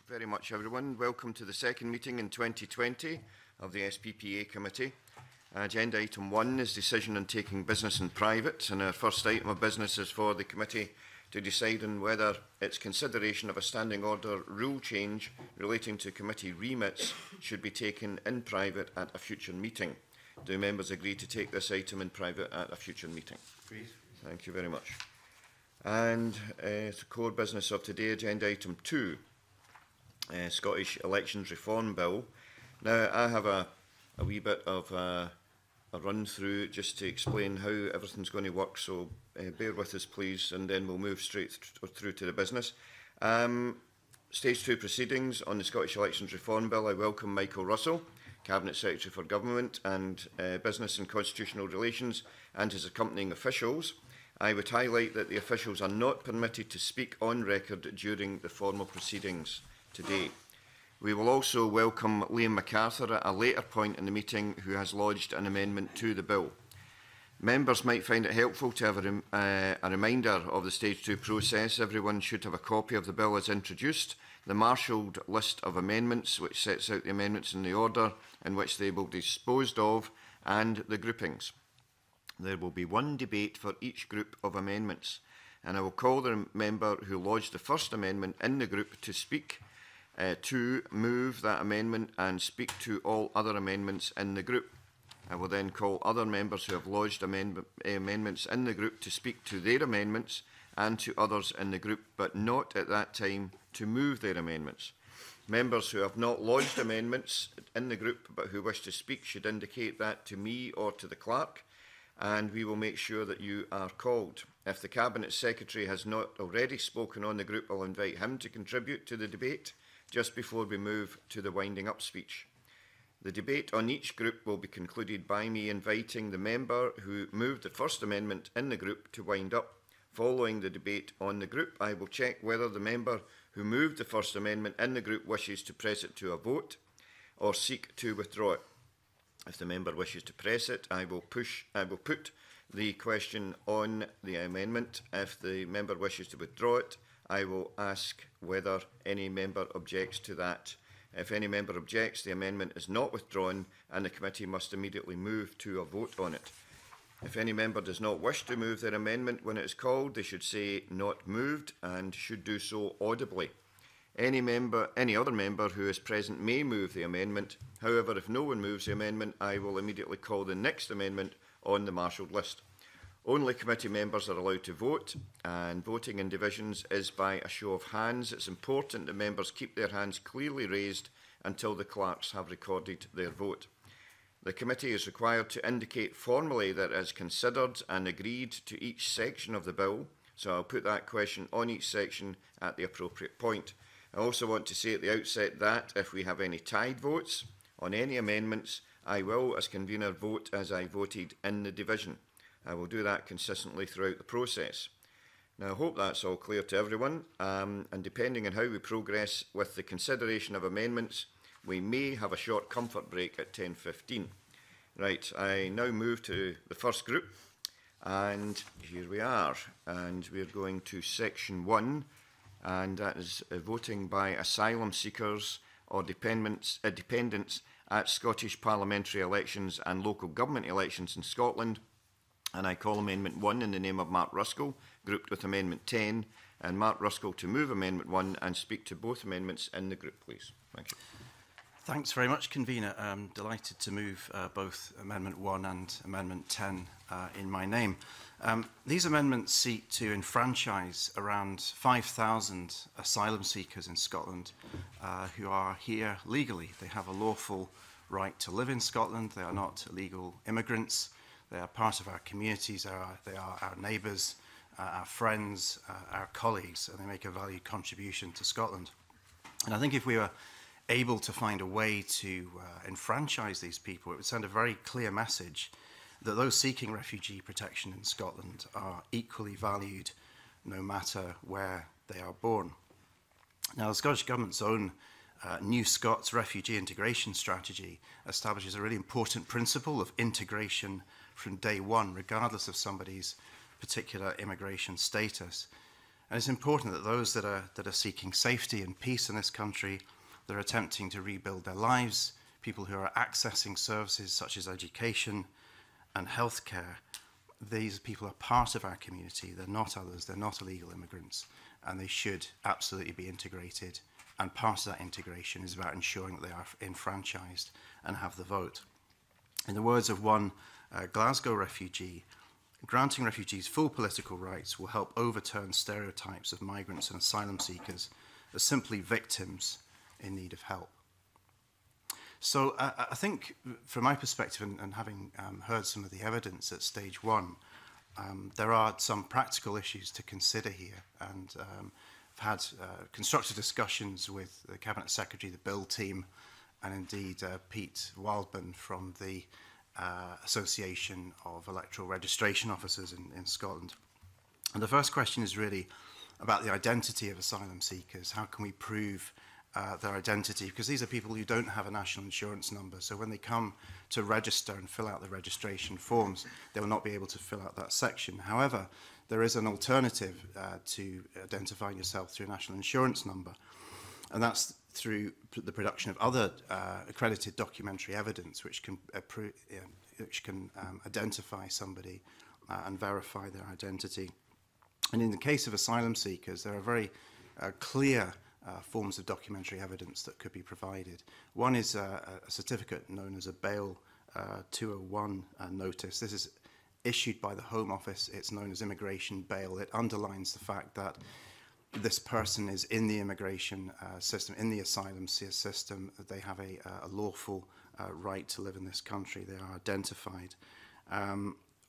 very much, everyone. Welcome to the second meeting in 2020 of the SPPA Committee. Agenda item 1 is decision on taking business in private, and our first item of business is for the committee to decide on whether its consideration of a standing order rule change relating to committee remits should be taken in private at a future meeting. Do members agree to take this item in private at a future meeting? Please. Thank you very much. And the core business of today, agenda item 2, Scottish Elections Reform Bill. Now, I have a wee bit of a run through just to explain how everything's going to work, so bear with us please, and then we'll move straight through to the business. Stage 2 proceedings on the Scottish Elections Reform Bill. I welcome Michael Russell, Cabinet Secretary for Government and Business and Constitutional Relations, and his accompanying officials. I would highlight that the officials are not permitted to speak on record during the formal proceedings today. We will also welcome Liam MacArthur at a later point in the meeting, who has lodged an amendment to the bill. Members might find it helpful to have a reminder of the Stage 2 process. Everyone should have a copy of the bill as introduced, the marshalled list of amendments, which sets out the amendments in the order in which they will be disposed of, and the groupings. There will be one debate for each group of amendments, and I will call the member who lodged the first amendment in the group to speak, to move that amendment and speak to all other amendments in the group. I will then call other members who have lodged amendments in the group to speak to their amendments and to others in the group, but not at that time to move their amendments. Members who have not lodged amendments in the group but who wish to speak should indicate that to me or to the clerk, and we will make sure that you are called. If the Cabinet Secretary has not already spoken on the group, I'll invite him to contribute to the debate just before we move to the winding up speech. The debate on each group will be concluded by me inviting the member who moved the first amendment in the group to wind up. Following the debate on the group, I will check whether the member who moved the first amendment in the group wishes to press it to a vote or seek to withdraw it. If the member wishes to press it, I will put the question on the amendment. If the member wishes to withdraw it, I will ask whether any member objects to that. If any member objects, the amendment is not withdrawn and the committee must immediately move to a vote on it. If any member does not wish to move their amendment when it is called, they should say "not moved" and should do so audibly. Any other member who is present may move the amendment. However, if no one moves the amendment, I will immediately call the next amendment on the marshalled list. Only committee members are allowed to vote, and voting in divisions is by a show of hands. It's important that members keep their hands clearly raised until the clerks have recorded their vote. The committee is required to indicate formally that it has considered and agreed to each section of the bill, so I'll put that question on each section at the appropriate point. I also want to say at the outset that if we have any tied votes on any amendments, I will, as convener, vote as I voted in the division. I will do that consistently throughout the process. Now, I hope that's all clear to everyone, and depending on how we progress with the consideration of amendments, we may have a short comfort break at 10:15. Right, I now move to the first group, and here we are, and we're going to section 1, and that is voting by asylum seekers or dependents at Scottish parliamentary elections and local government elections in Scotland. And I call Amendment 1 in the name of Mark Ruskell, grouped with Amendment 10, and Mark Ruskell to move Amendment 1 and speak to both amendments in the group, please. Thank you. Thanks very much, Convener. I'm delighted to move both Amendment 1 and Amendment 10 in my name. These amendments seek to enfranchise around 5,000 asylum seekers in Scotland who are here legally. They have a lawful right to live in Scotland. They are not illegal immigrants. They are part of our communities. They are our neighbours, our friends, our colleagues, and they make a valued contribution to Scotland. And I think if we were able to find a way to enfranchise these people, it would send a very clear message that those seeking refugee protection in Scotland are equally valued no matter where they are born. Now, the Scottish Government's own New Scots Refugee Integration Strategy establishes a really important principle of integration from day one, regardless of somebody's particular immigration status. And it's important that those that are seeking safety and peace in this country, that are attempting to rebuild their lives, people who are accessing services such as education and healthcare, these people are part of our community. They're not others. They're not illegal immigrants, and they should absolutely be integrated. And part of that integration is about ensuring that they are enfranchised and have the vote. In the words of one Glasgow refugee, granting refugees full political rights will help overturn stereotypes of migrants and asylum seekers as simply victims in need of help. So I think, from my perspective, and having heard some of the evidence at stage one, there are some practical issues to consider here. And I've had constructive discussions with the Cabinet Secretary, the Bill team, and indeed Pete Wildman from the Association of Electoral Registration Officers in Scotland. And the first question is really about the identity of asylum seekers. How can we prove their identity? Because these are people who don't have a national insurance number. So when they come to register and fill out the registration forms, they will not be able to fill out that section. However, there is an alternative to identifying yourself through a national insurance number. And that's through the production of other accredited documentary evidence which can identify somebody and verify their identity. And in the case of asylum seekers, there are very clear forms of documentary evidence that could be provided. One is a certificate known as a Bail 201 notice. This is issued by the Home Office. It's known as immigration bail. It underlines the fact that this person is in the immigration system, in the asylum system. They have a lawful right to live in this country. They are identified.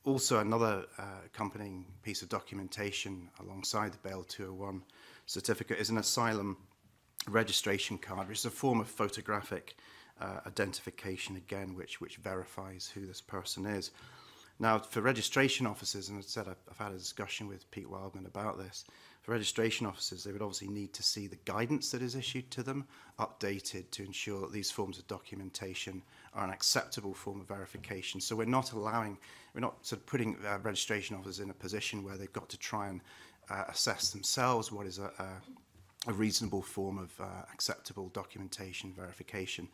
Also, another accompanying piece of documentation alongside the Bail 201 certificate is an asylum registration card, which is a form of photographic identification, again, which verifies who this person is. Now, for registration officers, and as I said, I've had a discussion with Pete Wildman about this, for registration officers, they would obviously need to see the guidance that is issued to them, updated to ensure that these forms of documentation are an acceptable form of verification. So we're not sort of putting registration officers in a position where they've got to try and assess themselves what is a reasonable form of acceptable documentation verification.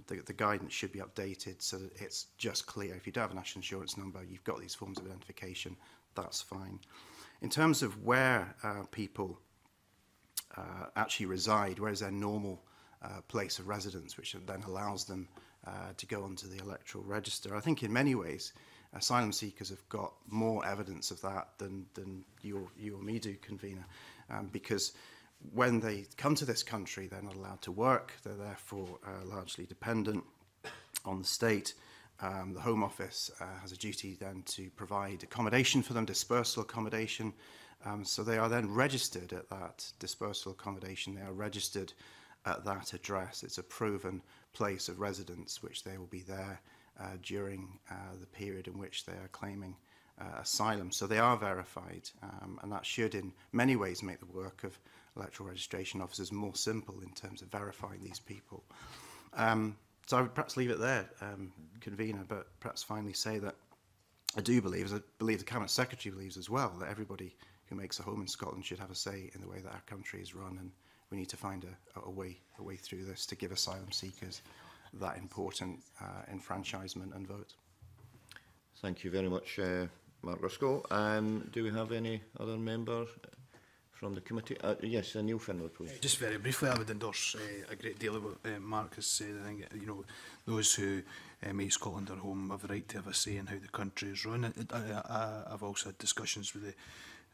The guidance should be updated so that it's just clear. If you don't have a national insurance number, you've got these forms of identification, that's fine. In terms of where people actually reside, where is their normal place of residence, which then allows them to go onto the electoral register, I think in many ways asylum seekers have got more evidence of that than you or me do, convener, because when they come to this country, they're not allowed to work. They're therefore largely dependent on the state. The Home Office has a duty then to provide accommodation for them, dispersal accommodation. So they are then registered at that dispersal accommodation. They are registered at that address. It's a proven place of residence, which they will be there during the period in which they are claiming asylum. So they are verified, and that should in many ways make the work of electoral registration officers more simple in terms of verifying these people. So I would perhaps leave it there, convener, but perhaps finally say that I do believe, as I believe the Cabinet Secretary believes as well, that everybody who makes a home in Scotland should have a say in the way that our country is run, and we need to find a way through this to give asylum seekers that important enfranchisement and vote. Thank you very much, Mark Ruskell. Do we have any other member from the committee? Yes, Neil Findlay, please. Just very briefly, I would endorse a great deal of what Mark has said. I think, you know, those who make Scotland their home have a right to have a say in how the country is run. I've also had discussions with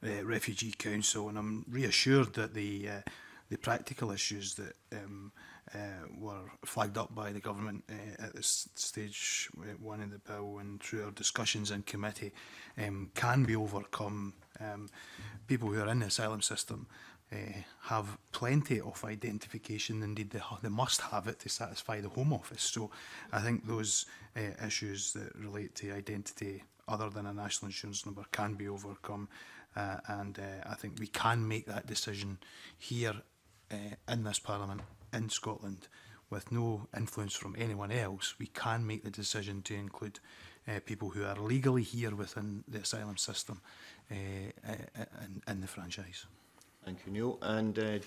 the Refugee Council, and I'm reassured that the practical issues that were flagged up by the government at this stage one in the bill and through our discussions in committee can be overcome. People who are in the asylum system have plenty of identification. Indeed, they must have it to satisfy the Home Office. So I think those issues that relate to identity other than a national insurance number can be overcome. And I think we can make that decision here in this Parliament in Scotland with no influence from anyone else. We can make the decision to include people who are legally here within the asylum system in the franchise. Thank you, Neil. And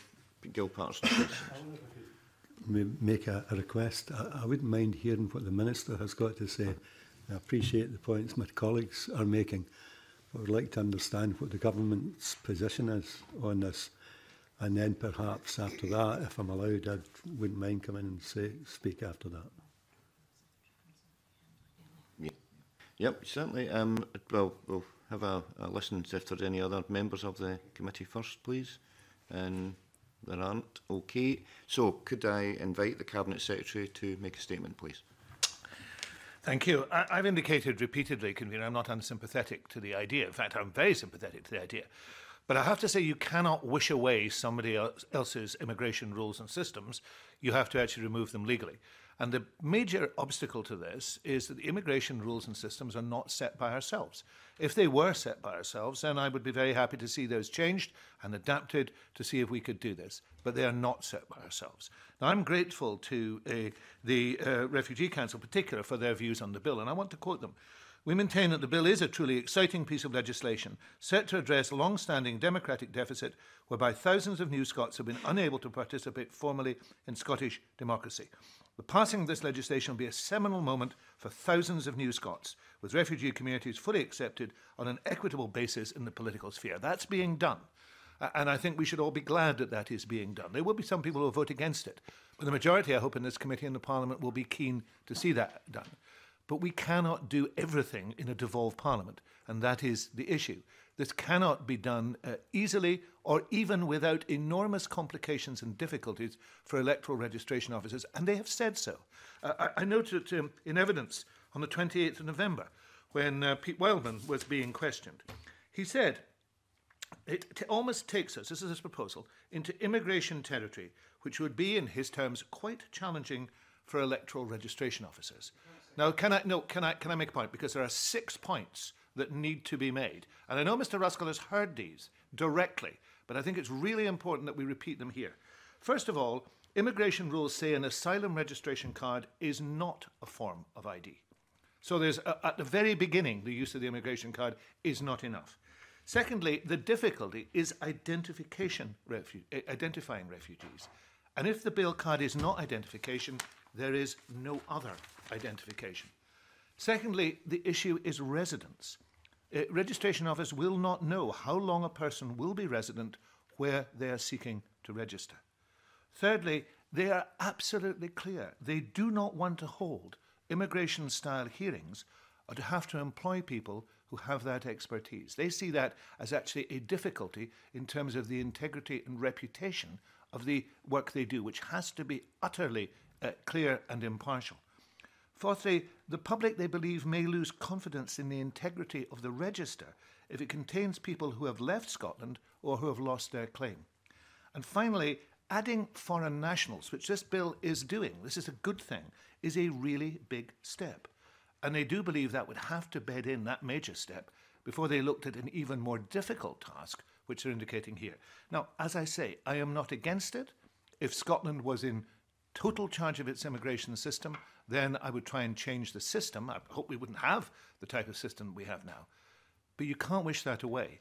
Gil Patterson, please. Make a request. I wouldn't mind hearing what the Minister has got to say. I appreciate the points my colleagues are making. I would like to understand what the government's position is on this. And then perhaps after that, if I'm allowed, I wouldn't mind coming and speak after that. Yep, certainly. Well, we'll have a listen if there's any other members of the committee first, please. And there aren't. Okay. So could I invite the Cabinet Secretary to make a statement, please? Thank you. I've indicated repeatedly, Convener, I'm not unsympathetic to the idea. In fact, I'm very sympathetic to the idea. But I have to say you cannot wish away somebody else's immigration rules and systems. You have to actually remove them legally. And the major obstacle to this is that the immigration rules and systems are not set by ourselves. If they were set by ourselves, then I would be very happy to see those changed and adapted to see if we could do this. But they are not set by ourselves. Now, I'm grateful to the Refugee Council in particular for their views on the bill, and I want to quote them. We maintain that the bill is a truly exciting piece of legislation set to address a long-standing democratic deficit whereby thousands of new Scots have been unable to participate formally in Scottish democracy. The passing of this legislation will be a seminal moment for thousands of new Scots, with refugee communities fully accepted on an equitable basis in the political sphere. That's being done. And I think we should all be glad that that is being done. There will be some people who will vote against it. But the majority, I hope, in this committee and the Parliament will be keen to see that done. But we cannot do everything in a devolved Parliament, and that is the issue. This cannot be done easily or even without enormous complications and difficulties for electoral registration officers, and they have said so. I noted in evidence on the 28th of November when Pete Wildman was being questioned. He said, it almost takes us, this is his proposal, into immigration territory, which would be, in his terms, quite challenging for electoral registration officers. Now, can I make a point? Because there are 6 points that need to be made. And I know Mr. Ruskell has heard these directly, but I think it's really important that we repeat them here. First of all, immigration rules say an asylum registration card is not a form of ID. So there's, at the very beginning, the use of the immigration card is not enough. Secondly, the difficulty is identifying refugees. And if the bill card is not identification, there is no other identification. Secondly, the issue is residence. Registration office will not know how long a person will be resident where they are seeking to register. Thirdly, they are absolutely clear. They do not want to hold immigration-style hearings or to have to employ people who have that expertise. They see that as actually a difficulty in terms of the integrity and reputation of the work they do, which has to be utterly clear and impartial. Fourthly, the public, they believe, may lose confidence in the integrity of the register if it contains people who have left Scotland or who have lost their claim. And finally, adding foreign nationals, which this bill is doing, this is a good thing, is a really big step. And they do believe that would have to bed in that major step before they looked at an even more difficult task, which they're indicating here. Now, as I say, I am not against it. If Scotland was in total charge of its immigration system, then I would try and change the system. I hope we wouldn't have the type of system we have now. But you can't wish that away.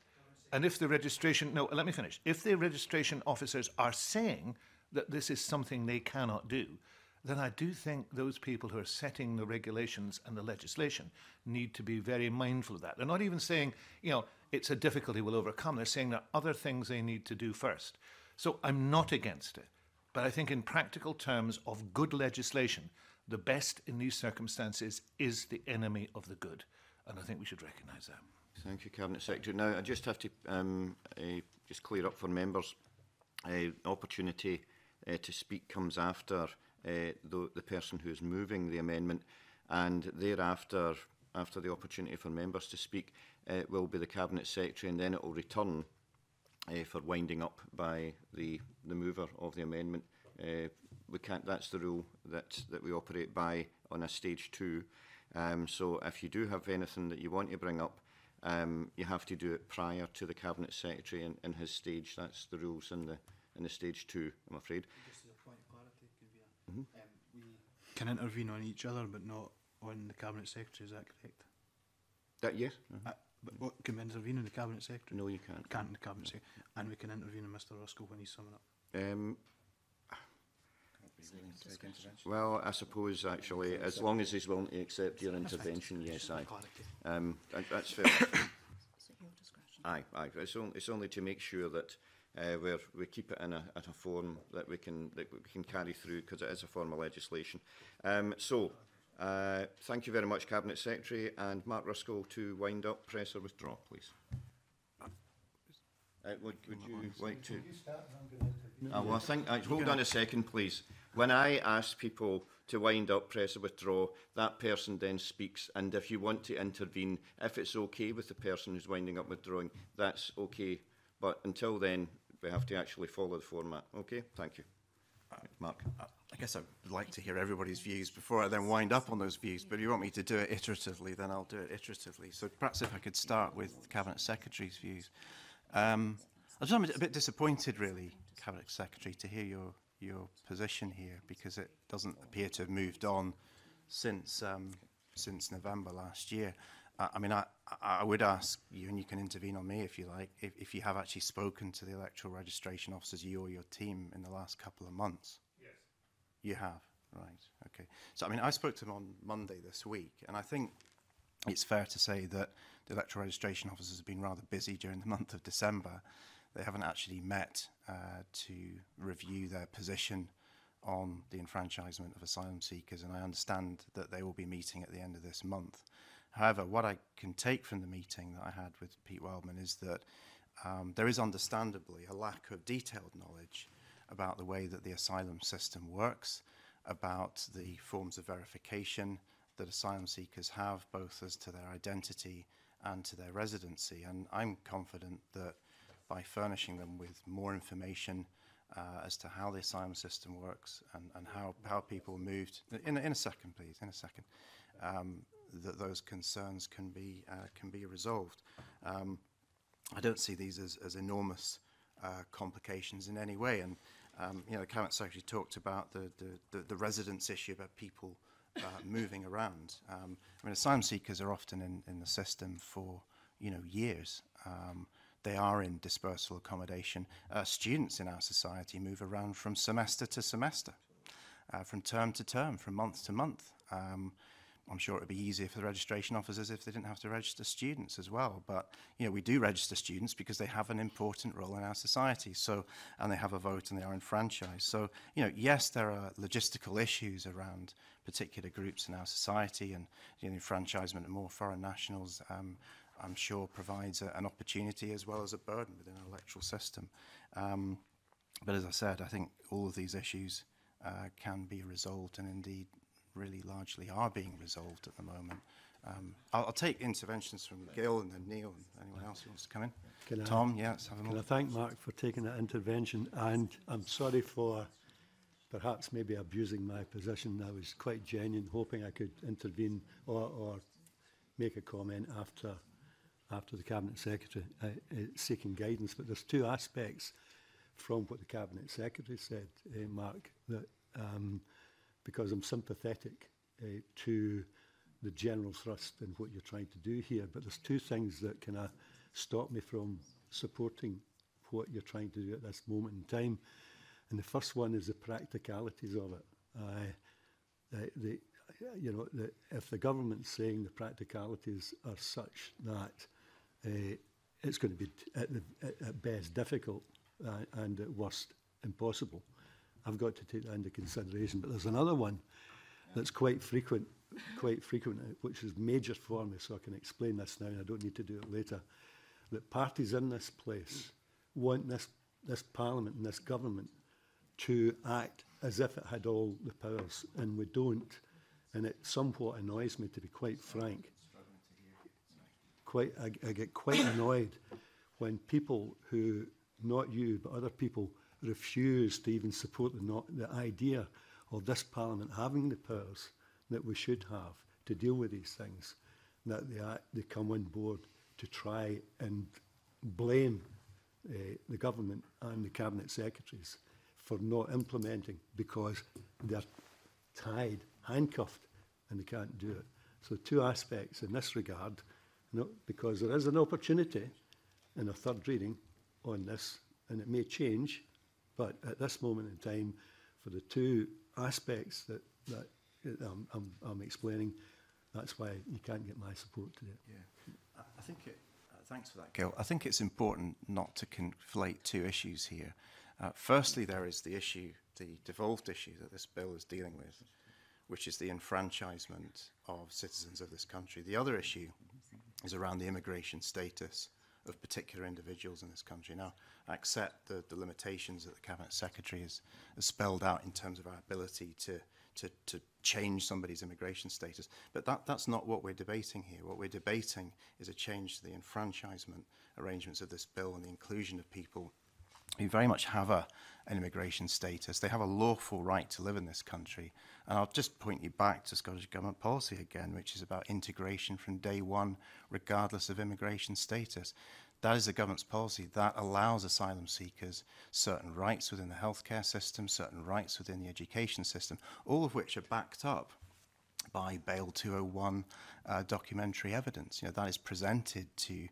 And if the registration, no, let me finish. If the registration officers are saying that this is something they cannot do, then I do think those people who are setting the regulations and the legislation need to be very mindful of that. They're not even saying, you know, it's a difficulty we'll overcome. They're saying there are other things they need to do first. So I'm not against it. But I think in practical terms of good legislation, the best in these circumstances is the enemy of the good. And I think we should recognise that. Thank you, Cabinet Secretary. Now, I just have to just clear up for members. Opportunity to speak comes after the person who is moving the amendment, and thereafter, after the opportunity for members to speak, will be the Cabinet Secretary, and then it will return for winding up by the mover of the amendment. We can't. That's the rule that we operate by on a stage 2. So if you do have anything that you want to bring up, you have to do it prior to the Cabinet Secretary in his stage. That's the rules in the stage 2. I'm afraid. Just as a point of clarity, we can intervene on each other, but not on the Cabinet Secretary. Is that correct? That yes. But what, can we intervene in the Cabinet Secretary? No, you can't. Can't in the Cabinet Secretary. And we can intervene in Mr Ruskell when he's summing up. Well, I suppose actually, as long as he's willing to accept your intervention, yes, aye. That's fair. Aye. It's only to make sure that we keep it in a form that we can carry through, because it is a form of legislation. Thank you very much, Cabinet Secretary, and Mark Ruskell to wind up, press or withdraw, please. Would you like to? Well, I think. Hold on a second, please. When I ask people to wind up, press or withdraw, that person then speaks. And if you want to intervene, if it's okay with the person who's winding up withdrawing, that's okay. But until then, we have to actually follow the format. Okay? Thank you. Mark. I guess I'd like to hear everybody's views before I then wind up on those views, but if you want me to do it iteratively, then I'll do it iteratively. So perhaps if I could start with the Cabinet Secretary's views. I'm a bit disappointed, really, Cabinet Secretary, to hear your position here, because it doesn't appear to have moved on since November last year. I mean, I would ask you, and you can intervene on me if you like, if you have actually spoken to the electoral registration officers, you or your team, in the last couple of months. Yes. You have, right? Okay. So, I mean, I spoke to them on Monday this week, and I think it's fair to say that the electoral registration officers have been rather busy during the month of December. They haven't actually met to review their position on the enfranchisement of asylum seekers, and I understand that they will be meeting at the end of this month. However, what I can take from the meeting that I had with Pete Wildman is that there is understandably a lack of detailed knowledge about the way that the asylum system works, about the forms of verification that asylum seekers have, both as to their identity and to their residency. And I'm confident that by furnishing them with more information as to how the asylum system works and how people moved, in a second, please, in a second, that those concerns can be resolved. I don't see these as enormous complications in any way. And the Cabinet Secretary talked about the residence issue, about people moving around. I mean, asylum seekers are often in the system for years. They are in dispersal accommodation. Students in our society move around from semester to semester, from term to term, from month to month. I'm sure it would be easier for the registration officers if they didn't have to register students as well. But, we do register students because they have an important role in our society. So, and they have a vote and they are enfranchised. So, yes, there are logistical issues around particular groups in our society, and the enfranchisement of more foreign nationals, I'm sure, provides an opportunity as well as a burden within our electoral system. But as I said, I think all of these issues can be resolved, and indeed really largely are being resolved at the moment. I'll take interventions from Gil and then Neil and anyone else who wants to come in. Tom, let's have a moment. Can I thank Mark for taking that intervention, and I'm sorry for perhaps maybe abusing my position. I was quite genuine, hoping I could intervene or make a comment after the Cabinet Secretary seeking guidance. But there's two aspects from what the Cabinet Secretary said, Mark, that because I'm sympathetic to the general thrust in what you're trying to do here, but there's two things that kind of stop me from supporting what you're trying to do at this moment in time. And the first one is the practicalities of it. If the government's saying the practicalities are such that it's going to be at best difficult and at worst impossible, I've got to take that into consideration. But there's another one that's quite frequent, which is major for me, so I can explain this now, and I don't need to do it later. That parties in this place want this Parliament and this government to act as if it had all the powers, and we don't. And it somewhat annoys me, to be quite frank. I get quite annoyed when people who, not you, but other people, refuse to even support the idea of this Parliament having the powers that we should have to deal with these things, that they come on board to try and blame the government and the Cabinet Secretaries for not implementing because they're tied, handcuffed, and they can't do it. So two aspects in this regard, No, because there is an opportunity in a third reading on this, and it may change, but at this moment in time, for the two aspects that I'm explaining, that's why you can't get my support today. Yeah, I think thanks for that, Gil. I think it's important not to conflate two issues here. Firstly, there is the issue, the devolved issue that this bill is dealing with, which is the enfranchisement of citizens of this country. The other issue is around the immigration status of particular individuals in this country. Now, I accept the limitations that the Cabinet Secretary has spelled out in terms of our ability to change somebody's immigration status, but that's not what we're debating here. What we're debating is a change to the enfranchisement arrangements of this bill and the inclusion of people who very much have an immigration status. They have a lawful right to live in this country. And I'll just point you back to Scottish Government policy again, which is about integration from day one, regardless of immigration status. That is the government's policy. That allows asylum seekers certain rights within the healthcare system, certain rights within the education system, all of which are backed up by Bail 201 documentary evidence. You know, that is presented to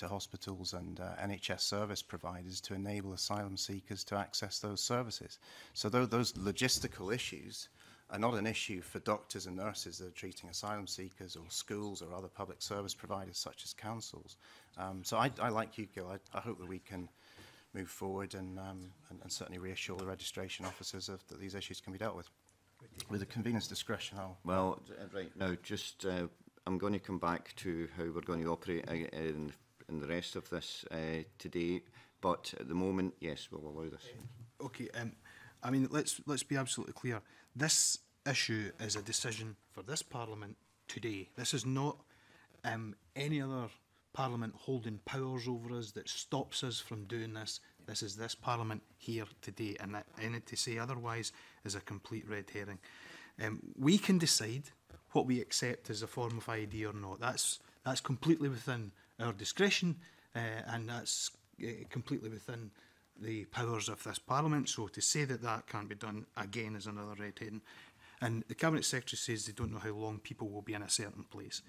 hospitals and NHS service providers to enable asylum seekers to access those services. So those logistical issues are not an issue for doctors and nurses that are treating asylum seekers or schools or other public service providers such as councils. So I like you, Gil. I hope that we can move forward and certainly reassure the registration officers that these issues can be dealt with. With the convener's discretion, Well, right now, just I'm going to come back to how we're going to operate in the rest of this today, but at the moment, yes, we'll allow this. Okay, I mean, let's be absolutely clear. This issue is a decision for this Parliament today. This is not any other Parliament holding powers over us that stops us from doing this. This is this Parliament here today, and any to say otherwise is a complete red herring. We can decide what we accept as a form of ID or not. That's completely within our discretion, and that's completely within the powers of this Parliament. So to say that that can't be done, again, is another red herring. And the Cabinet Secretary says they don't know how long people will be in a certain place.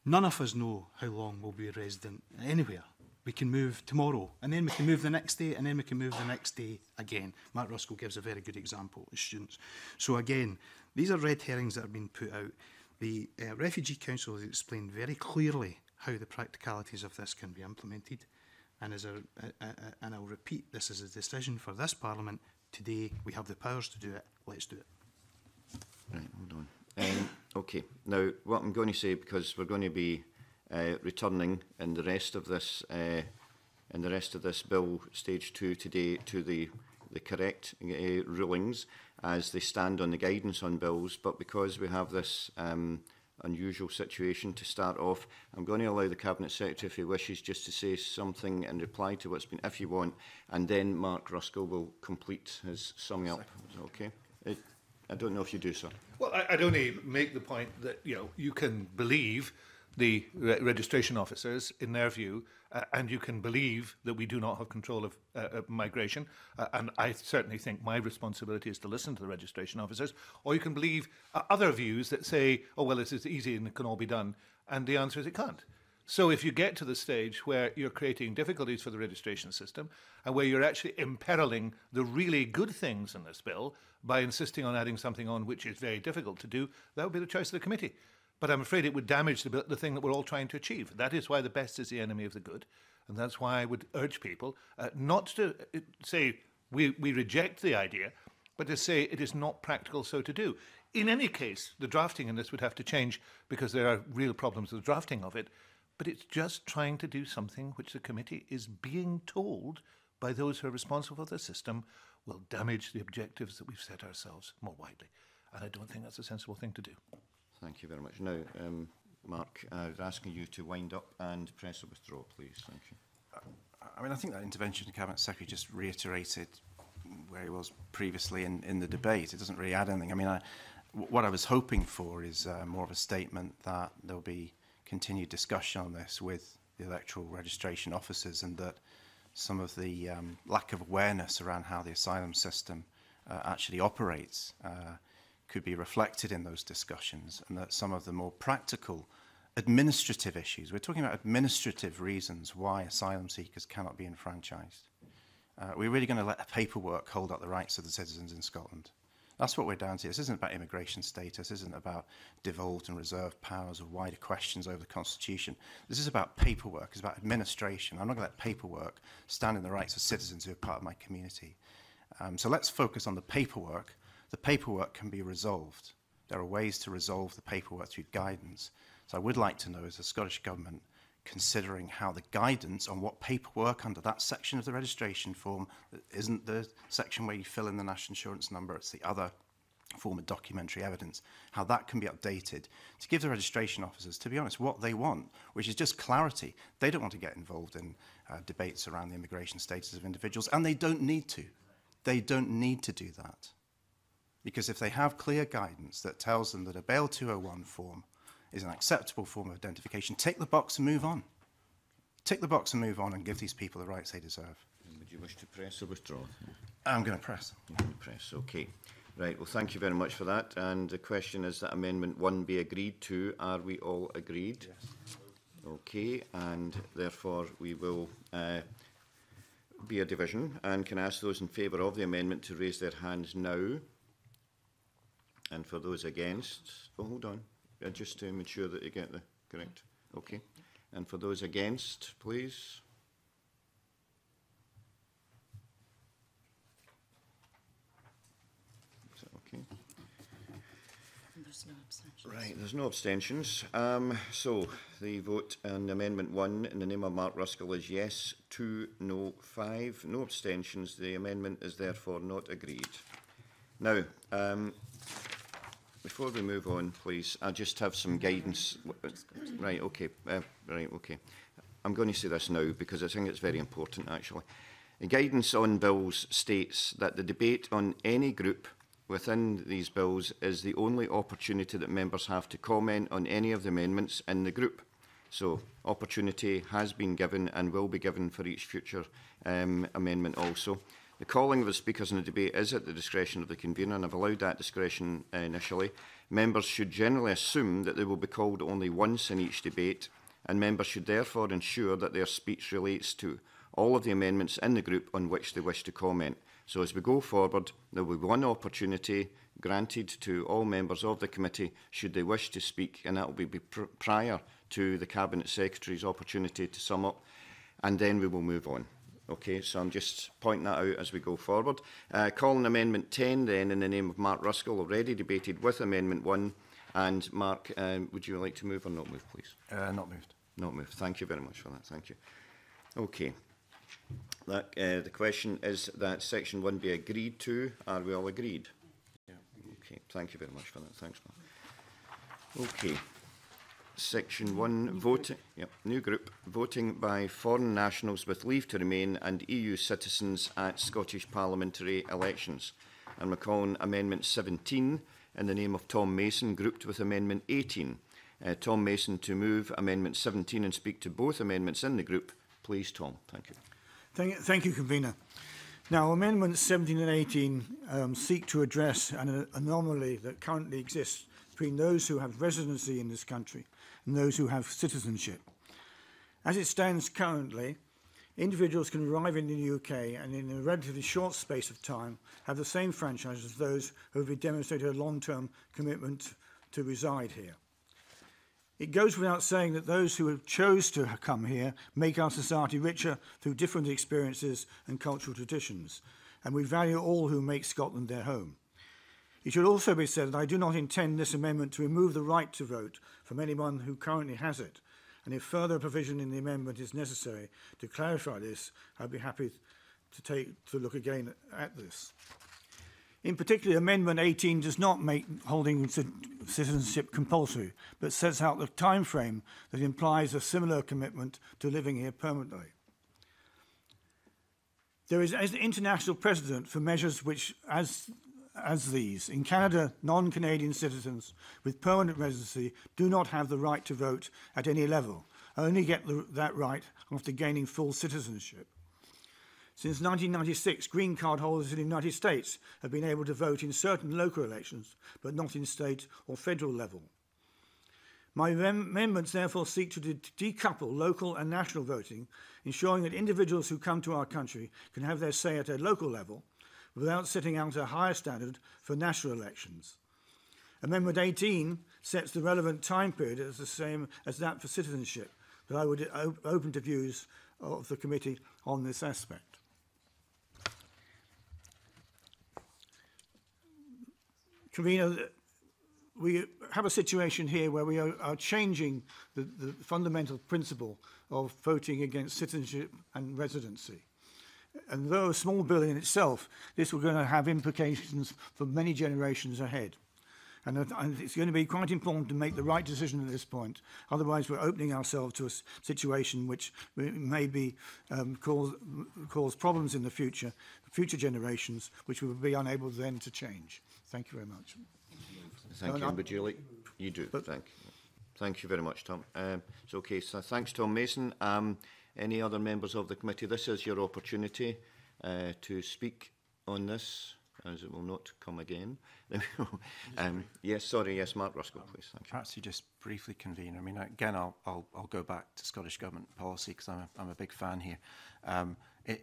None of us know how long we'll be resident anywhere. We can move tomorrow, and then we can move the next day, and then we can move the next day again. Mark Ruskell gives a very good example of students. So again, these are red herrings that are being put out. The Refugee Council has explained very clearly how the practicalities of this can be implemented. And and I'll repeat, this is a decision for this Parliament. Today, we have the powers to do it. Let's do it. Right, hold on. Okay, now what I'm going to say, because we're going to be returning in the rest of this bill, stage 2 today, to the correct rulings as they stand on the guidance on bills, but because we have this unusual situation to start off, I'm going to allow the Cabinet Secretary, if he wishes, just to say something in reply to what's been, if you want, and then Mark Ruskell will complete his summing up. Is that okay? I don't know if you do so. Well, I'd only make the point that, you know, you can believe the registration officers in their view, and you can believe that we do not have control of migration, and I certainly think my responsibility is to listen to the registration officers, or you can believe other views that say, oh, well, this is easy and it can all be done, and the answer is it can't. So if you get to the stage where you're creating difficulties for the registration system and where you're actually imperiling the really good things in this bill by insisting on adding something on which is very difficult to do, that would be the choice of the committee. But I'm afraid it would damage the thing that we're all trying to achieve. That is why the best is the enemy of the good. And that's why I would urge people not to say we reject the idea, but to say it is not practical so to do. In any case, the drafting in this would have to change because there are real problems with the drafting of it. But it's just trying to do something which the committee is being told by those who are responsible for the system will damage the objectives that we've set ourselves more widely. And I don't think that's a sensible thing to do. Thank you very much. Now, Mark, I was asking you to wind up and press a withdraw, please. Thank you. I mean, I think that intervention the Cabinet Secretary just reiterated where he was previously in the debate. It doesn't really add anything. I mean, what I was hoping for is more of a statement that there'll be continued discussion on this with the electoral registration officers, and that some of the lack of awareness around how the asylum system actually operates could be reflected in those discussions, and that some of the more practical administrative issues. We're talking about administrative reasons why asylum seekers cannot be enfranchised. We're really going to let the paperwork hold up the rights of the citizens in Scotland. That's what we're down to. This isn't about immigration status. This isn't about devolved and reserved powers or wider questions over the Constitution. This is about paperwork. It's about administration. I'm not going to let paperwork stand in the rights of citizens who are part of my community. So let's focus on the paperwork. The paperwork can be resolved. There are ways to resolve the paperwork through guidance. So I would like to know, is the Scottish Government considering how the guidance on what paperwork under that section of the registration form, that isn't the section where you fill in the national insurance number, it's the other form of documentary evidence, how that can be updated to give the registration officers, to be honest, what they want, which is just clarity. They don't want to get involved in debates around the immigration status of individuals, and they don't need to. They don't need to do that. Because if they have clear guidance that tells them that a Bail 201 form is an acceptable form of identification, tick the box and move on. Tick the box and move on and give these people the rights they deserve. Would you wish to press or withdraw? I'm going to press. You're going to press, okay. Right, well, thank you very much for that. And the question is that Amendment 1 be agreed to. Are we all agreed? Yes. Okay, and therefore we will be a division. And can I ask those in favour of the amendment to raise their hands now? And for those against, oh, hold on, just to ensure that you get the correct, okay. And for those against, please. Is that okay? There's no abstentions. Right, there's no abstentions. So the vote on Amendment 1 in the name of Mark Ruskell is yes, 2, no, 5. No abstentions. The amendment is therefore not agreed. Now, before we move on, please, I just have some guidance. Right, okay. Right, okay. I'm going to say this now because I think it's very important, actually. The guidance on bills states that the debate on any group within these bills is the only opportunity that members have to comment on any of the amendments in the group. So, opportunity has been given and will be given for each future amendment also. The calling of the speakers in the debate is at the discretion of the convener, and I've allowed that discretion initially. Members should generally assume that they will be called only once in each debate, and members should therefore ensure that their speech relates to all of the amendments in the group on which they wish to comment. So as we go forward, there will be one opportunity granted to all members of the committee should they wish to speak, and that will be prior to the Cabinet Secretary's opportunity to sum up, and then we will move on. Okay, so I'm just pointing that out as we go forward. Calling Amendment 10 then in the name of Mark Ruskell, already debated with Amendment 1. And Mark, would you like to move or not move, please? Not moved. Not moved. Thank you very much for that. Thank you. Okay. That, the question is that Section 1 be agreed to. Are we all agreed? Yeah. Okay, thank you very much for that. Thanks, Mark. Okay. Section 1, voting, new group, voting by foreign nationals with leave to remain and EU citizens at Scottish parliamentary elections. And we're calling Amendment 17 in the name of Tom Mason, grouped with Amendment 18. Tom Mason to move Amendment 17 and speak to both amendments in the group. Please, Tom. Thank you. Thank you, Convener. Now, Amendments 17 and 18 seek to address an anomaly that currently exists between those who have residency in this country and those who have citizenship. As it stands currently, individuals can arrive in the UK and in a relatively short space of time have the same franchise as those who have demonstrated a long-term commitment to reside here. It goes without saying that those who have chose to come here make our society richer through different experiences and cultural traditions, and we value all who make Scotland their home. It should also be said that I do not intend this amendment to remove the right to vote from anyone who currently has it, and if further provision in the amendment is necessary to clarify this, I'd be happy to look again at this. In particular, Amendment 18 does not make holding citizenship compulsory, but sets out the time frame that implies a similar commitment to living here permanently. There is an international precedent for measures which, as these. In Canada, non-Canadian citizens with permanent residency do not have the right to vote at any level, only get that right after gaining full citizenship. Since 1996, green card holders in the United States have been able to vote in certain local elections, but not in state or federal level. My amendments therefore seek to decouple local and national voting, ensuring that individuals who come to our country can have their say at a local level without setting out a higher standard for national elections. Amendment 18 sets the relevant time period as the same as that for citizenship, but I would open to views of the committee on this aspect. Convener, we have a situation here where we are changing the fundamental principle of voting against citizenship and residency. And though a small bill in itself, this is going to have implications for many generations ahead. And it's going to be quite important to make the right decision at this point. Otherwise, we're opening ourselves to a situation which may be cause problems in the future, future generations, which we will be unable then to change. Thank you very much. Thank you. Would you like? You do. Thank you very much, Tom. So, okay, so thanks, Tom Mason. Any other members of the committee? This is your opportunity to speak on this, as it will not come again. Yes, sorry, yes, Mark Ruskell, please. Thank you. Perhaps you just briefly, Convener. I mean, again, I'll go back to Scottish Government policy because I'm a big fan here.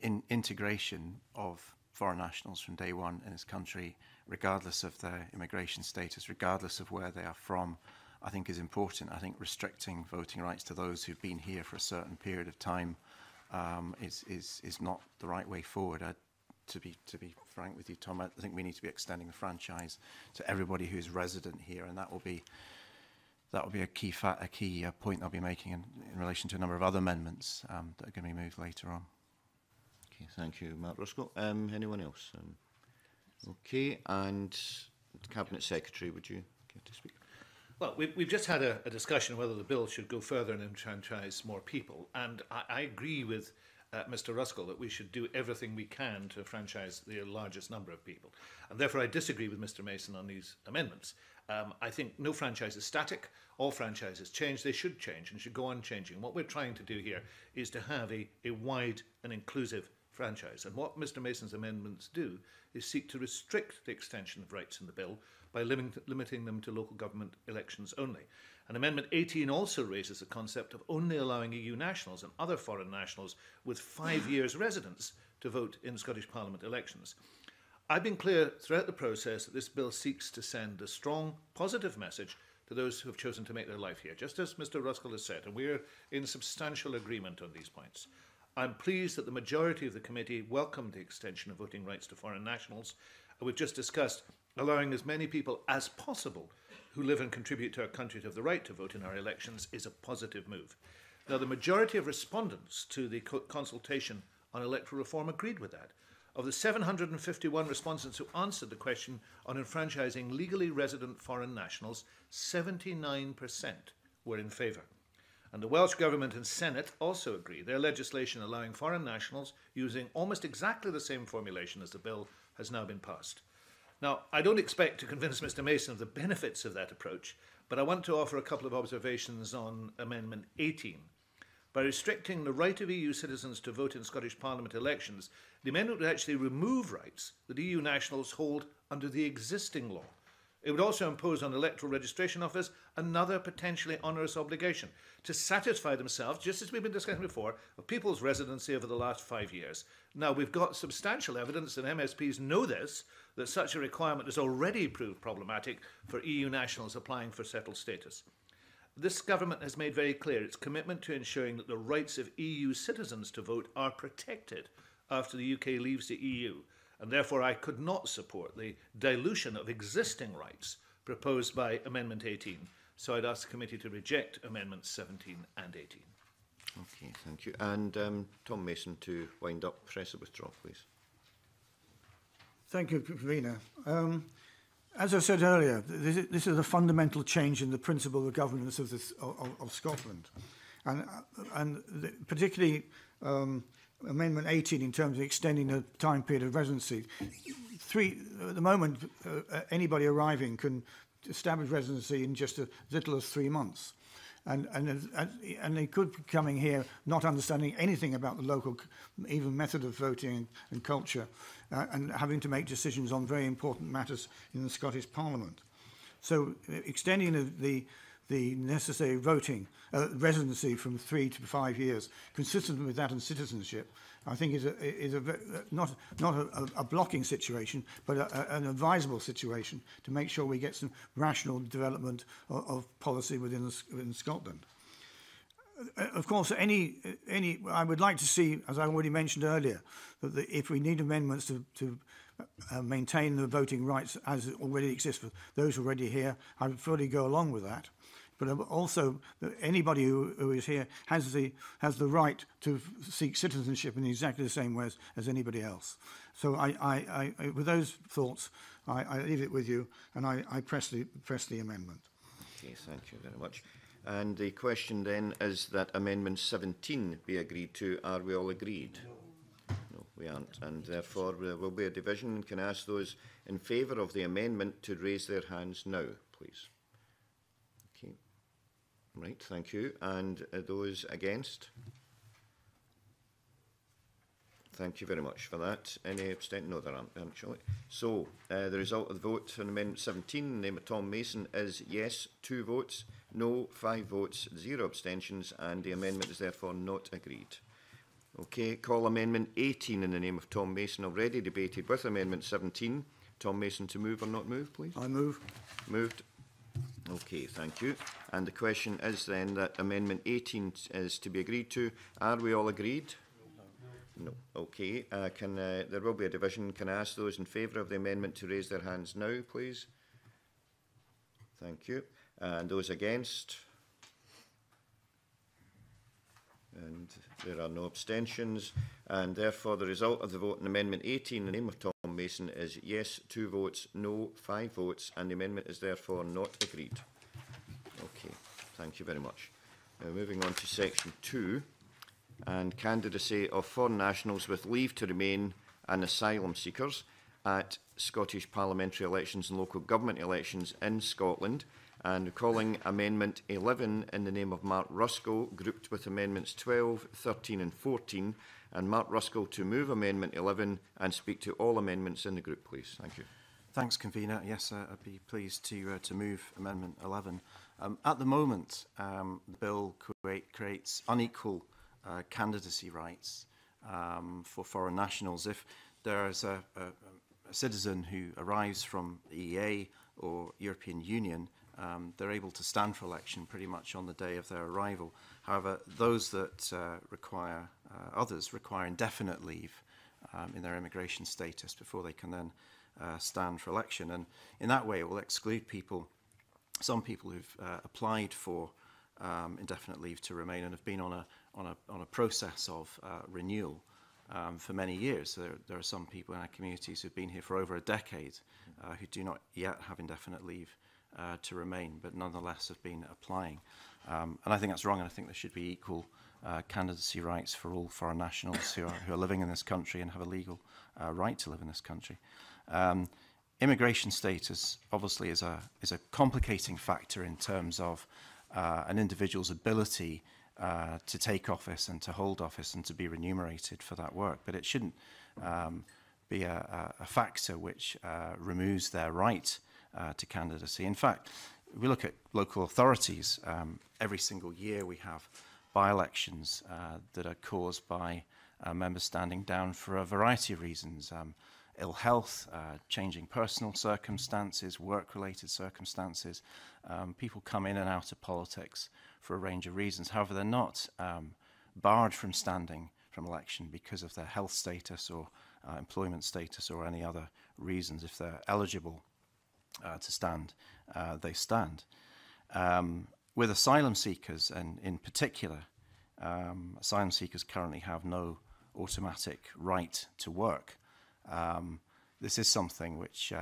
In integration of foreign nationals from day one in this country, regardless of their immigration status, regardless of where they are from, I think is important. I think restricting voting rights to those who've been here for a certain period of time is not the right way forward. To be frank with you, Tom, I think we need to be extending the franchise to everybody who's resident here, and that will be a key point I'll be making in relation to a number of other amendments that are going to be moved later on. Okay, thank you, Mark Ruskell. Anyone else? Okay, and the Cabinet Secretary, would you care to speak? Well, we've just had a discussion whether the bill should go further and enfranchise more people, and I agree with Mr. Ruskell that we should do everything we can to franchise the largest number of people. And therefore I disagree with Mr. Mason on these amendments. I think no franchise is static. All franchises change. They should change and should go on changing. What we're trying to do here is to have a wide and inclusive franchise. And what Mr. Mason's amendments do is seek to restrict the extension of rights in the bill by limiting them to local government elections only. And Amendment 18 also raises the concept of only allowing EU nationals and other foreign nationals with 5 years residence to vote in Scottish Parliament elections. I've been clear throughout the process that this bill seeks to send a strong, positive message to those who have chosen to make their life here, just as Mr. Ruskell has said, and we're in substantial agreement on these points. I'm pleased that the majority of the committee welcomed the extension of voting rights to foreign nationals. We've just discussed allowing as many people as possible who live and contribute to our country to have the right to vote in our elections is a positive move. Now, the majority of respondents to the consultation on electoral reform agreed with that. Of the 751 respondents who answered the question on enfranchising legally resident foreign nationals, 79% were in favour. And the Welsh Government and Senate also agree. Their legislation allowing foreign nationals using almost exactly the same formulation as the bill has now been passed. Now, I don't expect to convince Mr. Mason of the benefits of that approach, but I want to offer a couple of observations on Amendment 18. By restricting the right of EU citizens to vote in Scottish Parliament elections, the amendment would actually remove rights that EU nationals hold under the existing law. It would also impose on electoral registration office another potentially onerous obligation to satisfy themselves, just as we've been discussing before, of people's residency over the last 5 years. Now, we've got substantial evidence, and MSPs know this, that such a requirement has already proved problematic for EU nationals applying for settled status. This government has made very clear its commitment to ensuring that the rights of EU citizens to vote are protected after the UK leaves the EU, and therefore I could not support the dilution of existing rights proposed by Amendment 18. So I'd ask the committee to reject Amendments 17 and 18. Okay, thank you. And Tom Mason, to wind up, press it withdraw, please. Thank you, Convener. As I said earlier, this is a fundamental change in the principle of governance of Scotland. And particularly Amendment 18 in terms of extending the time period of residency. At the moment, anybody arriving can establish residency in just as little as 3 months. And they could be coming here not understanding anything about the local, even method of voting and culture, and having to make decisions on very important matters in the Scottish Parliament. So extending the the necessary voting residency from 3 to 5 years, consistent with that and citizenship, I think is not a blocking situation, but an advisable situation to make sure we get some rational development of policy within Scotland. Of course, I would like to see, as I already mentioned earlier, that if we need amendments to maintain the voting rights as it already exists for those already here, I would fully go along with that. But also, that anybody who is here has the right to seek citizenship in exactly the same way as anybody else. So, with those thoughts, I leave it with you, and I press the amendment. Okay, thank you very much. And the question then is that Amendment 17 be agreed to. Are we all agreed? No, we aren't. And therefore, there will be a division. Can I ask those in favour of the amendment to raise their hands now, please? Okay. Right, thank you. And those against? Thank you very much for that. Any abstention? No, there aren't, actually. So, the result of the vote on Amendment 17 in the name of Tom Mason is yes, 2 votes, no, 5 votes, 0 abstentions, and the amendment is therefore not agreed. Okay, call Amendment 18 in the name of Tom Mason, already debated with Amendment 17. Tom Mason to move or not move, please? I move. Moved. Okay, thank you. And the question is then that Amendment 18 is to be agreed to. Are we all agreed? No. Okay. There will be a division. Can I ask those in favour of the amendment to raise their hands now, please? Thank you. And those against? And there are no abstentions. And therefore, the result of the vote on Amendment 18 in the name of Tom Mason is yes, 2 votes, no, 5 votes, and the amendment is therefore not agreed. Okay. Thank you very much. Now, moving on to Section 2. And candidacy of foreign nationals with leave to remain and asylum seekers at Scottish parliamentary elections and local government elections in Scotland, and calling Amendment 11 in the name of Mark Ruskell, grouped with Amendments 12, 13 and 14, and Mark Ruskell to move Amendment 11 and speak to all amendments in the group, please. Thank you. Thanks, Convener. Yes, I'd be pleased to move Amendment 11. At the moment, the bill creates unequal candidacy rights for foreign nationals. If there is a citizen who arrives from the EEA or European Union, they're able to stand for election pretty much on the day of their arrival. However, those that others require indefinite leave in their immigration status before they can then stand for election. And in that way, it will exclude some people who've applied for indefinite leave to remain and have been on a process of renewal for many years. There are some people in our communities who've been here for over a decade who do not yet have indefinite leave to remain, but nonetheless have been applying. And I think that's wrong, and I think there should be equal candidacy rights for all foreign nationals who are living in this country and have a legal right to live in this country. Immigration status obviously is a complicating factor in terms of an individual's ability to take office and to hold office and to be remunerated for that work. But it shouldn't be a factor which removes their right to candidacy. In fact, if we look at local authorities, every single year we have by-elections that are caused by members standing down for a variety of reasons. Ill health, changing personal circumstances, work-related circumstances. People come in and out of politics for a range of reasons. However, they're not barred from standing from election because of their health status or employment status or any other reasons. If they're eligible to stand, they stand. With asylum seekers, and in particular, asylum seekers currently have no automatic right to work. This is something which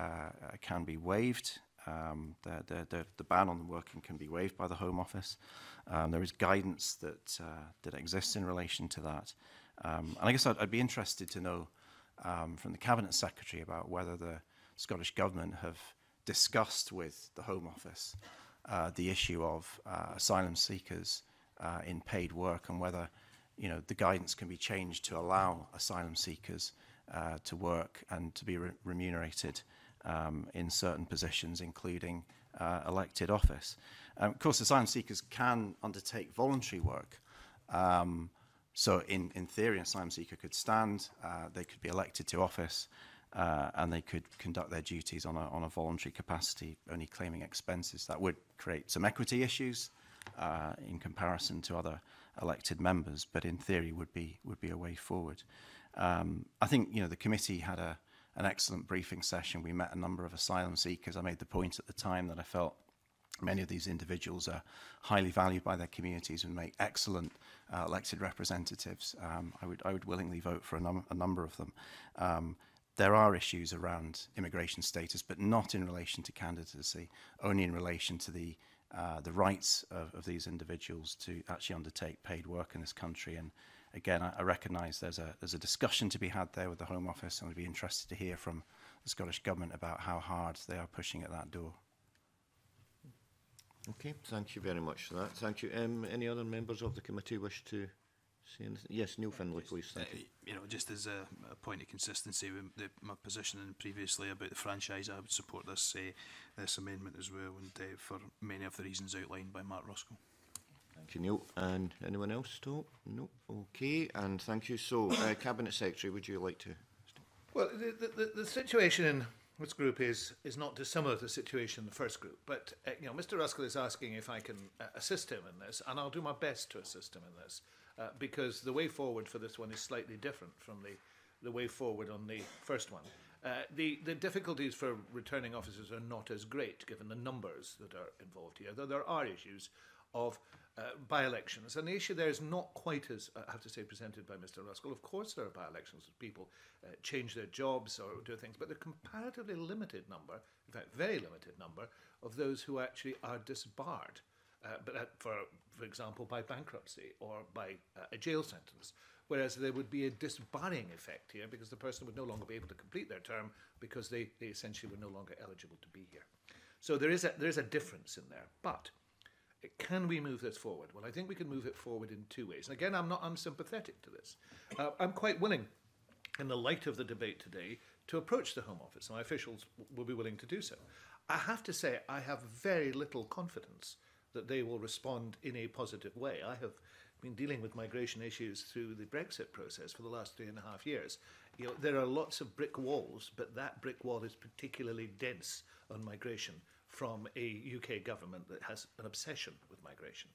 can be waived. The ban on working can be waived by the Home Office. There is guidance that exists in relation to that. And I guess I'd be interested to know from the Cabinet Secretary about whether the Scottish Government have discussed with the Home Office the issue of asylum seekers in paid work, and whether the guidance can be changed to allow asylum seekers to work and to be remunerated in certain positions, including elected office. Of course, asylum seekers can undertake voluntary work. So in theory, an asylum seeker could stand, they could be elected to office, and they could conduct their duties on a voluntary capacity, only claiming expenses. That would create some equity issues in comparison to other elected members, but in theory would be a way forward. I think the committee had an excellent briefing session. We met a number of asylum seekers. I made the point at the time that I felt many of these individuals are highly valued by their communities and make excellent elected representatives. I would willingly vote for a number of them. There are issues around immigration status, but not in relation to candidacy, only in relation to the rights of these individuals to actually undertake paid work in this country. And again, I recognise there's a discussion to be had there with the Home Office, and I'd be interested to hear from the Scottish Government about how hard they are pushing at that door. Okay, thank you very much for that. Thank you. Any other members of the committee wish to say anything? Yes, Neil Findlay, please. Thank you. Just as a point of consistency with my position previously about the franchise, I would support this amendment as well, and for many of the reasons outlined by Mark Ruskell. Thank you, Neil. And anyone else to? No. Okay, and thank you. So, Cabinet Secretary, would you like to? Well, the situation in this group is not dissimilar to the situation in the first group, but Mr. Ruskell is asking if I can assist him in this, and I'll do my best to assist him in this, because the way forward for this one is slightly different from the way forward on the first one. The difficulties for returning officers are not as great given the numbers that are involved here, though there are issues of by-elections, and the issue there is not quite as, I have to say, presented by Mr. Ruskell. Of course there are by-elections as people change their jobs or do things, but the comparatively limited number, in fact very limited number, of those who actually are disbarred, for example, by bankruptcy or by a jail sentence, whereas there would be a disbarring effect here because the person would no longer be able to complete their term because they essentially were no longer eligible to be here. So there is a difference in there, but can we move this forward? Well, I think we can move it forward in two ways. And again, I'm not unsympathetic to this. I'm quite willing, in the light of the debate today, to approach the Home Office. My officials will be willing to do so. I have to say, I have very little confidence that they will respond in a positive way. I have been dealing with migration issues through the Brexit process for the last 3.5 years. There are lots of brick walls, but that brick wall is particularly dense on migration from a UK government that has an obsession with migration.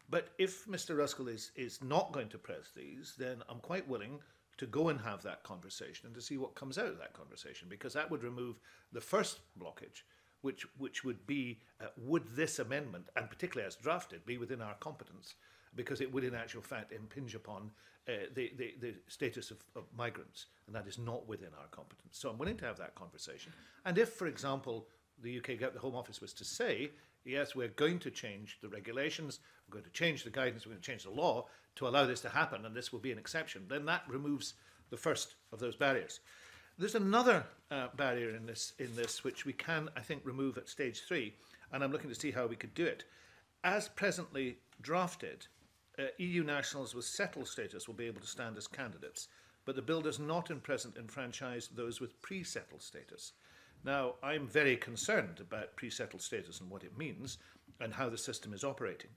But if Mr. Ruskell is not going to press these, then I'm quite willing to go and have that conversation and to see what comes out of that conversation, because that would remove the first blockage, which would be, would this amendment, and particularly as drafted, be within our competence, because it would in actual fact impinge upon the status of migrants, and that is not within our competence. So I'm willing to have that conversation. And if, for example, the Home Office was to say, yes, we're going to change the regulations, we're going to change the guidance, we're going to change the law to allow this to happen, and this will be an exception, then that removes the first of those barriers. There's another barrier in this which we can, I think, remove at stage 3, and I'm looking to see how we could do it. As presently drafted, EU nationals with settled status will be able to stand as candidates, but the bill does not in present enfranchise those with pre-settled status. Now, I'm very concerned about pre-settled status and what it means and how the system is operating.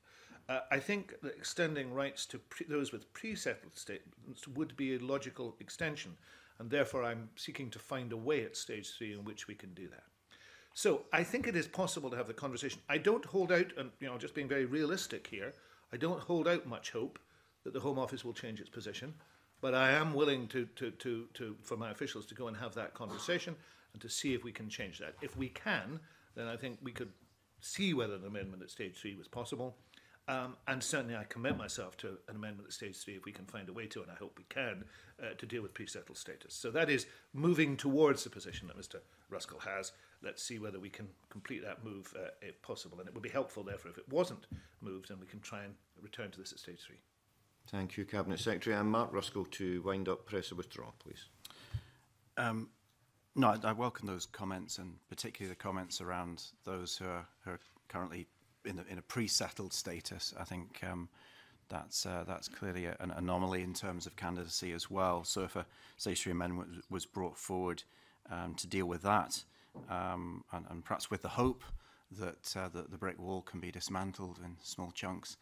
I think that extending rights to those with pre-settled status would be a logical extension, and therefore I'm seeking to find a way at stage 3 in which we can do that. So I think it is possible to have the conversation. I don't hold out, and just being very realistic here, I don't hold out much hope that the Home Office will change its position, but I am willing for my officials to go and have that conversation and to see if we can change that. If we can, then I think we could see whether an amendment at stage 3 was possible. And certainly I commit myself to an amendment at stage 3 if we can find a way to, and I hope we can, to deal with pre-settled status. So that is moving towards the position that Mr. Ruskell has. Let's see whether we can complete that move if possible. And it would be helpful, therefore, if it wasn't moved, and we can try and return to this at stage 3. Thank you, Cabinet Secretary. And Mark Ruskell to wind up, press a withdraw, please. No, I welcome those comments, and particularly the comments around those who are currently in a pre-settled status. I think that's clearly an anomaly in terms of candidacy as well. So if a stage 3 amendment was brought forward to deal with that, and perhaps with the hope that the brick wall can be dismantled in small chunks.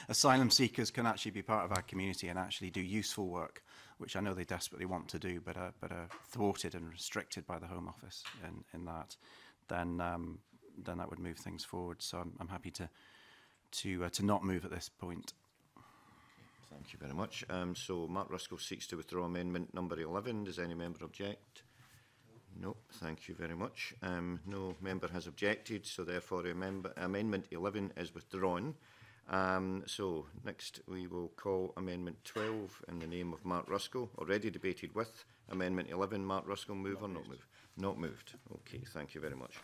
Asylum seekers can actually be part of our community and actually do useful work, which I know they desperately want to do, but are thwarted and restricted by the Home Office in that. Then that would move things forward. So I'm happy to not move at this point. Thank you very much. So Mark Ruskell seeks to withdraw amendment number 11. Does any member object? No. Thank you very much. No member has objected, so therefore amendment 11 is withdrawn. So next we will call amendment 12 in the name of Mark Ruskell. Already debated with amendment 11. Mark Ruskell, move or not move? Not moved. Okay, thank you very much.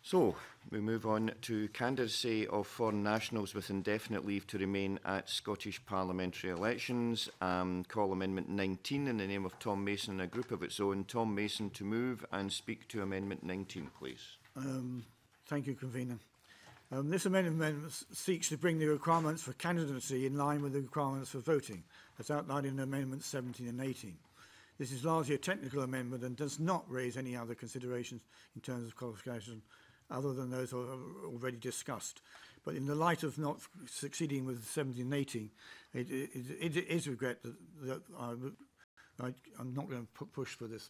So, we move on to candidacy of foreign nationals with indefinite leave to remain at Scottish parliamentary elections. Call Amendment 19 in the name of Tom Mason and a group of its own. Tom Mason to move and speak to Amendment 19, please. Thank you, Convener. This amendment seeks to bring the requirements for candidacy in line with the requirements for voting, as outlined in Amendments 17 and 18. This is largely a technical amendment and does not raise any other considerations in terms of qualification other than those already discussed. But in the light of not succeeding with 17 and 18, it is regret that I'm not going to push for this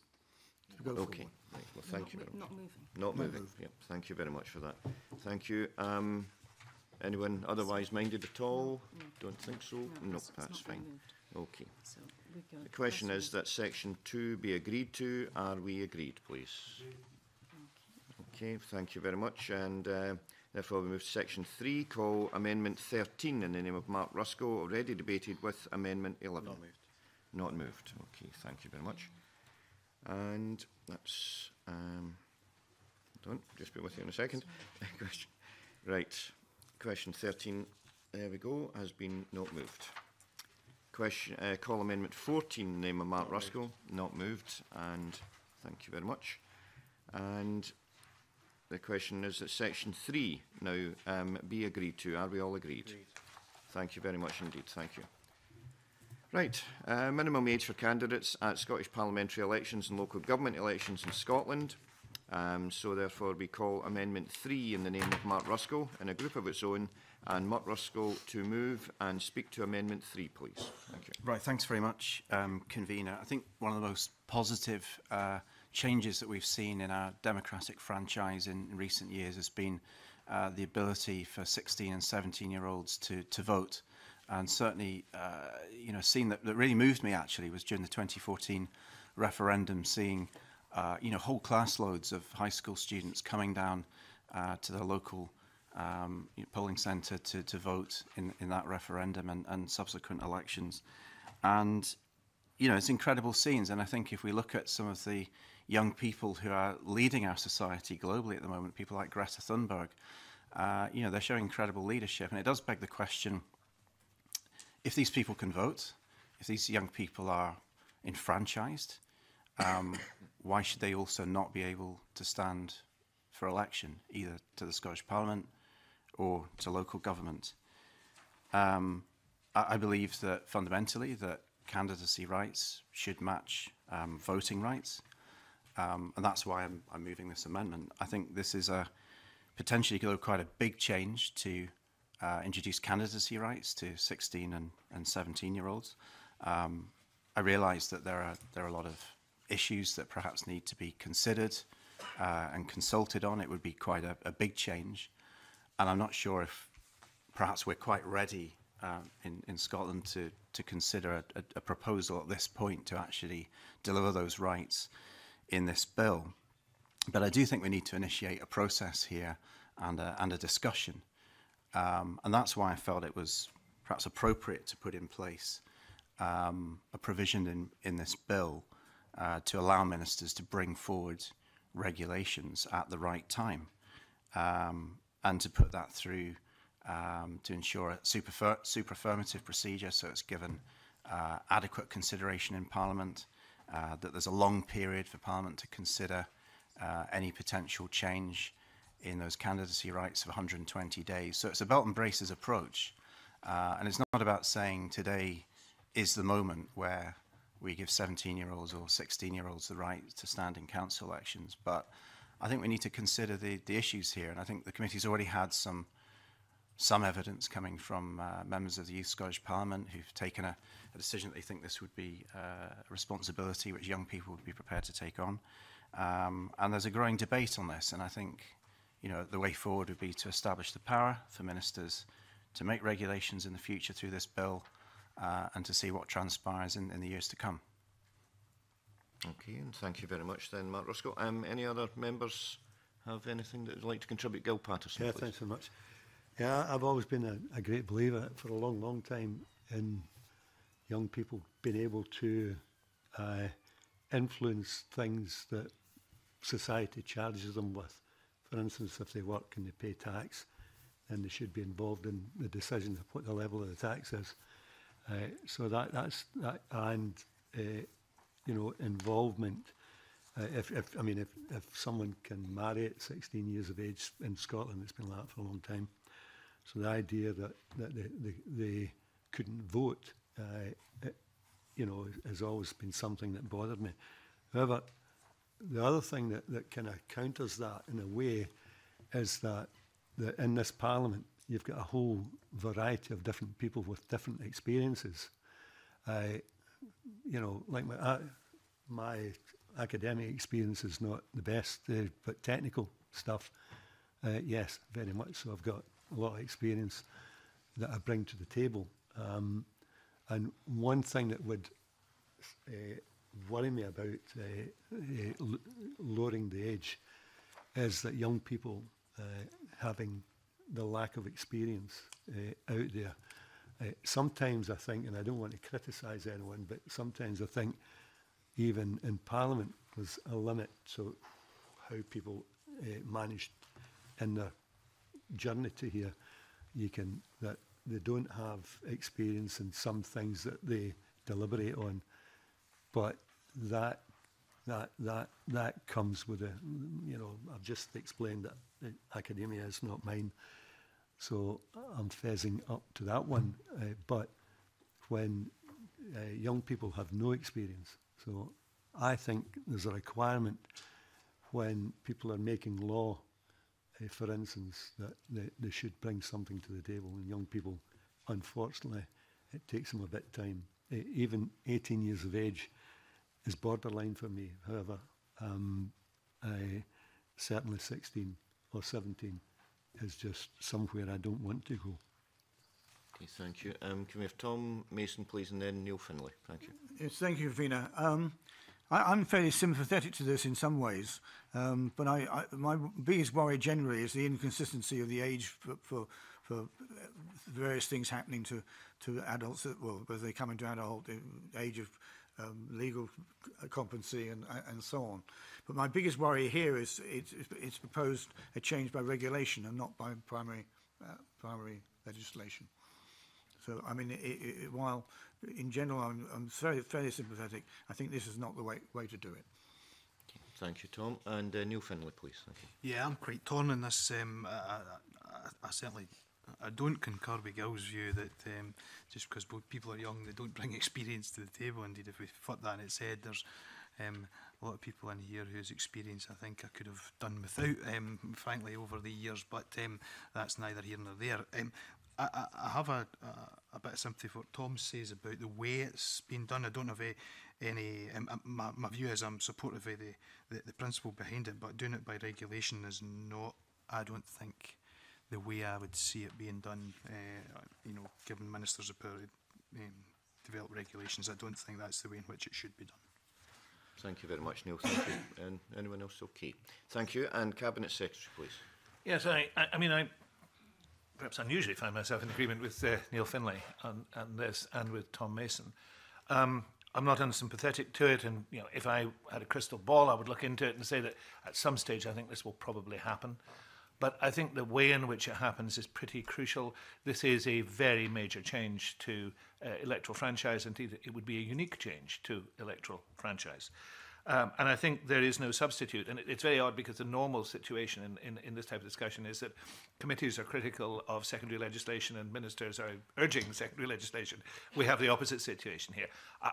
to go forward. Right. Well, thank you very much. Not moving. Not moving. Yep. Thank you very much for that. Thank you. Anyone otherwise minded at all? No. Don't think so. No, it's that's not been fine. moved. Okay. So we go. The question is that section 2 be agreed to. Are we agreed, please? Okay, thank you very much. And therefore we move to section 3, call Amendment 13 in the name of Mark Ruskell, already debated with Amendment 11. Not moved. Not moved. Okay, thank you very much. And that's, don't, just be with you in a second. Question. Right, question 13, there we go, has been not moved. Question, call Amendment 14 in the name of Mark Ruskell, not moved, and thank you very much. And the question is that section 3 now be agreed to. Are we all agreed? Agreed. Thank you very much indeed. Thank you. Right. Minimum age for candidates at Scottish parliamentary elections and local government elections in Scotland. So therefore we call Amendment 3 in the name of Mark Ruskell in a group of its own. And Mark Ruskell to move and speak to Amendment 3, please. Thank you. Right, thanks very much, Convener. I think one of the most positive changes that we've seen in our democratic franchise in recent years has been the ability for 16 and 17-year-olds to vote. And certainly, you know, a scene that really moved me actually was during the 2014 referendum, seeing, you know, whole class loads of high school students coming down to the local polling centre to vote in that referendum and subsequent elections. And, you know, it's incredible scenes. And I think if we look at some of the young people who are leading our society globally at the moment, people like Greta Thunberg, you know, they're showing incredible leadership. And it does beg the question, if these people can vote, if these young people are enfranchised, why should they also not be able to stand for election, either to the Scottish Parliament or to local government? I believe that fundamentally that candidacy rights should match voting rights, and that's why I'm moving this amendment. I think this is a potentially quite a big change to introduce candidacy rights to 16 and 17-year-olds. I realise that there are a lot of issues that perhaps need to be considered and consulted on. It would be quite a big change, and I'm not sure if perhaps we're quite ready in Scotland to consider a proposal at this point to actually deliver those rights in this bill. But I do think we need to initiate a process here and a discussion. And that's why I felt it was perhaps appropriate to put in place a provision in this bill to allow ministers to bring forward regulations at the right time, and to put that through to ensure a super affirmative procedure, so it's given adequate consideration in Parliament, that there's a long period for Parliament to consider any potential change in those candidacy rights of 120 days. So it's a belt and braces approach, and it's not about saying today is the moment where we give 17-year-olds or 16-year-olds the right to stand in council elections. But I think we need to consider the issues here, and I think the committee's already had some evidence coming from members of the Youth Scottish Parliament who've taken a decision that they think this would be a responsibility which young people would be prepared to take on. And there's a growing debate on this, and I think the way forward would be to establish the power for ministers to make regulations in the future through this bill, and to see what transpires in the years to come. Okay, and thank you very much then, Mark Roscoe. Any other members have anything that would like to contribute? Gil Patterson, Yeah, please. thanks very much. Yeah, I've always been a great believer for a long, long time in young people being able to influence things that society charges them with. For instance, if they work and they pay tax, then they should be involved in the decision of what the level of the tax is. So that's that, and involvement. If someone can marry at 16 years of age in Scotland, it's been like that for a long time. So the idea that they couldn't vote, has always been something that bothered me. However, the other thing that kind of counters that in a way is that in this Parliament you've got a whole variety of different people with different experiences. Like my academic experience is not the best, but technical stuff, yes, very much so. I've got a lot of experience that I bring to the table. And one thing that would worry me about lowering the age is that young people having the lack of experience out there. Sometimes I think, and I don't want to criticise anyone, but sometimes I think even in Parliament there's a limit to how people managed in their journey to here. That they don't have experience in some things that they deliberate on, but that comes with I've just explained that academia is not mine, so I'm fezzing up to that one. But when young people have no experience, so I think there's a requirement when people are making law, for instance, that they should bring something to the table. And young people, unfortunately, it takes them a bit of time. Even 18 years of age is borderline for me. However, certainly 16 or 17 is just somewhere I don't want to go. Okay, thank you. Can we have Tom Mason, please, and then Neil Findlay? Thank you. Yes, thank you, Vina. I'm fairly sympathetic to this in some ways, but my biggest worry generally is the inconsistency of the age for various things happening to adults, whether they come into adult age of legal competency and so on. But my biggest worry here is it's proposed a change by regulation and not by primary legislation. So, I mean, while in general I'm fairly sympathetic, I think this is not the way to do it. Okay, thank you, Tom. And Neil Findlay, please. Thank you. Yeah, I'm quite torn on this. I certainly don't concur with Gil's view that just because people are young, they don't bring experience to the table. Indeed, if we put that in its head, there's a lot of people in here whose experience I think I could have done without, frankly, over the years, but that's neither here nor there. I have a bit of sympathy for what Tom says about the way it's been done. I don't have any my view is I'm supportive of the principle behind it, but doing it by regulation is not, I don't think, the way I would see it being done. Giving ministers the power to develop regulations, I don't think that's the way in which it should be done. Thank you very much, Neil. Thank you. And anyone else? Okay. Thank you. And Cabinet Secretary, please. Yes, I perhaps unusually find myself in agreement with Neil Findlay on this and with Tom Mason. I'm not unsympathetic to it, and if I had a crystal ball, I would look into it and say that at some stage I think this will probably happen. But I think the way in which it happens is pretty crucial. This is a very major change to electoral franchise. Indeed, it would be a unique change to electoral franchise. And I think there is no substitute. And it's very odd because the normal situation in this type of discussion is that committees are critical of secondary legislation and ministers are urging secondary legislation. We have the opposite situation here.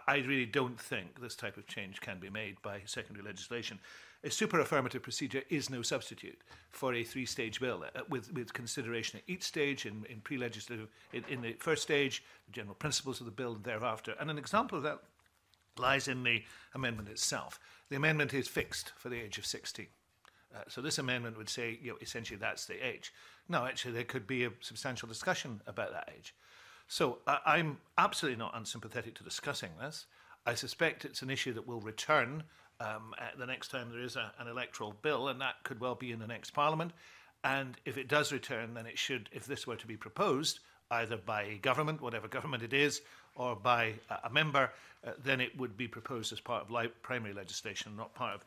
I really don't think this type of change can be made by secondary legislation. A super affirmative procedure is no substitute for a three-stage bill with consideration at each stage in pre-legislative, in the first stage, the general principles of the bill and thereafter. And an example of that lies in the amendment itself. The amendment is fixed for the age of 16. So this amendment would say, essentially that's the age. No, actually there could be a substantial discussion about that age. So I'm absolutely not unsympathetic to discussing this. I suspect it's an issue that will return the next time there is an electoral bill, and that could well be in the next Parliament. And if it does return, then it should, if this were to be proposed, either by a government, whatever government it is, or by a member, then it would be proposed as part of primary legislation, not part of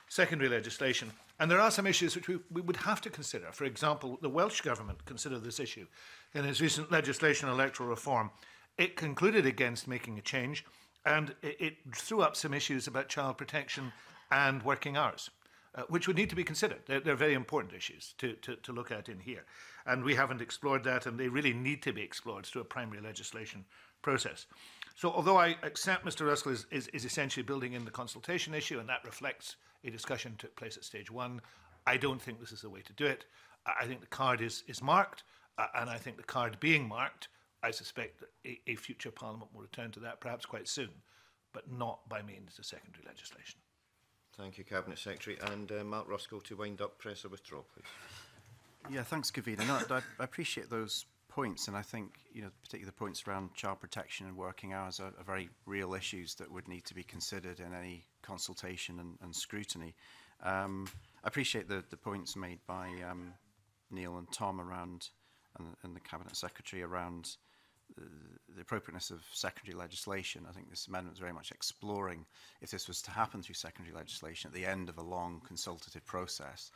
secondary legislation. And there are some issues which we would have to consider. For example, the Welsh Government considered this issue in its recent legislation on electoral reform. It concluded against making a change, and it threw up some issues about child protection and working hours, which would need to be considered. They're very important issues to look at in here. And we haven't explored that, and they really need to be explored through a primary legislation process. So although I accept Mr. Ruskell is essentially building in the consultation issue, and that reflects a discussion took place at stage one, I don't think this is the way to do it. I think the card is marked, and I think the card being marked, I suspect that a future Parliament will return to that perhaps quite soon, but not by means of secondary legislation. Thank you, Cabinet Secretary. And Mark Ruskell to wind up, press or withdraw, please. Yeah, thanks, Kavina. No, I appreciate those points, and I think, particularly the points around child protection and working hours are very real issues that would need to be considered in any consultation and scrutiny. I appreciate the points made by Neil and Tom around, and the Cabinet Secretary around the appropriateness of secondary legislation. I think this amendment is very much exploring if this was to happen through secondary legislation at the end of a long consultative process.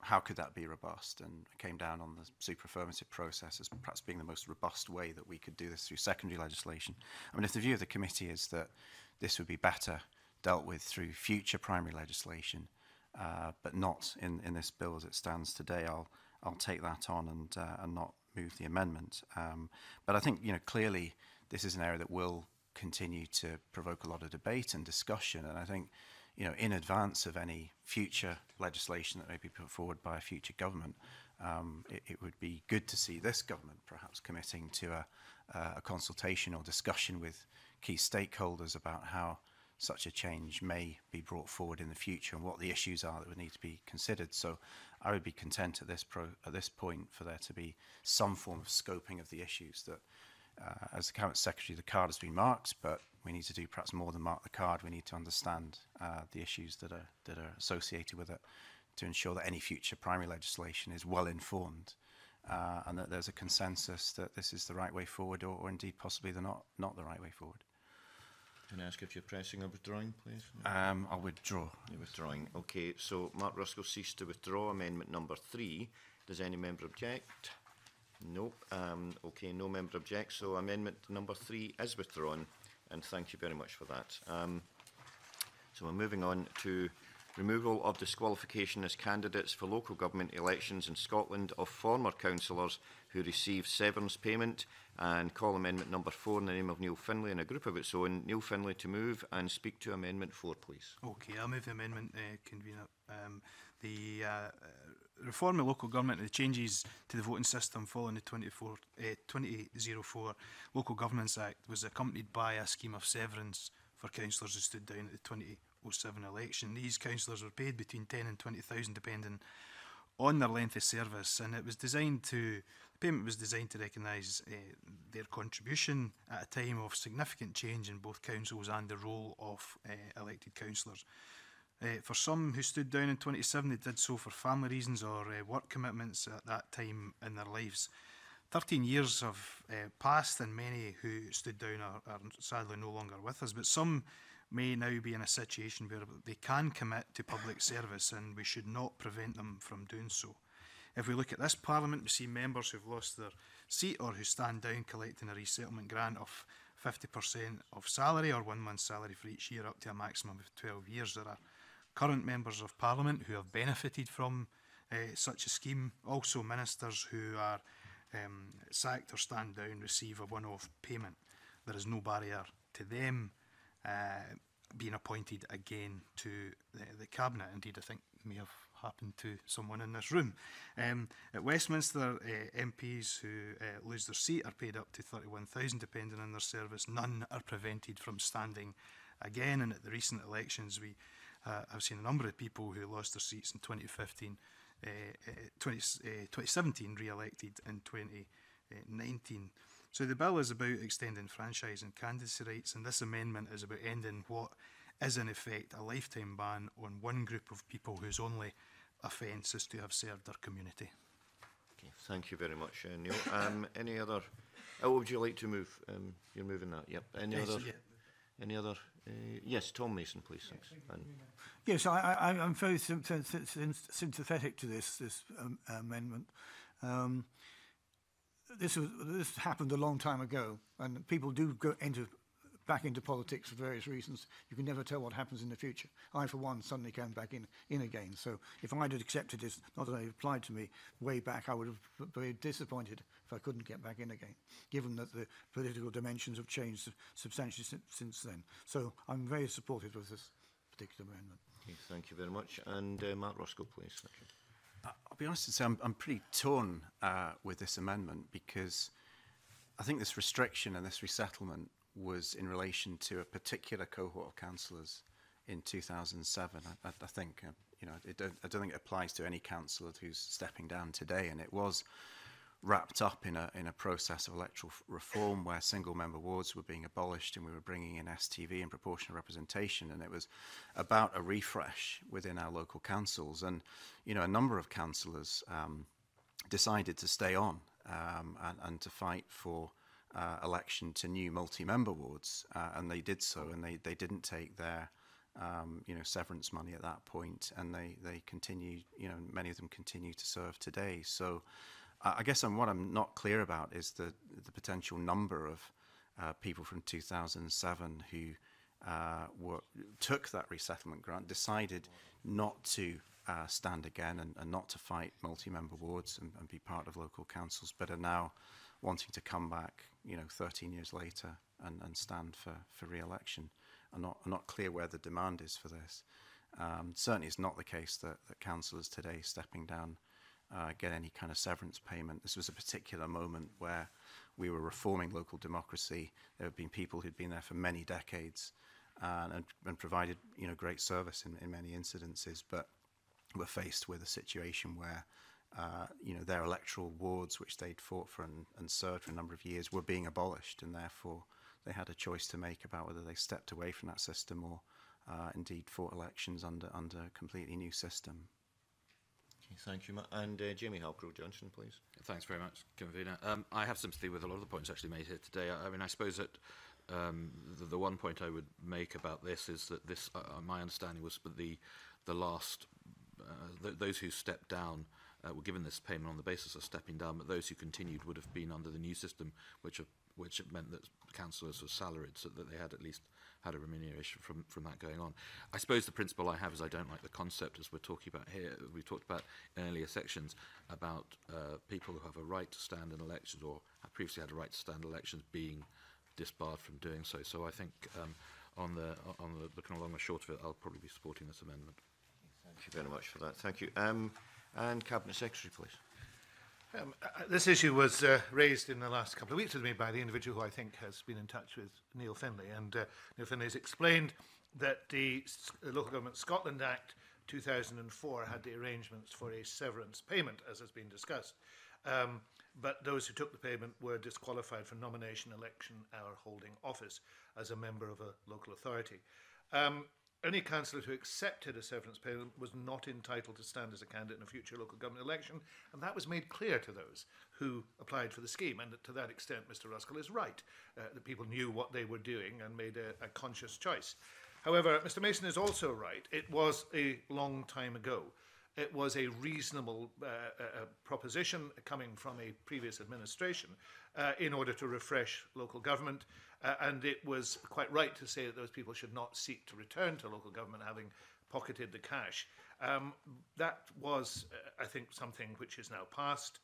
How could that be robust? And it came down on the super affirmative process as perhaps being the most robust way that we could do this through secondary legislation. I mean, if the view of the committee is that this would be better dealt with through future primary legislation, but not in this bill as it stands today, I'll take that on and not move the amendment. But I think, clearly this is an area that will continue to provoke a lot of debate and discussion. And I think, in advance of any future legislation that may be put forward by a future government, it would be good to see this government perhaps committing to a consultation or discussion with key stakeholders about how such a change may be brought forward in the future and what the issues are that would need to be considered. So I would be content at this point for there to be some form of scoping of the issues that, as the Cabinet Secretary, the card has been marked, but we need to do perhaps more than mark the card. We need to understand the issues that are associated with it to ensure that any future primary legislation is well informed and that there's a consensus that this is the right way forward, or indeed possibly not the right way forward. Can I ask if you're pressing or withdrawing, please? I'll withdraw. You're withdrawing. Okay, so Mark Ruskell ceased to withdraw amendment number 3. Does any member object? Nope. Okay, no member objects. So amendment number 3 is withdrawn, and thank you very much for that. So we're moving on to removal of disqualification as candidates for local government elections in Scotland of former councillors who receive severance payment, and call amendment number 4 in the name of Neil Finlay and a group of its own. Neil Finlay to move and speak to amendment 4, please. Okay, I'll move the amendment, convener. The reform of local government and the changes to the voting system following the 2004 Local Governments Act was accompanied by a scheme of severance for councillors who stood down at the 2007 election. These councillors were paid between 10 and 20,000 depending on their length of service, and it was designed to, the payment was designed to recognise their contribution at a time of significant change in both councils and the role of elected councillors. For some who stood down in 2007, they did so for family reasons or work commitments at that time in their lives. 13 years have passed, and many who stood down are sadly no longer with us, but some may now be in a situation where they can commit to public service, and we should not prevent them from doing so. If we look at this Parliament, we see members who've lost their seat or who stand down collecting a resettlement grant of 50% of salary or 1 month's salary for each year up to a maximum of 12 years. There are current members of Parliament who have benefited from such a scheme. Also, ministers who are sacked or stand down receive a one-off payment. There is no barrier to them being appointed again to the Cabinet. Indeed, I think may have happened to someone in this room. At Westminster, MPs who lose their seat are paid up to £31,000 depending on their service. None are prevented from standing again. And at the recent elections, we have seen a number of people who lost their seats in 2015, 2017, re-elected in 2019. So the bill is about extending franchise and candidacy rights, and this amendment is about ending what is in effect a lifetime ban on one group of people whose only offence is to have served their community. Okay, thank you very much, Neil. Any other? What would you like to move? You're moving that. Yep. Any Yes, other? yeah. Any other? Yes, Tom Mason, please. Thanks. Yes, I'm very sympathetic to this amendment. This happened a long time ago, and people do go back into politics for various reasons. You can never tell what happens in the future. I, for one, suddenly came back in again. So if I'd have accepted this, not that it applied to me way back, I would have been very disappointed if I couldn't get back in again, given that the political dimensions have changed substantially since then. So I'm very supportive of this particular amendment. Okay, thank you very much. And Mark Roscoe, please. Thank you. I'll be honest and say I'm pretty torn with this amendment, because I think this restriction and this resettlement was in relation to a particular cohort of councillors in 2007. I think, I don't think it applies to any councillor who's stepping down today, and it was wrapped up in a process of electoral reform where single-member wards were being abolished and we were bringing in STV and proportional representation, and it was about a refresh within our local councils. And, a number of councillors decided to stay on and to fight for election to new multi-member wards, and they did so, and they didn't take their severance money at that point, and they continued, many of them continue to serve today. So I guess what I'm not clear about is the potential number of people from 2007 who took that resettlement grant, decided not to stand again and not to fight multi-member wards and be part of local councils, but are now wanting to come back, 13 years later and stand for re-election. I'm not clear where the demand is for this. Certainly it's not the case that councillors today stepping down get any kind of severance payment. This was a particular moment where we were reforming local democracy. There have been people who'd been there for many decades and provided great service in many incidences, but were faced with a situation where their electoral wards, which they'd fought for and served for a number of years, were being abolished, and therefore they had a choice to make about whether they stepped away from that system or indeed fought elections under a completely new system. Okay, thank you, Matt. And Jamie Halcrow-Johnson, please. Thanks very much, Convener. I have sympathy with a lot of the points actually made here today. I suppose that the one point I would make about this is that this, my understanding was the last, those who stepped down were given this payment on the basis of stepping down, but those who continued would have been under the new system, which meant that councillors were salaried, so that they had at least had a remuneration from that going on. I suppose the principle I have is I don't like the concept, as we're talking about here. We talked about in earlier sections about people who have a right to stand in elections or have previously had a right to stand in elections being disbarred from doing so. So I think on the looking along the short of it, I'll probably be supporting this amendment. Thank you very much for that. Thank you. And Cabinet Secretary, please. This issue was raised in the last couple of weeks with me by the individual who I think has been in touch with Neil Findlay. And Neil Findlay has explained that the Local Government Scotland Act 2004 had the arrangements for a severance payment, as has been discussed. But those who took the payment were disqualified for nomination, election, or holding office as a member of a local authority. Only councillor who accepted a severance payment was not entitled to stand as a candidate in a future local government election, and that was made clear to those who applied for the scheme. And to that extent, Mr. Ruskell is right, that people knew what they were doing and made a conscious choice. However, Mr. Mason is also right. It was a long time ago. it was a reasonable proposition coming from a previous administration in order to refresh local government, and it was quite right to say that those people should not seek to return to local government having pocketed the cash. That was, I think, something which is now past.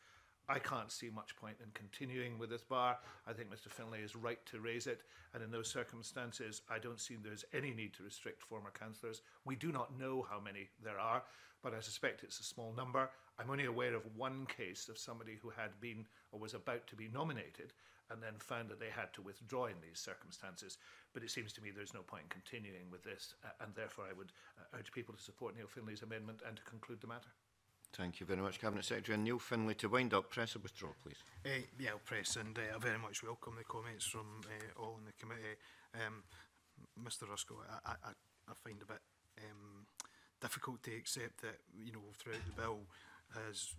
I can't see much point in continuing with this bar. I think Mr. Finlay is right to raise it, and in those circumstances, I don't see there's any need to restrict former councillors. We do not know how many there are, but I suspect it's a small number. I'm only aware of one case of somebody who had been or was about to be nominated and then found that they had to withdraw in these circumstances. But it seems to me there's no point in continuing with this, and therefore I would urge people to support Neil Finlay's amendment and to conclude the matter. Thank you very much, Cabinet Secretary. And Neil Finlay, to wind up, press or withdraw, please. Yeah, I'll press, and I very much welcome the comments from all in the committee. Mr Ruskell, I find a bit difficult to accept that, you know, throughout the bill has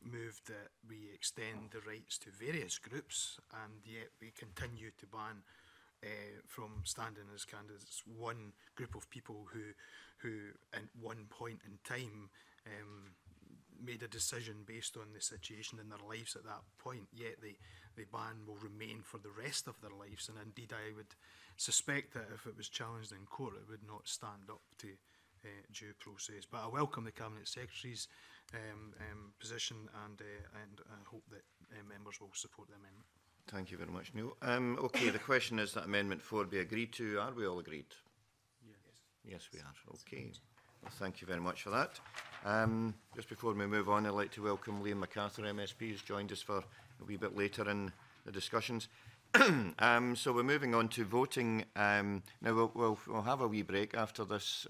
moved that we extend the rights to various groups, and yet we continue to ban from standing as candidates one group of people who at one point in time made a decision based on the situation in their lives at that point, yet the ban will remain for the rest of their lives. And indeed, I would suspect that if it was challenged in court, it would not stand up to due process. But I welcome the Cabinet Secretary's position, and I hope that members will support the amendment. Thank you very much, Neil. Okay, the question is that Amendment 4 be agreed to. Are we all agreed? Yes. Yes, we are. Okay. Well, thank you very much for that. Just before we move on, I'd like to welcome Liam MacArthur, MSP, who's joined us for a wee bit later in the discussions. So we're moving on to voting. Now, we'll have a wee break after this,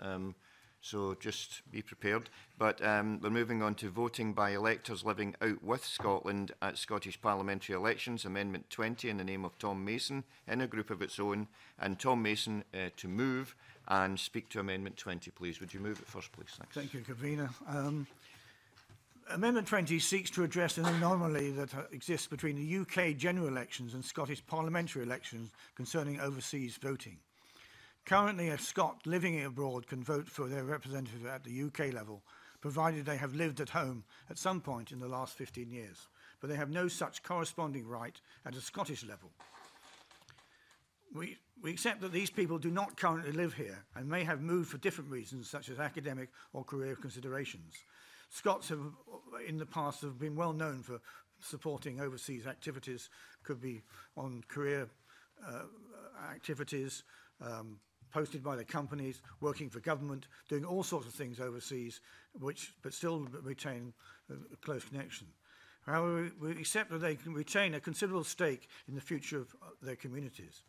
so just be prepared. But we're moving on to voting by electors living out with Scotland at Scottish parliamentary elections, Amendment 20, in the name of Tom Mason, in a group of its own. And Tom Mason to move and speak to Amendment 20, please. Would you move it first, please? Thanks. Thank you, Convener. Amendment 20 seeks to address an anomaly that exists between the UK general elections and Scottish parliamentary elections concerning overseas voting. Currently, a Scot living abroad can vote for their representative at the UK level, provided they have lived at home at some point in the last 15 years, but they have no such corresponding right at a Scottish level. We accept that these people do not currently live here and may have moved for different reasons, such as academic or career considerations. Scots have, in the past, have been well known for supporting overseas activities, could be on career activities, posted by their companies, working for government, doing all sorts of things overseas, but still retain a close connection. However, we accept that they can retain a considerable stake in the future of their communities.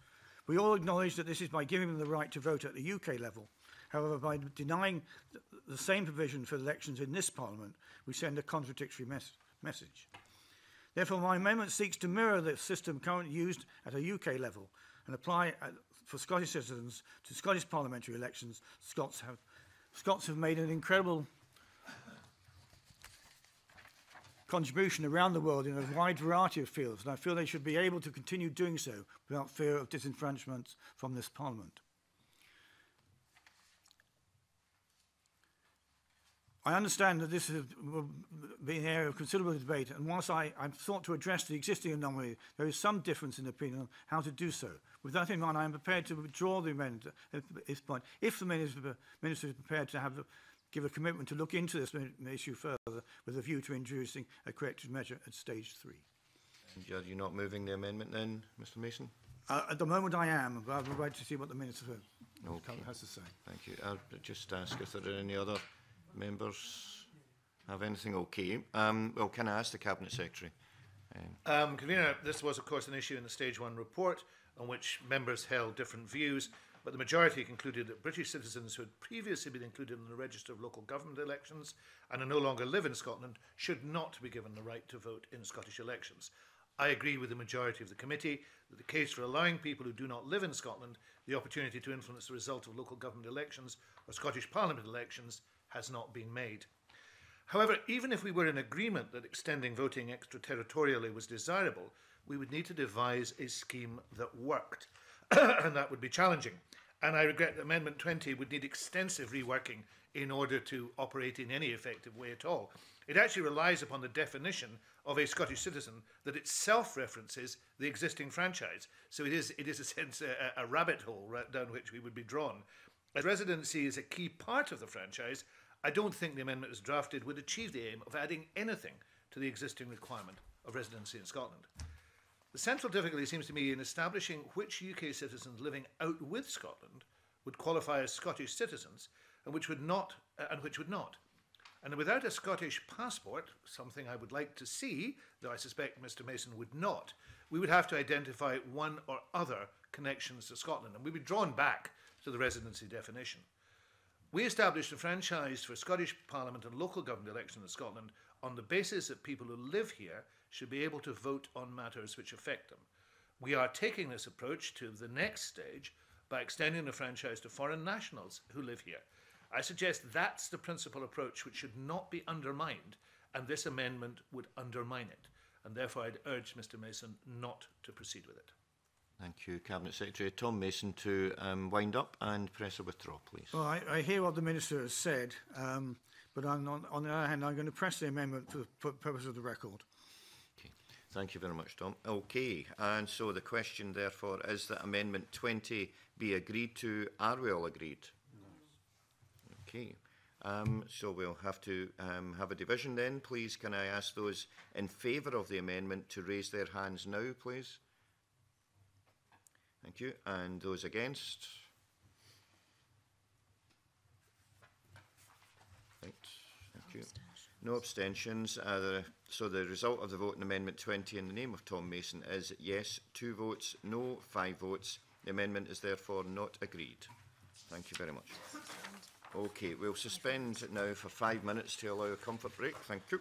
We all acknowledge that this is by giving them the right to vote at the UK level. However, by denying the same provision for elections in this Parliament, we send a contradictory message. Therefore, my amendment seeks to mirror the system currently used at a UK level and apply for Scottish citizens to Scottish parliamentary elections. Scots have made an incredible contribution around the world in a wide variety of fields, and I feel they should be able to continue doing so without fear of disenfranchisement from this Parliament. I understand that this has been an area of considerable debate, and whilst I've sought to address the existing anomaly, there is some difference in opinion on how to do so. With that in mind, I am prepared to withdraw the amendment at this point, if the Minister is prepared to give a commitment to look into this issue further with a view to introducing a corrective measure at stage 3. And are you not moving the amendment then, Mr Mason? At the moment I am, but I would like to see what the Minister has to say. Thank you. I'll just ask if there are any other members have anything. Okay. Well, can I ask the Cabinet Secretary? Convener, this was, of course, an issue in the Stage 1 report on which members held different views, but the majority concluded that British citizens who had previously been included in the register of local government elections and who no longer live in Scotland should not be given the right to vote in Scottish elections. I agree with the majority of the committee that the case for allowing people who do not live in Scotland the opportunity to influence the result of local government elections or Scottish Parliament elections has not been made. However, even if we were in agreement that extending voting extraterritorially was desirable, we would need to devise a scheme that worked, and that would be challenging. And I regret that Amendment 20 would need extensive reworking in order to operate in any effective way at all. It actually relies upon the definition of a Scottish citizen that itself references the existing franchise. So it is a sense, a rabbit hole down which we would be drawn. As residency is a key part of the franchise, I don't think the amendment as drafted would achieve the aim of adding anything to the existing requirement of residency in Scotland. The central difficulty seems to me in establishing which UK citizens living out with Scotland would qualify as Scottish citizens and which would not. And without a Scottish passport, something I would like to see, though I suspect Mr Mason would not, we would have to identify one or other connections to Scotland, and we'd be drawn back to the residency definition. We established a franchise for Scottish Parliament and local government elections in Scotland on the basis that people who live here should be able to vote on matters which affect them. We are taking this approach to the next stage by extending the franchise to foreign nationals who live here. I suggest that's the principal approach which should not be undermined, and this amendment would undermine it. And therefore I'd urge Mr Mason not to proceed with it. Thank you, Cabinet Secretary. Tom Mason to wind up and press a withdraw, please. Well, I hear what the Minister has said, but on the other hand, I'm going to press the amendment for the purpose of the record. Okay. Thank you very much, Tom. Okay, and so the question, therefore, is that Amendment 20 be agreed to. Are we all agreed? No. Okay. So we'll have to have a division then. Please, can I ask those in favour of the amendment to raise their hands now, please? Thank you. And those against? Right. Thank you. No abstentions. So the result of the vote on Amendment 20 in the name of Tom Mason is yes, 2 votes, no, 5 votes. The amendment is therefore not agreed. Thank you very much. Okay, we'll suspend now for 5 minutes to allow a comfort break. Thank you.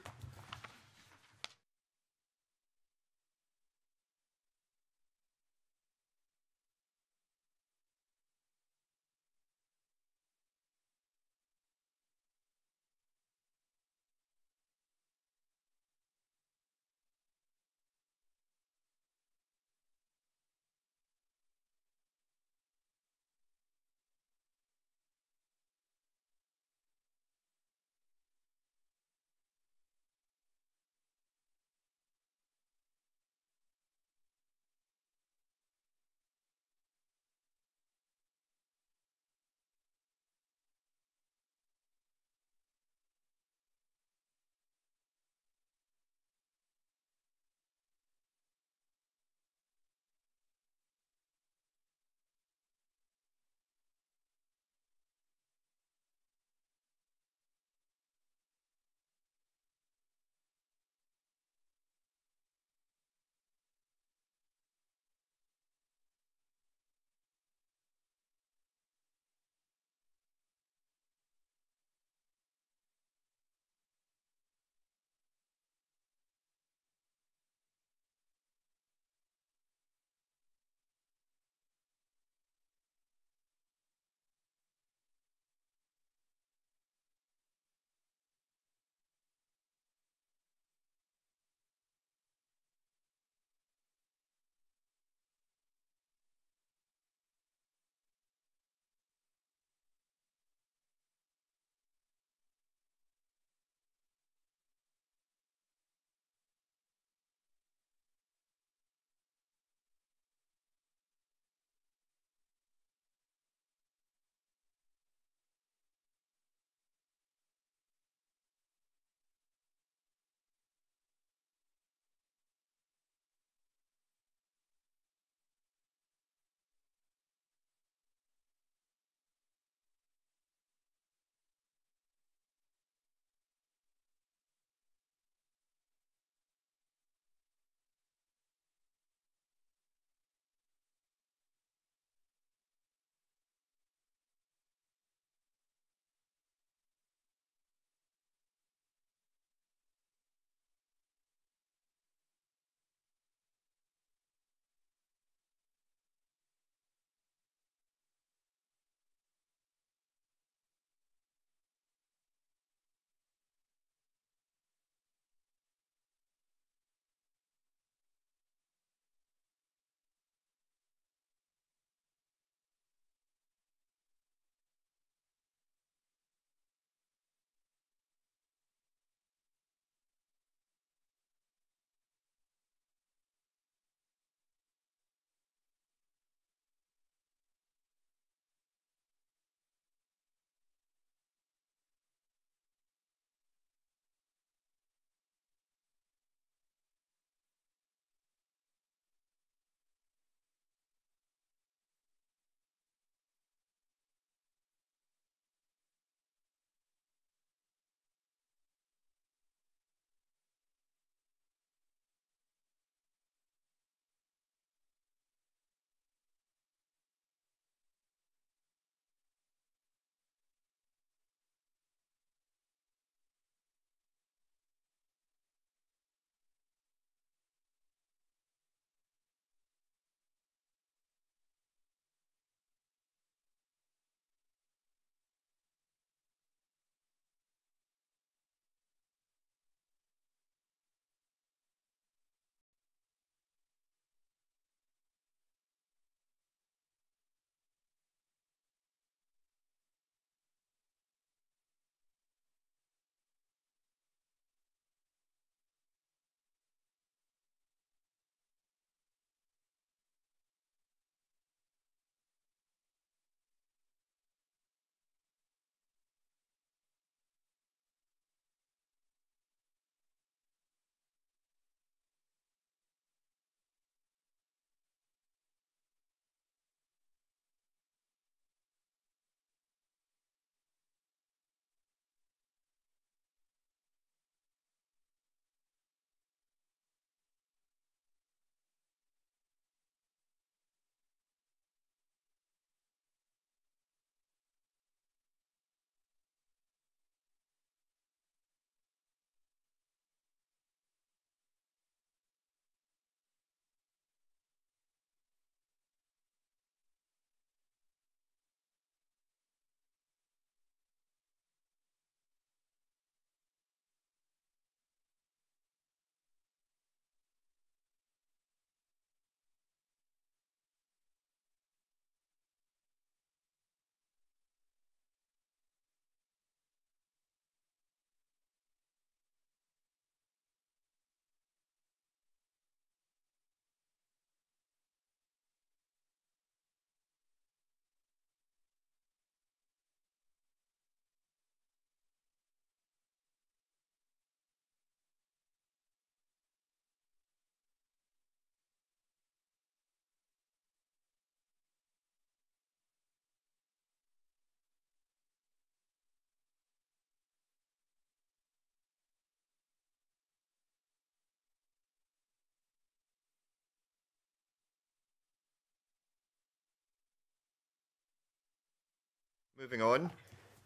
Moving on,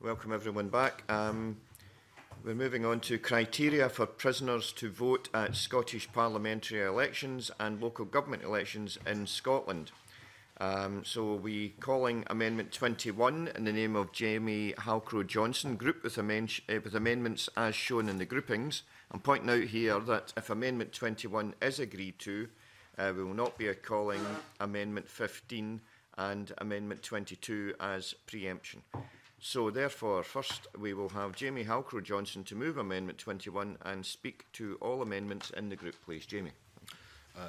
welcome everyone back. We're moving on to criteria for prisoners to vote at Scottish parliamentary elections and local government elections in Scotland. So we're calling Amendment 21 in the name of Jamie Halcrow-Johnson, grouped with amendments as shown in the groupings. I'm pointing out here that if Amendment 21 is agreed to, we will not be calling Amendment 15 and Amendment 22 as preemption. So therefore, first we will have Jamie Halcrow-Johnson to move Amendment 21 and speak to all amendments in the group, please. Jamie.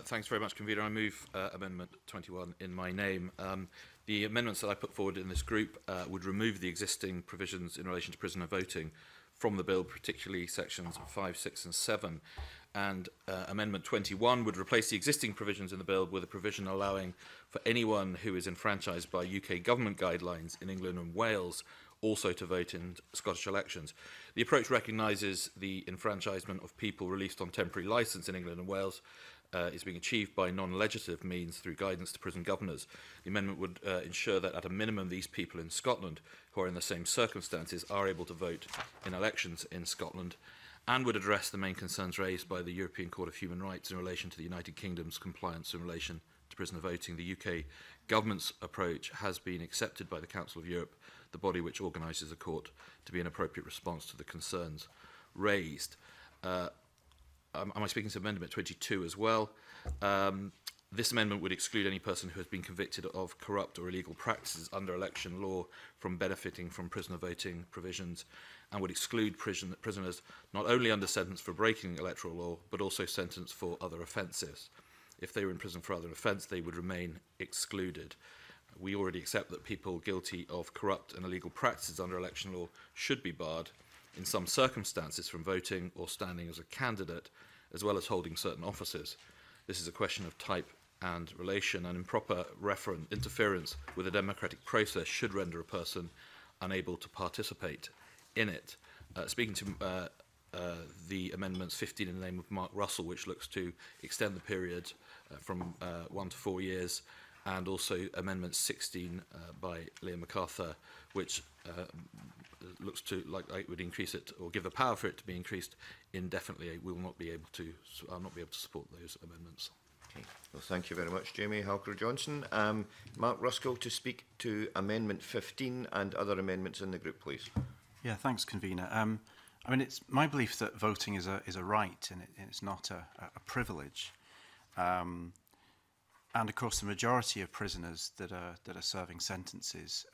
Thanks very much, Convener. I move Amendment 21 in my name. The amendments that I put forward in this group would remove the existing provisions in relation to prisoner voting from the bill, particularly sections 5, 6 and 7. And Amendment 21 would replace the existing provisions in the bill with a provision allowing for anyone who is enfranchised by UK government guidelines in England and Wales also to vote in Scottish elections. The approach recognises the enfranchisement of people released on temporary licence in England and Wales is being achieved by non-legislative means through guidance to prison governors. The amendment would ensure that at a minimum these people in Scotland who are in the same circumstances are able to vote in elections in Scotland, and would address the main concerns raised by the European Court of Human Rights in relation to the United Kingdom's compliance in relation to prisoner voting. The UK government's approach has been accepted by the Council of Europe, the body which organises the court, to be an appropriate response to the concerns raised. Am I speaking to Amendment 22 as well? This amendment would exclude any person who has been convicted of corrupt or illegal practices under election law from benefiting from prisoner voting provisions, and would exclude prisoners not only under sentence for breaking electoral law, but also sentenced for other offences. If they were in prison for other offence, they would remain excluded. We already accept that people guilty of corrupt and illegal practices under election law should be barred in some circumstances from voting or standing as a candidate, as well as holding certain offices. This is a question of type and relation, and improper interference with a democratic process should render a person unable to participate in it. Speaking to the amendments 15 in the name of Mark Russell, which looks to extend the period from 1 to 4 years, and also Amendment 16 by Liam MacArthur, which looks to like it would increase it or give the power for it to be increased indefinitely. We will not be able to. I'll not be able to support those amendments. Okay. Well, thank you very much, Jamie Halcrow-Johnson. Mark Ruskell to speak to Amendment 15 and other amendments in the group, please. Yeah, thanks, Convener. I mean, it's my belief that voting is a right and it's not a privilege. And of course, the majority of prisoners that are serving sentences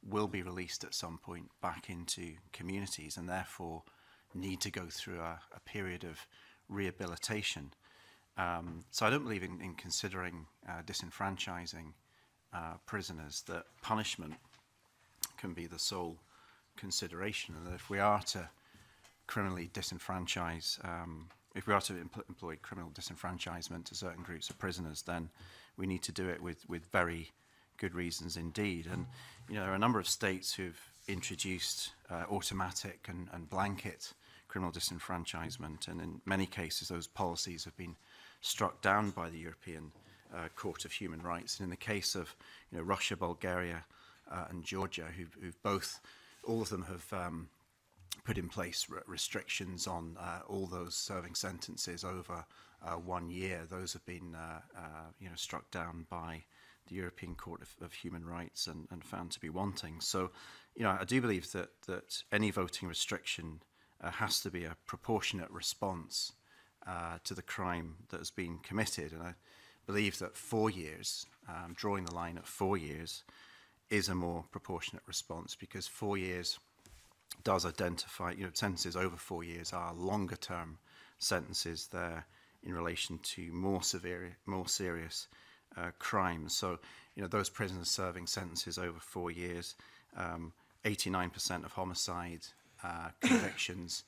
will be released at some point back into communities, and therefore need to go through a period of rehabilitation. So I don't believe in considering disenfranchising prisoners, that punishment can be the sole consideration, and that if we are to criminally disenfranchise, if we are to employ criminal disenfranchisement to certain groups of prisoners, then we need to do it with very good reasons indeed. And you know, there are a number of states who've introduced automatic and blanket criminal disenfranchisement, and in many cases those policies have been struck down by the European Court of Human Rights. And in the case of Russia, Bulgaria and Georgia, who've both, all of them have put in place restrictions on all those serving sentences over 1 year. Those have been struck down by the European Court of Human Rights and found to be wanting. So, I do believe that any voting restriction has to be a proportionate response to the crime that has been committed. And I believe that 4 years, drawing the line at 4 years, is a more proportionate response, because 4 years does identify, sentences over 4 years are longer term sentences there in relation to more serious crimes. So, those prisoners serving sentences over 4 years, 89% of homicide convictions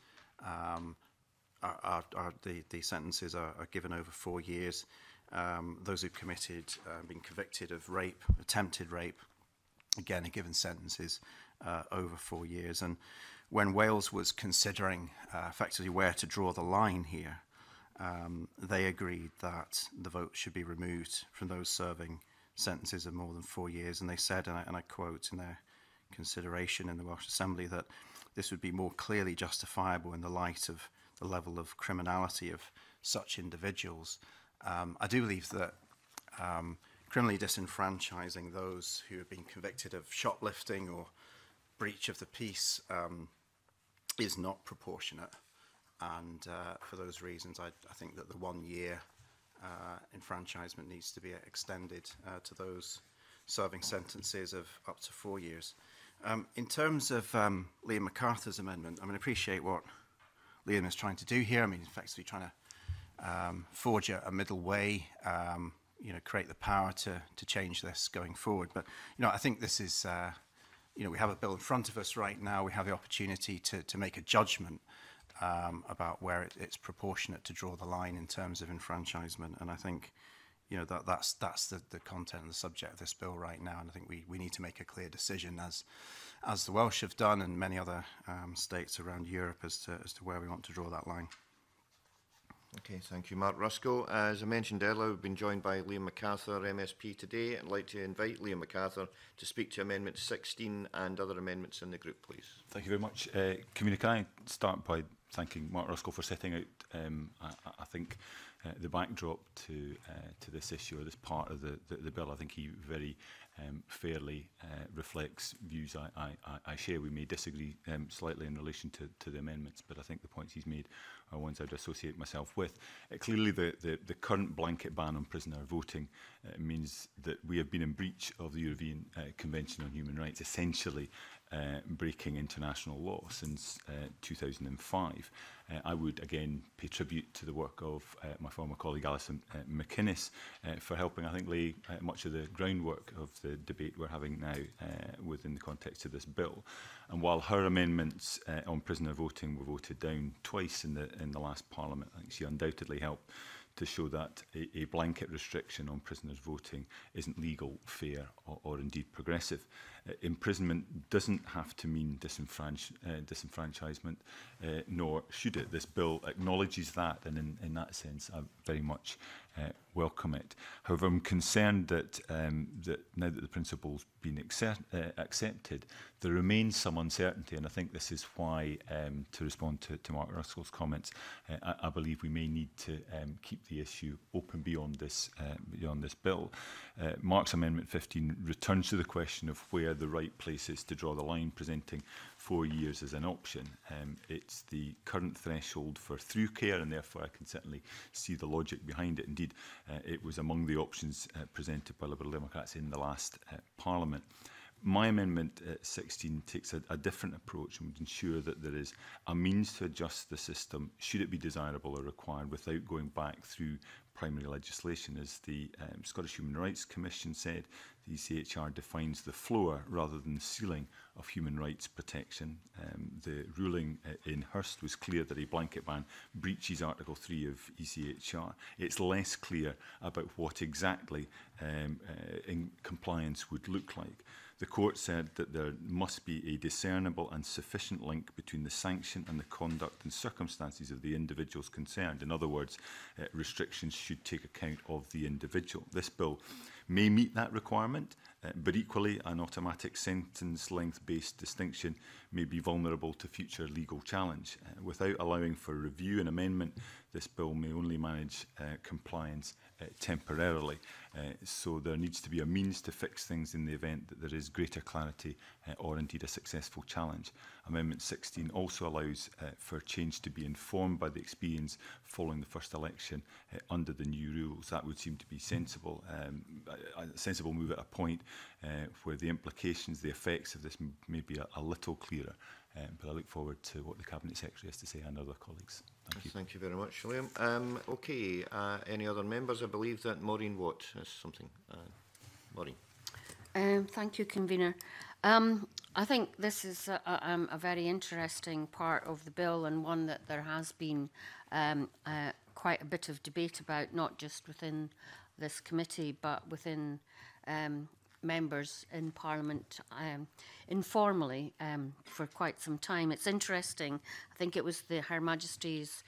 the sentences are given over 4 years. Those who've been convicted of rape, attempted rape, again, are given sentences over 4 years. And when Wales was considering effectively where to draw the line here, they agreed that the vote should be removed from those serving sentences of more than 4 years. And they said, and I quote in their consideration in the Welsh Assembly, that this would be more clearly justifiable in the light of the level of criminality of such individuals. I do believe that criminally disenfranchising those who have been convicted of shoplifting or breach of the peace is not proportionate. And for those reasons, I think that the 1 year enfranchisement needs to be extended to those serving sentences of up to 4 years. In terms of Liam MacArthur's amendment, I appreciate what Liam is trying to do here. Effectively trying to forge a middle way, create the power to change this going forward. But, I think this is, we have a bill in front of us right now. We have the opportunity to make a judgment about where it's proportionate to draw the line in terms of enfranchisement. And I think, that's the content and the subject of this bill right now. And I think we need to make a clear decision, as the Welsh have done and many other states around Europe, as to where we want to draw that line. Okay, thank you, Mark Ruskell. As I mentioned earlier, we've been joined by Liam MacArthur, MSP, today. I'd like to invite Liam MacArthur to speak to Amendment 16 and other amendments in the group, please. Thank you very much. Convener, can I start by thanking Mark Ruskell for setting out, I think, the backdrop to this issue, or this part of the bill. I think he very fairly reflects views I share. We may disagree slightly in relation to the amendments, but I think the points he's made are ones I'd associate myself with. Clearly, the current blanket ban on prisoner voting means that we have been in breach of the European Convention on Human Rights, essentially breaking international law since 2005. I would again pay tribute to the work of my former colleague Alison McInnes for helping, I think, lay much of the groundwork of the debate we're having now within the context of this bill. And while her amendments on prisoner voting were voted down twice in the last Parliament, I think she undoubtedly helped to show that a blanket restriction on prisoners voting isn't legal, fair, or indeed progressive. Imprisonment doesn't have to mean disenfranchisement, nor should it. This bill acknowledges that, and in that sense, I very much welcome it. However, I'm concerned that, that now that the principle's been accepted, there remains some uncertainty, and I think this is why, to respond to Mark Ruskell's comments, I believe we may need to keep the issue open beyond this bill. Mark's Amendment 15 returns to the question of where the right place is to draw the line, presenting 4 years as an option. It's the current threshold for through care, and therefore I can certainly see the logic behind it. Indeed, it was among the options presented by Liberal Democrats in the last Parliament. My Amendment 16 takes a different approach and would ensure that there is a means to adjust the system, should it be desirable or required, without going back through primary legislation. As the Scottish Human Rights Commission said, the ECHR defines the floor rather than the ceiling of human rights protection. The ruling in Hurst was clear that a blanket ban breaches Article 3 of ECHR. It's less clear about what exactly in compliance would look like. The court said that there must be a discernible and sufficient link between the sanction and the conduct and circumstances of the individuals concerned. In other words, restrictions should take account of the individual. This bill may meet that requirement, but equally an automatic sentence length-based distinction may be vulnerable to future legal challenge. Without allowing for review and amendment, this bill may only manage compliance temporarily. So there needs to be a means to fix things in the event that there is greater clarity or indeed a successful challenge. Amendment 16 also allows for change to be informed by the experience following the first election under the new rules. That would seem to be sensible, a sensible move at a point where the implications, the effects of this may be a little clearer. But I look forward to what the Cabinet Secretary has to say and other colleagues. Thank you. Thank you very much, Liam. Okay, any other members? I believe that Maureen Watt has something. Maureen. Thank you, Convener. I think this is a very interesting part of the bill, and one that there has been quite a bit of debate about, not just within this committee, but within members in Parliament informally for quite some time. It's interesting. I think it was Her Majesty's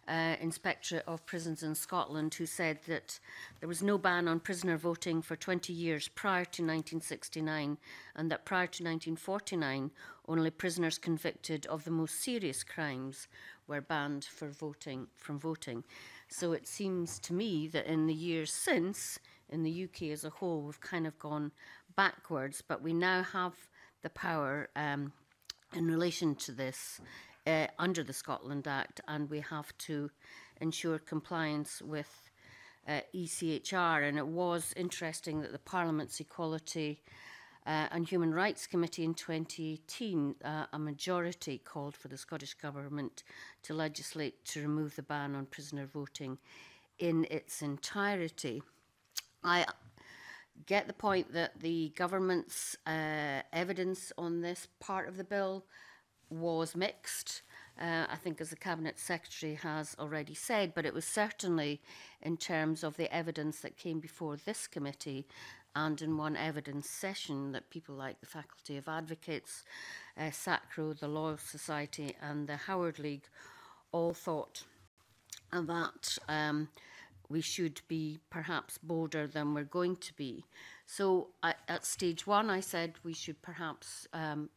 Inspectorate of Prisons in Scotland, who said that there was no ban on prisoner voting for 20 years prior to 1969, and that prior to 1949, only prisoners convicted of the most serious crimes were banned from voting. So it seems to me that in the years since, in the UK as a whole, we've kind of gone backwards, but we now have the power in relation to this under the Scotland Act, and we have to ensure compliance with ECHR. And it was interesting that the Parliament's Equality and Human Rights Committee in 2018, a majority called for the Scottish Government to legislate to remove the ban on prisoner voting in its entirety. I get the point that the government's evidence on this part of the bill was mixed, I think, as the Cabinet Secretary has already said, but it was certainly in terms of the evidence that came before this committee and in one evidence session that people like the Faculty of Advocates, SACRO, the Law Society and the Howard League all thought that we should be perhaps bolder than we're going to be. So at stage one, I said we should perhaps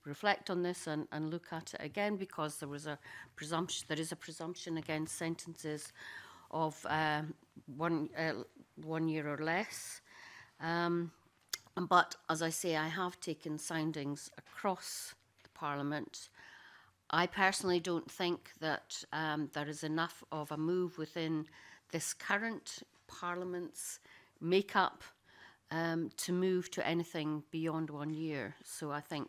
reflect on this and look at it again, because there was a presumption. There is a presumption against sentences of 1 year or less. But as I say, I have taken soundings across the Parliament. I personally don't think that there is enough of a move within this current Parliament's make-up to move to anything beyond 1 year. So I think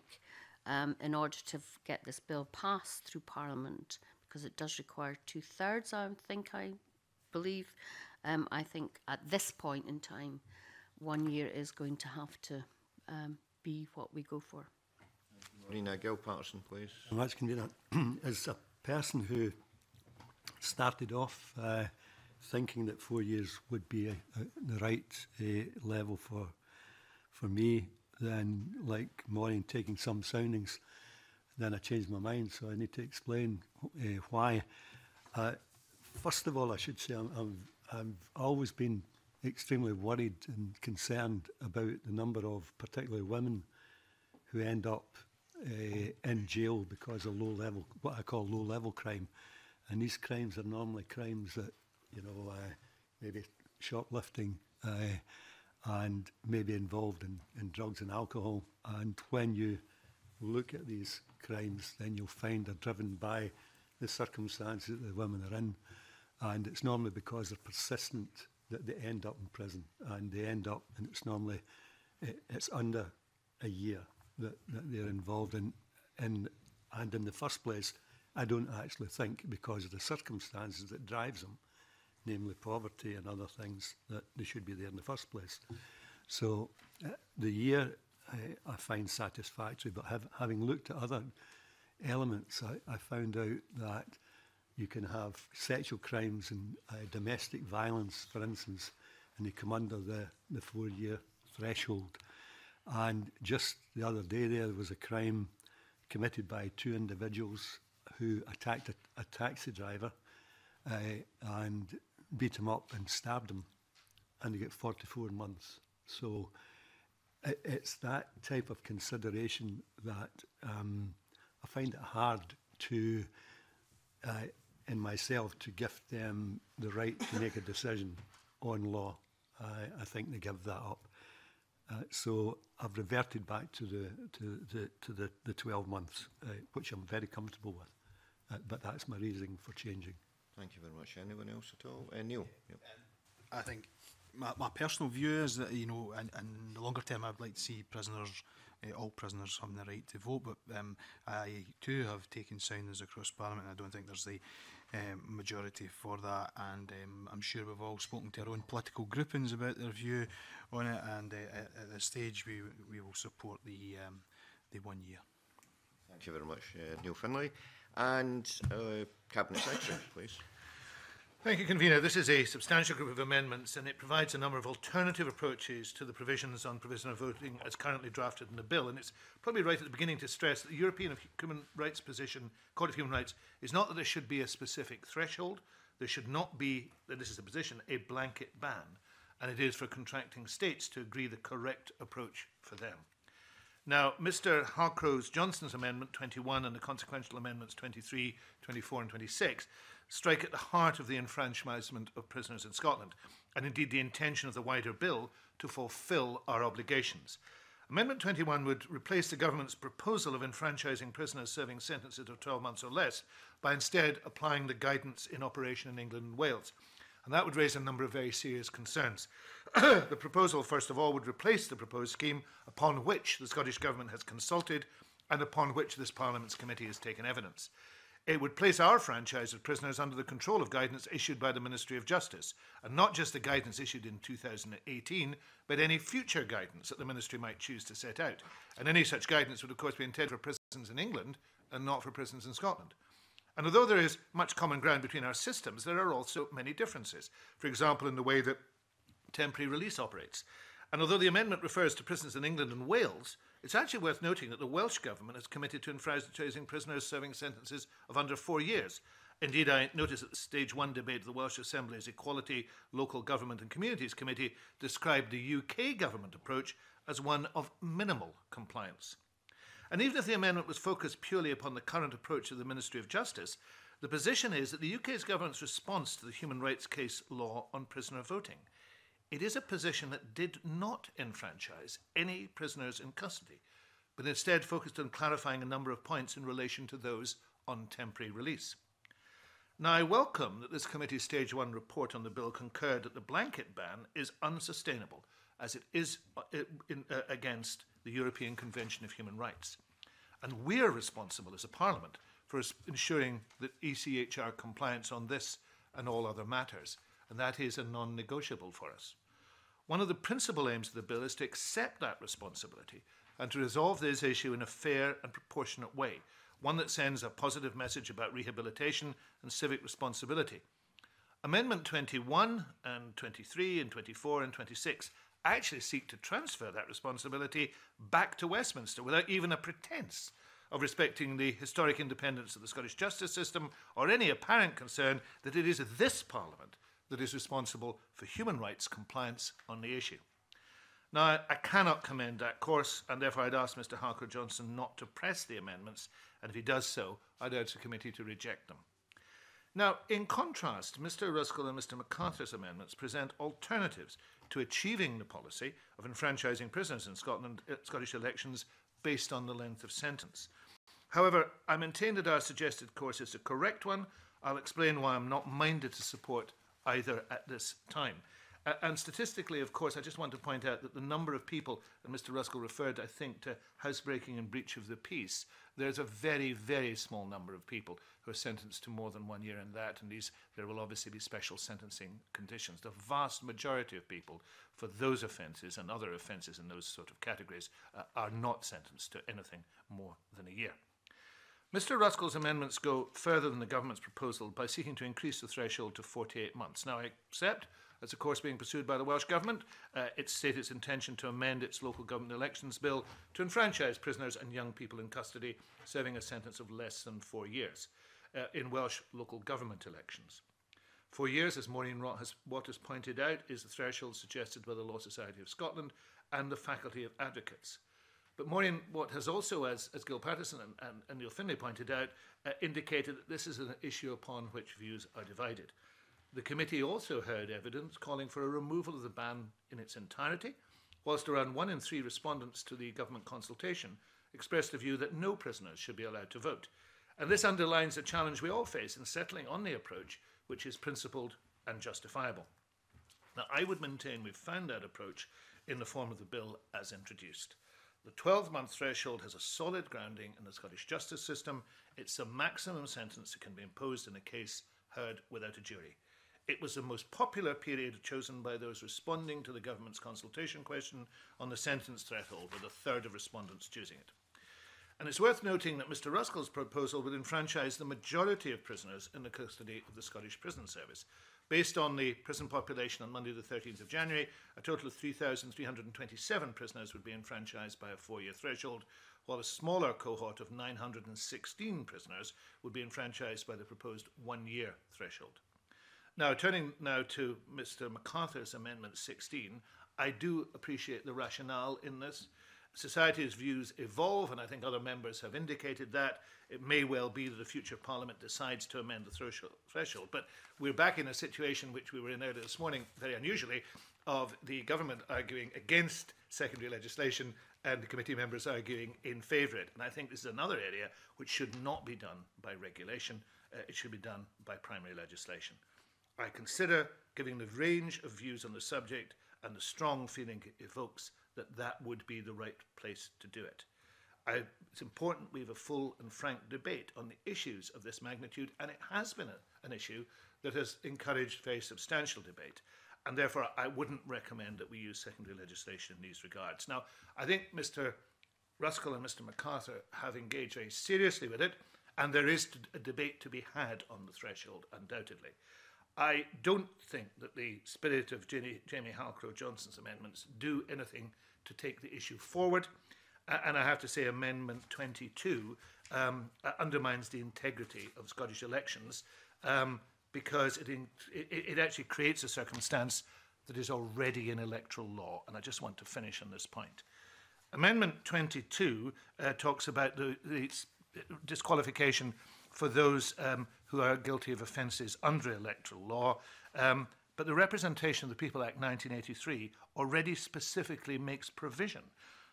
in order to get this bill passed through Parliament, because it does require 2/3, I believe, I think at this point in time, 1 year is going to have to be what we go for. Marina Gill-Patterson, please. Much convenient. As a person who started off thinking that 4 years would be the right level for me, then, like Maureen, taking some soundings, then I changed my mind, so I need to explain why. First of all, I should say I've always been extremely worried and concerned about the number of particularly women who end up in jail because of low-level, what I call low-level crime. And these crimes are normally crimes that, you know, maybe shoplifting and maybe involved in drugs and alcohol. And when you look at these crimes, then you'll find they're driven by the circumstances that the women are in. And it's normally because they're persistent that they end up in prison. And they end up, and it's normally, it's under a year that they're involved in. And in the first place, I don't actually think, because of the circumstances that drives them, namely poverty and other things, that they should be there in the first place. So the year I find satisfactory, but having looked at other elements, I found out that you can have sexual crimes and domestic violence, for instance, and they come under the 4-year threshold. And just the other day there was a crime committed by 2 individuals who attacked a taxi driver and beat him up and stabbed him, and they get 44 months. So it's that type of consideration that I find it hard to, in myself, to give them the right to make a decision on law. I think they give that up. So I've reverted back to the 12 months, which I'm very comfortable with. But that's my reasoning for changing. Thank you very much. Anyone else at all? Neil? Yep. I think my personal view is that, you know, in the longer term, I'd like to see prisoners, all prisoners having the right to vote, but I too have taken soundings across Parliament, and I don't think there's the majority for that, and I'm sure we've all spoken to our own political groupings about their view on it, and at this stage we will support the 1 year. Thank you very much, Neil Finlay. And Cabinet Secretary, please. Thank you, Convener. This is a substantial group of amendments, and it provides a number of alternative approaches to the provisions on provisional voting as currently drafted in the bill. And it's probably right at the beginning to stress that the European Human Rights position, Court of Human Rights, is not that there should be a specific threshold, there should not be, this is the position, a blanket ban, and it is for contracting states to agree the correct approach for them. Now, Mr. Harcrows-Johnston's Amendment 21 and the consequential amendments 23, 24 and 26 strike at the heart of the enfranchisement of prisoners in Scotland, and indeed the intention of the wider bill to fulfil our obligations. Amendment 21 would replace the government's proposal of enfranchising prisoners serving sentences of 12 months or less by instead applying the guidance in operation in England and Wales. And that would raise a number of very serious concerns. The proposal, first of all, would replace the proposed scheme upon which the Scottish Government has consulted and upon which this Parliament's committee has taken evidence. It would place our franchise of prisoners under the control of guidance issued by the Ministry of Justice, and not just the guidance issued in 2018, but any future guidance that the Ministry might choose to set out. And any such guidance would, of course, be intended for prisons in England and not for prisons in Scotland. And although there is much common ground between our systems, there are also many differences. For example, in the way that temporary release operates. And although the amendment refers to prisons in England and Wales, it's actually worth noting that the Welsh Government has committed to enfranchising prisoners serving sentences of under 4 years. Indeed, I noticed that the Stage 1 debate of the Welsh Assembly's Equality, Local Government and Communities Committee described the UK government approach as one of minimal compliance. And even if the amendment was focused purely upon the current approach of the Ministry of Justice, the position is that the UK's government's response to the human rights case law on prisoner voting, it is a position that did not enfranchise any prisoners in custody, but instead focused on clarifying a number of points in relation to those on temporary release. Now, I welcome that this committee's Stage 1 report on the bill concurred that the blanket ban is unsustainable, as it is against the European Convention of Human Rights. And we're responsible as a Parliament for ensuring that ECHR compliance on this and all other matters, and that is a non-negotiable for us. One of the principal aims of the bill is to accept that responsibility and to resolve this issue in a fair and proportionate way, one that sends a positive message about rehabilitation and civic responsibility. Amendment 21 and 23 and 24 and 26 actually seek to transfer that responsibility back to Westminster without even a pretense of respecting the historic independence of the Scottish justice system or any apparent concern that it is this Parliament that is responsible for human rights compliance on the issue. Now, I cannot commend that course, and therefore I'd ask Mr Harcourt-Johnston not to press the amendments, and if he does so, I'd urge the committee to reject them. Now, in contrast, Mr Ruskell and Mr MacArthur's amendments present alternatives to achieving the policy of enfranchising prisoners in Scottish elections based on the length of sentence. However, I maintain that our suggested course is the correct one. I'll explain why I'm not minded to support either at this time. And statistically, of course, I just want to point out that the number of people, and Mr Ruskell referred, I think, to housebreaking and breach of the peace, there's a very, very small number of people who are sentenced to more than 1 year in that, and there will obviously be special sentencing conditions. The vast majority of people for those offences and other offences in those sort of categories are not sentenced to anything more than a year. Mr Ruskell's amendments go further than the government's proposal by seeking to increase the threshold to 48 months. Now, I accept that's a course being pursued by the Welsh Government. It stated its intention to amend its local government elections bill to enfranchise prisoners and young people in custody serving a sentence of less than 4 years in Welsh local government elections. 4 years, as Maureen Watt has pointed out, is the threshold suggested by the Law Society of Scotland and the Faculty of Advocates. But Maureen Watt has also, as Gil Patterson and Neil Finlay pointed out, indicated that this is an issue upon which views are divided. The committee also heard evidence calling for a removal of the ban in its entirety, whilst around 1 in 3 respondents to the government consultation expressed the view that no prisoners should be allowed to vote. And this underlines the challenge we all face in settling on the approach which is principled and justifiable. Now, I would maintain we've found that approach in the form of the bill as introduced. The 12-month threshold has a solid grounding in the Scottish justice system. It's the maximum sentence that can be imposed in a case heard without a jury. It was the most popular period chosen by those responding to the government's consultation question on the sentence threshold, with a third of respondents choosing it. And it's worth noting that Mr Ruskell's proposal would enfranchise the majority of prisoners in the custody of the Scottish Prison Service. Based on the prison population on Monday the 13th of January, a total of 3,327 prisoners would be enfranchised by a 4-year threshold, while a smaller cohort of 916 prisoners would be enfranchised by the proposed 1-year threshold. Now, turning now to Mr. MacArthur's Amendment 16, I do appreciate the rationale in this. Society's views evolve, and I think other members have indicated that. It may well be that a future Parliament decides to amend the threshold, but we're back in a situation which we were in earlier this morning, very unusually, of the government arguing against secondary legislation and the committee members arguing in favour of it. And I think this is another area which should not be done by regulation. It should be done by primary legislation. I consider, given the range of views on the subject and the strong feeling it evokes, that would be the right place to do it. It's important we have a full and frank debate on the issues of this magnitude, and it has been an issue that has encouraged very substantial debate. And therefore, I wouldn't recommend that we use secondary legislation in these regards. Now, I think Mr. Ruskell and Mr. MacArthur have engaged very seriously with it, and there is a debate to be had on the threshold, undoubtedly. I don't think that the spirit of Jamie Halcrow-Johnson's amendments do anything to take the issue forward. And I have to say Amendment 22 undermines the integrity of Scottish elections because it actually creates a circumstance that is already in electoral law. And I just want to finish on this point. Amendment 22 talks about the disqualification for those who are guilty of offences under electoral law. But the Representation of the People Act 1983 already specifically makes provision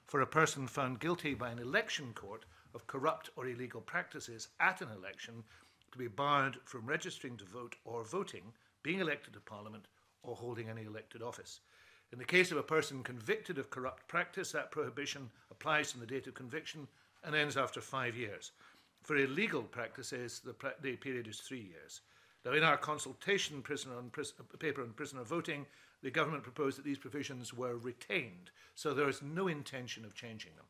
for a person found guilty by an election court of corrupt or illegal practices at an election to be barred from registering to vote or voting, being elected to Parliament, or holding any elected office. In the case of a person convicted of corrupt practice, that prohibition applies from the date of conviction and ends after 5 years. For illegal practices, the period is 3 years. Now, in our consultation paper on prisoner voting, the government proposed that these provisions were retained, so there is no intention of changing them.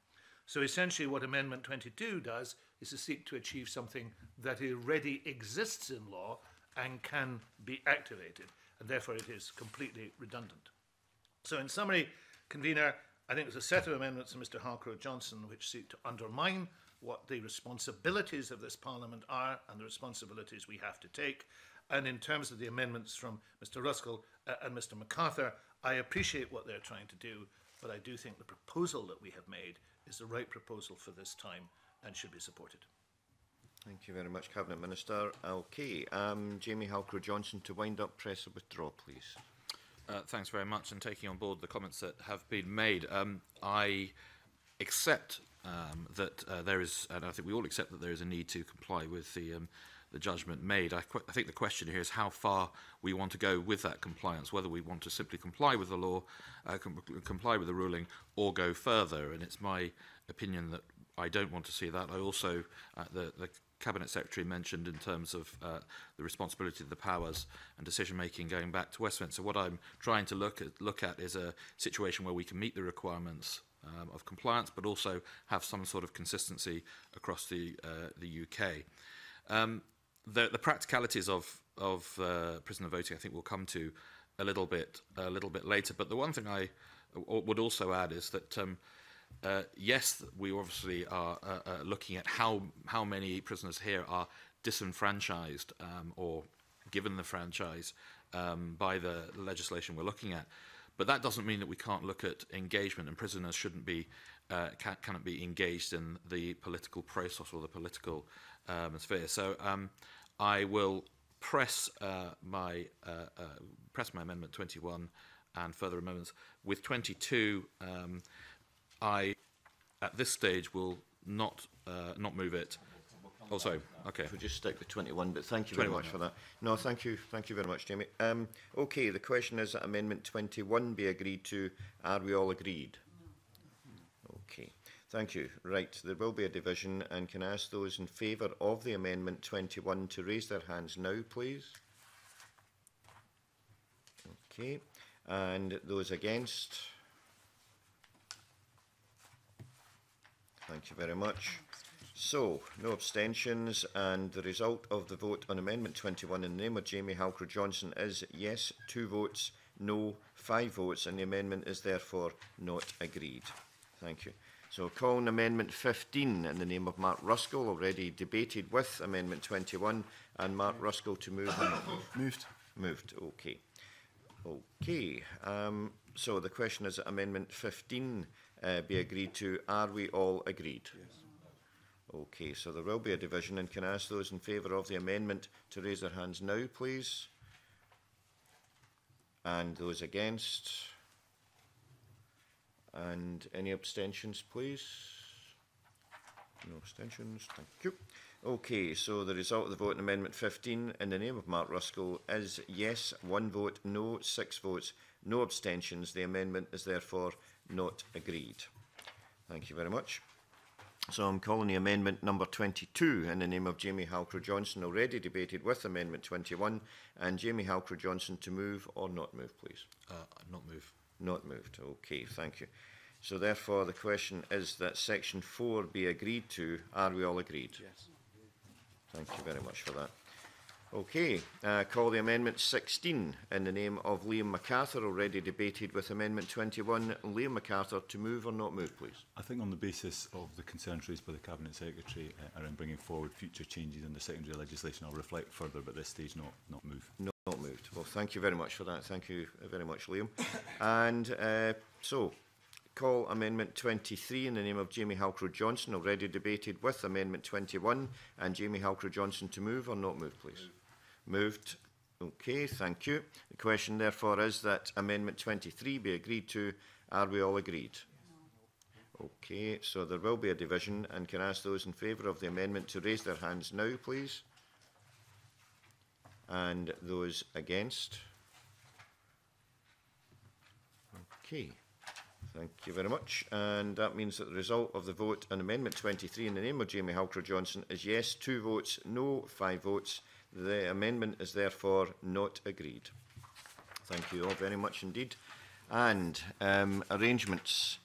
So essentially what Amendment 22 does is to seek to achieve something that already exists in law and can be activated, and therefore it is completely redundant. So in summary, Convener, I think there's a set of amendments from Mr. Halcrow-Johnson which seek to undermine what the responsibilities of this Parliament are and the responsibilities we have to take. And in terms of the amendments from Mr. Ruskell and Mr. MacArthur, I appreciate what they're trying to do, but I do think the proposal that we have made is the right proposal for this time and should be supported. Thank you very much, Cabinet Minister. Okay, Jamie Halcrow-Johnson, to wind up, press or withdraw, please. Thanks very much, and taking on board the comments that have been made. I accept that there is, and I think we all accept that there is a need to comply with the judgment made. I think the question here is how far we want to go with that compliance, whether we want to simply comply with the law, comply with the ruling, or go further. And it's my opinion that I don't want to see that. I also, the Cabinet Secretary mentioned in terms of the responsibility of the powers and decision-making going back to Westminster. What I'm trying to look at is a situation where we can meet the requirements of compliance, but also have some sort of consistency across the UK. The practicalities of prisoner voting, I think, we'll come to a little bit later. But the one thing I would also add is that yes, we obviously are looking at how many prisoners here are disenfranchised or given the franchise by the legislation we're looking at. But that doesn't mean that we can't look at engagement, and prisoners shouldn't be cannot be engaged in the political process or the political sphere. So I will press my amendment 21 and further amendments. With 22, I at this stage will not move it. Oh, sorry. Okay. We'll just stick with 21, but thank you very much for that. No, thank you very much, Jamie. Okay, the question is that Amendment 21 be agreed to. Are we all agreed? Okay, thank you. Right, there will be a division, and can I ask those in favour of the Amendment 21 to raise their hands now, please? Okay, and those against? Thank you very much. So, no abstentions, and the result of the vote on Amendment 21 in the name of Jamie Halcrow-Johnson is yes, 2 votes, no, 5 votes, and the amendment is therefore not agreed. Thank you. So, calling Amendment 15 in the name of Mark Ruskell, already debated with Amendment 21, and Mark Ruskell to move. Moved. Moved. Okay. Okay. So the question is that Amendment 15 be agreed to. Are we all agreed? Yes. Okay, so there will be a division, and can I ask those in favour of the amendment to raise their hands now, please? And those against? And any abstentions, please? No abstentions, thank you. Okay, so the result of the vote on Amendment 15 in the name of Mark Ruskell is yes, 1 vote, no, 6 votes, no abstentions. The amendment is therefore not agreed. Thank you very much. So I'm calling the amendment number 22 in the name of Jamie Halcrow-Johnson, already debated with Amendment 21, and Jamie Halcrow-Johnson to move or not move, please. Not move. Not moved. Okay, thank you. So therefore the question is that Section 4 be agreed to. Are we all agreed? Yes. Thank you very much for that. Okay, call the Amendment 16 in the name of Liam MacArthur, already debated with Amendment 21. Liam MacArthur to move or not move, please. I think on the basis of the concerns raised by the Cabinet Secretary around bringing forward future changes in the secondary legislation, I'll reflect further, but at this stage not move. Not moved. Well, thank you very much for that. Thank you very much, Liam. And so, call Amendment 23 in the name of Jamie Halcrow-Johnson, already debated with Amendment 21. And Jamie Halcrow-Johnson to move or not move, please. Moved. Okay, thank you. The question, therefore, is that Amendment 23 be agreed to. Are we all agreed? Okay, so there will be a division, and can I ask those in favour of the amendment to raise their hands now, please? And those against? Okay, thank you very much. And that means that the result of the vote on Amendment 23 in the name of Jamie Halcrow-Johnson is yes, 2 votes, no, 5 votes. The amendment is therefore not agreed. Thank you all very much indeed. And arrangements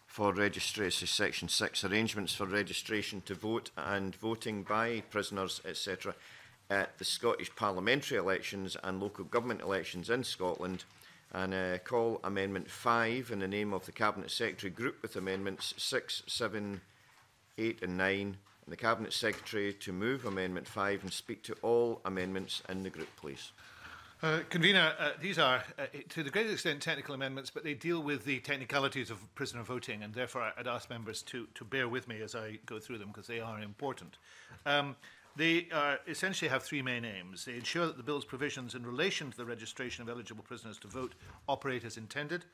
for registration, Section 6, arrangements for registration to vote and voting by prisoners, etc., at the Scottish parliamentary elections and local government elections in Scotland. And call Amendment 5 in the name of the Cabinet Secretary, group with Amendments 6, 7, 8 and 9. And the Cabinet Secretary to move Amendment 5 and speak to all amendments in the group, please. Convener, these are, to the greatest extent, technical amendments, but they deal with the technicalities of prisoner voting, and therefore I'd ask members to bear with me as I go through them, because they are important. They essentially have 3 main aims. They ensure that the Bill's provisions in relation to the registration of eligible prisoners to vote operate as intended.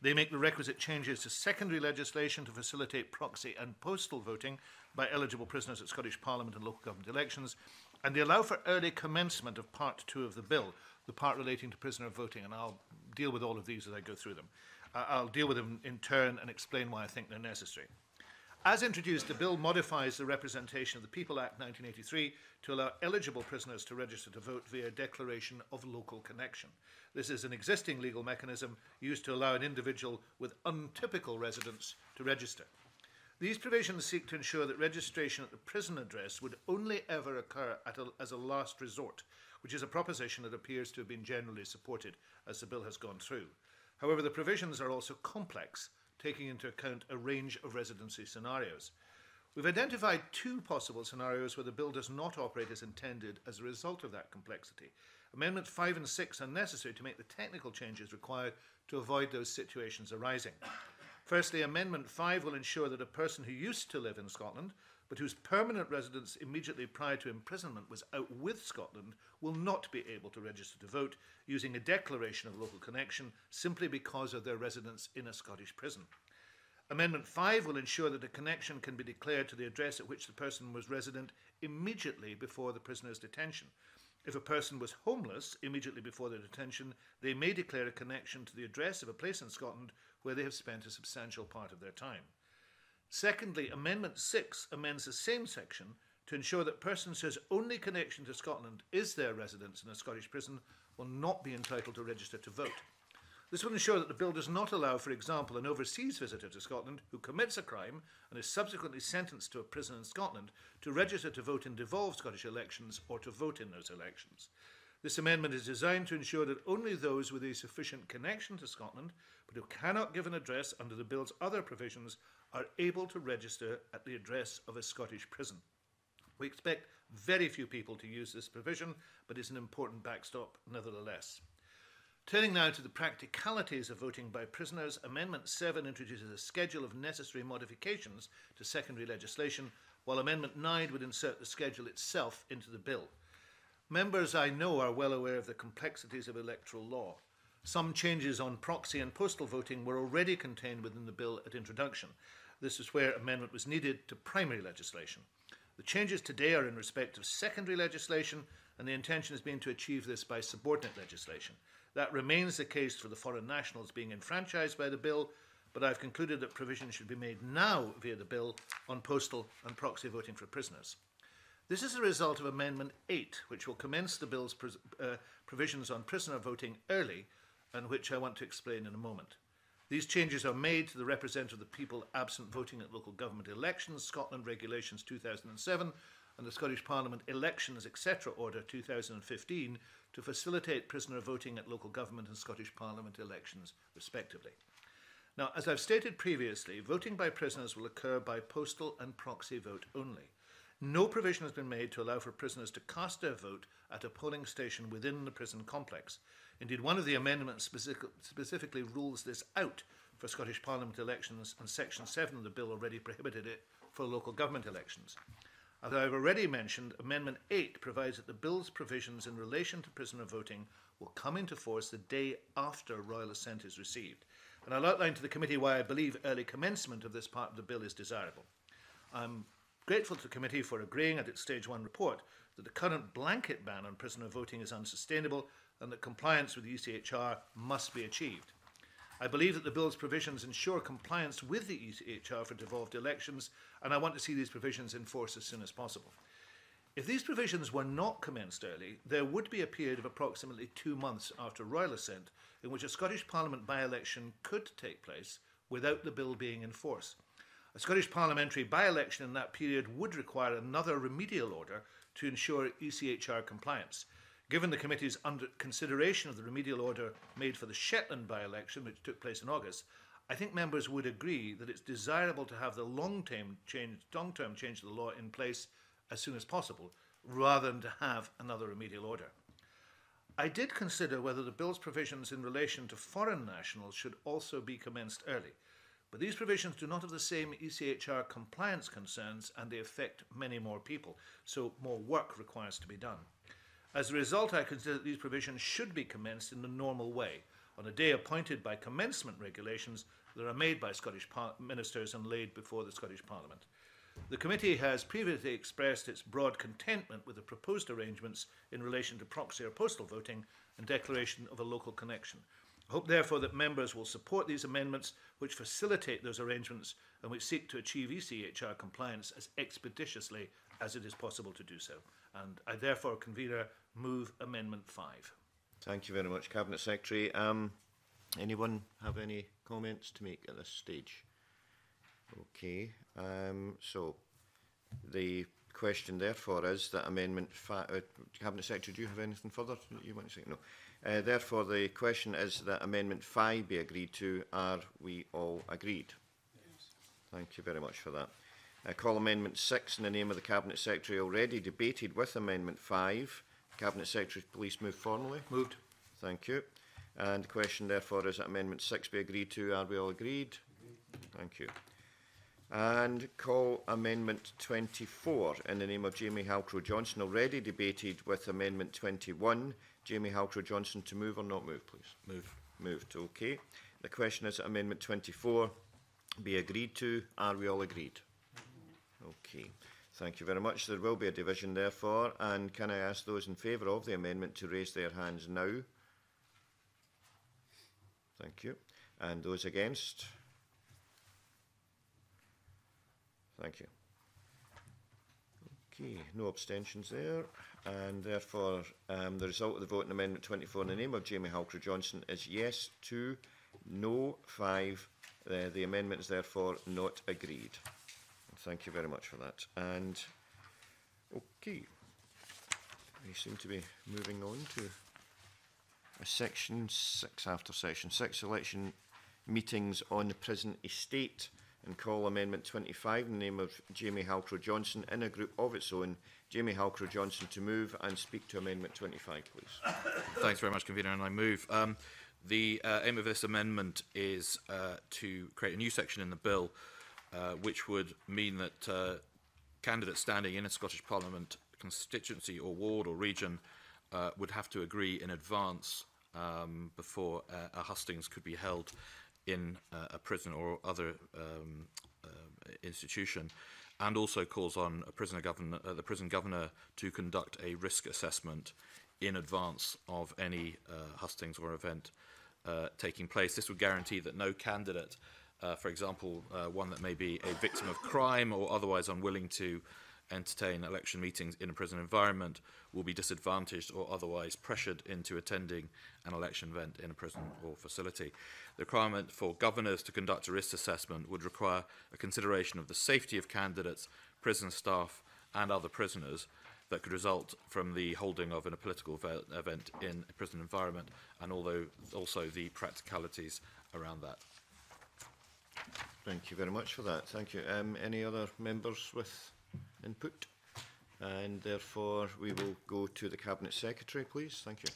They make the requisite changes to secondary legislation to facilitate proxy and postal voting by eligible prisoners at Scottish Parliament and local government elections. And they allow for early commencement of Part 2 of the Bill, the part relating to prisoner voting. And I'll deal with all of these as I go through them. I'll deal with them in turn and explain why I think they're necessary. As introduced, the Bill modifies the Representation of the People Act 1983 to allow eligible prisoners to register to vote via declaration of local connection. This is an existing legal mechanism used to allow an individual with untypical residence to register. These provisions seek to ensure that registration at the prison address would only ever occur as a last resort, which is a proposition that appears to have been generally supported as the Bill has gone through. However, the provisions are also complex, taking into account a range of residency scenarios. We've identified 2 possible scenarios where the Bill does not operate as intended as a result of that complexity. Amendments 5 and 6 are necessary to make the technical changes required to avoid those situations arising. Firstly, Amendment 5 will ensure that a person who used to live in Scotland, but whose permanent residence immediately prior to imprisonment was out with Scotland, will not be able to register to vote using a declaration of local connection simply because of their residence in a Scottish prison. Amendment 5 will ensure that a connection can be declared to the address at which the person was resident immediately before the prisoner's detention. If a person was homeless immediately before their detention, they may declare a connection to the address of a place in Scotland where they have spent a substantial part of their time. Secondly, Amendment 6 amends the same section to ensure that persons whose only connection to Scotland is their residence in a Scottish prison will not be entitled to register to vote. This will ensure that the Bill does not allow, for example, an overseas visitor to Scotland who commits a crime and is subsequently sentenced to a prison in Scotland to register to vote in devolved Scottish elections or to vote in those elections. This amendment is designed to ensure that only those with a sufficient connection to Scotland, but who cannot give an address under the Bill's other provisions, are able to register at the address of a Scottish prison. We expect very few people to use this provision, but it's an important backstop nevertheless. Turning now to the practicalities of voting by prisoners, Amendment 7 introduces a schedule of necessary modifications to secondary legislation, while Amendment 9 would insert the schedule itself into the bill. Members, I know, are well aware of the complexities of electoral law. Some changes on proxy and postal voting were already contained within the bill at introduction. This is where amendment was needed to primary legislation. The changes today are in respect of secondary legislation, and the intention has been to achieve this by subordinate legislation. That remains the case for the foreign nationals being enfranchised by the bill, but I've concluded that provision should be made now via the bill on postal and proxy voting for prisoners. This is a result of Amendment 8, which will commence the bill's provisions on prisoner voting early, and which I want to explain in a moment. These changes are made to the Representative of the People absent voting at local government elections, Scotland Regulations 2007, and the Scottish Parliament Elections etc. Order 2015 to facilitate prisoner voting at local government and Scottish Parliament elections, respectively. Now, as I've stated previously, voting by prisoners will occur by postal and proxy vote only. No provision has been made to allow for prisoners to cast their vote at a polling station within the prison complex. Indeed, one of the amendments specifically rules this out for Scottish Parliament elections, and Section 7 of the bill already prohibited it for local government elections. As I've already mentioned, Amendment 8 provides that the bill's provisions in relation to prisoner voting will come into force the day after royal assent is received. And I'll outline to the committee why I believe early commencement of this part of the bill is desirable. I'm grateful to the committee for agreeing at its Stage 1 report that the current blanket ban on prisoner voting is unsustainable and that compliance with the ECHR must be achieved. I believe that the bill's provisions ensure compliance with the ECHR for devolved elections, and I want to see these provisions in force as soon as possible. If these provisions were not commenced early, there would be a period of approximately 2 months after royal assent in which a Scottish Parliament by-election could take place without the bill being in force. A Scottish parliamentary by-election in that period would require another remedial order to ensure ECHR compliance. Given the committee's under consideration of the remedial order made for the Shetland by-election, which took place in August, I think members would agree that it's desirable to have the long-term change to the law in place as soon as possible, rather than to have another remedial order. I did consider whether the bill's provisions in relation to foreign nationals should also be commenced early, but these provisions do not have the same ECHR compliance concerns, and they affect many more people, so more work requires to be done. As a result, I consider that these provisions should be commenced in the normal way, on a day appointed by commencement regulations that are made by Scottish ministers and laid before the Scottish Parliament. The committee has previously expressed its broad contentment with the proposed arrangements in relation to proxy or postal voting and declaration of a local connection. I hope, therefore, that members will support these amendments which facilitate those arrangements and which seek to achieve ECHR compliance as expeditiously as it is possible to do so. And I therefore, Convener, move Amendment 5. Thank you very much, Cabinet Secretary. Anyone have any comments to make at this stage? Okay, so the question therefore is that Amendment 5... Cabinet Secretary, do you have anything further you want to say? No. Therefore, the question is that Amendment 5 be agreed to. Are we all agreed? Yes. Thank you very much for that. I call Amendment 6 in the name of the Cabinet Secretary, already debated with Amendment 5. Cabinet Secretary, please move formally. Moved. Thank you. And the question, therefore, is that Amendment 6 be agreed to. Are we all agreed? Thank you. And call Amendment 24 in the name of Jamie Halcrow-Johnson, already debated with Amendment 21. Jamie Halcrow-Johnson, to move or not move, please? Move. Moved, okay. The question is that Amendment 24 be agreed to. Are we all agreed? Okay. Thank you very much. There will be a division, therefore. And can I ask those in favour of the amendment to raise their hands now? Thank you. And those against? Thank you. Okay, no abstentions there. And therefore, the result of the vote on Amendment 24 in the name of Jamie Halcrow-Johnson is yes 2, no 5. The amendment is therefore not agreed. Thank you very much for that. And, okay, we seem to be moving on to Section 6 after Section 6, election meetings on the prison estate. and call Amendment 25 in the name of Jamie Halcrow-Johnson in a group of its own. Jamie Halcrow-Johnson to move and speak to Amendment 25, please. Thanks very much, Convener, and I move. The aim of this amendment is to create a new section in the bill which would mean that candidates standing in a Scottish Parliament constituency or ward or region would have to agree in advance before a hustings could be held in a prison or other institution, and also calls on a the prison governor to conduct a risk assessment in advance of any hustings or event taking place. This would guarantee that no candidate, for example, one that may be a victim of crime or otherwise unwilling to entertain election meetings in a prison environment, will be disadvantaged or otherwise pressured into attending an election event in a prison or facility. The requirement for governors to conduct a risk assessment would require a consideration of the safety of candidates, prison staff and other prisoners that could result from the holding of a political event in a prison environment, and also the practicalities around that. Thank you very much for that. Thank you. Any other members with input? And therefore we will go to the Cabinet Secretary, please. Thank you.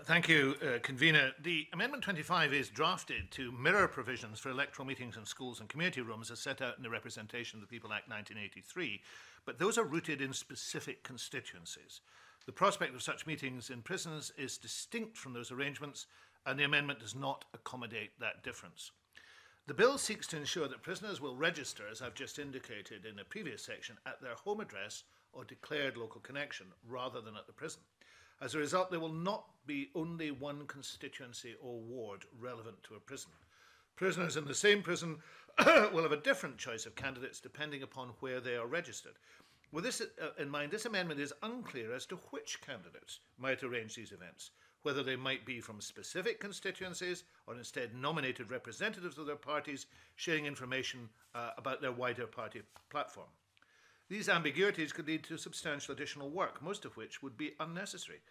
Thank you, Convener. The Amendment 25 is drafted to mirror provisions for electoral meetings in schools and community rooms as set out in the Representation of the People Act 1983, but those are rooted in specific constituencies. The prospect of such meetings in prisons is distinct from those arrangements, and the amendment does not accommodate that difference. The bill seeks to ensure that prisoners will register, as I've just indicated in a previous section, at their home address or declared local connection, rather than at the prison. As a result, there will not be only one constituency or ward relevant to a prison. Prisoners in the same prison will have a different choice of candidates depending upon where they are registered. With this in mind, this amendment is unclear as to which candidates might arrange these events, whether they might be from specific constituencies or instead nominated representatives of their parties sharing information about their wider party platform. These ambiguities could lead to substantial additional work, most of which would be unnecessary.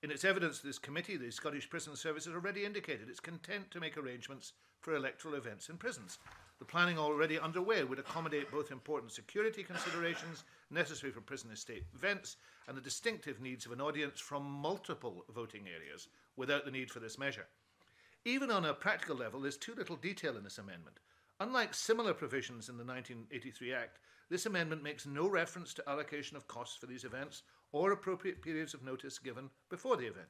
In its evidence to this committee, the Scottish Prison Service has already indicated its content to make arrangements for electoral events in prisons. The planning already underway would accommodate both important security considerations necessary for prison estate events and the distinctive needs of an audience from multiple voting areas without the need for this measure. Even on a practical level, there's too little detail in this amendment. Unlike similar provisions in the 1983 Act, this amendment makes no reference to allocation of costs for these events or appropriate periods of notice given before the event.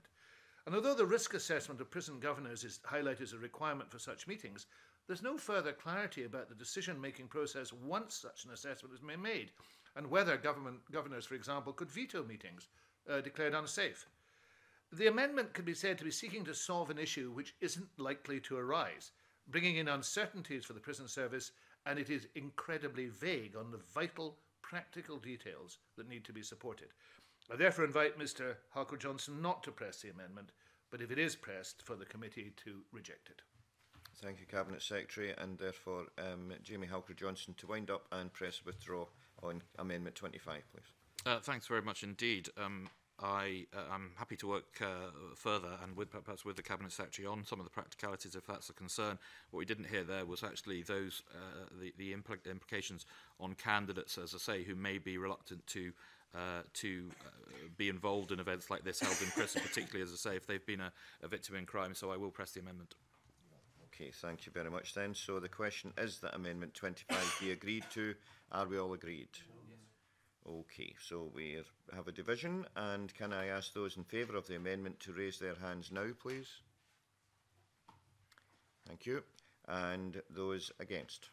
And although the risk assessment of prison governors is highlighted as a requirement for such meetings, there's no further clarity about the decision-making process once such an assessment is made, and whether governors, for example, could veto meetings declared unsafe. The amendment could be said to be seeking to solve an issue which isn't likely to arise, bringing in uncertainties for the prison service, and it is incredibly vague on the vital practical details that need to be supported. I therefore invite Mr Halcrow-Johnson not to press the amendment, but if it is pressed, for the committee to reject it. Thank you, Cabinet Secretary, and therefore Jamie Halcrow-Johnson to wind up and press withdraw on Amendment 25, please. Thanks very much indeed. I'm happy to work further and perhaps with the Cabinet Secretary on some of the practicalities if that's a concern. What we didn't hear there was actually those the implications on candidates, as I say, who may be reluctant to be involved in events like this held in prison, particularly, as I say, if they've been a victim in crime. So I will press the amendment. Okay, thank you very much then. So the question is that Amendment 25 be agreed to. Are we all agreed? Okay, so we have a division, and can I ask those in favour of the amendment to raise their hands now, please? Thank you. And those against?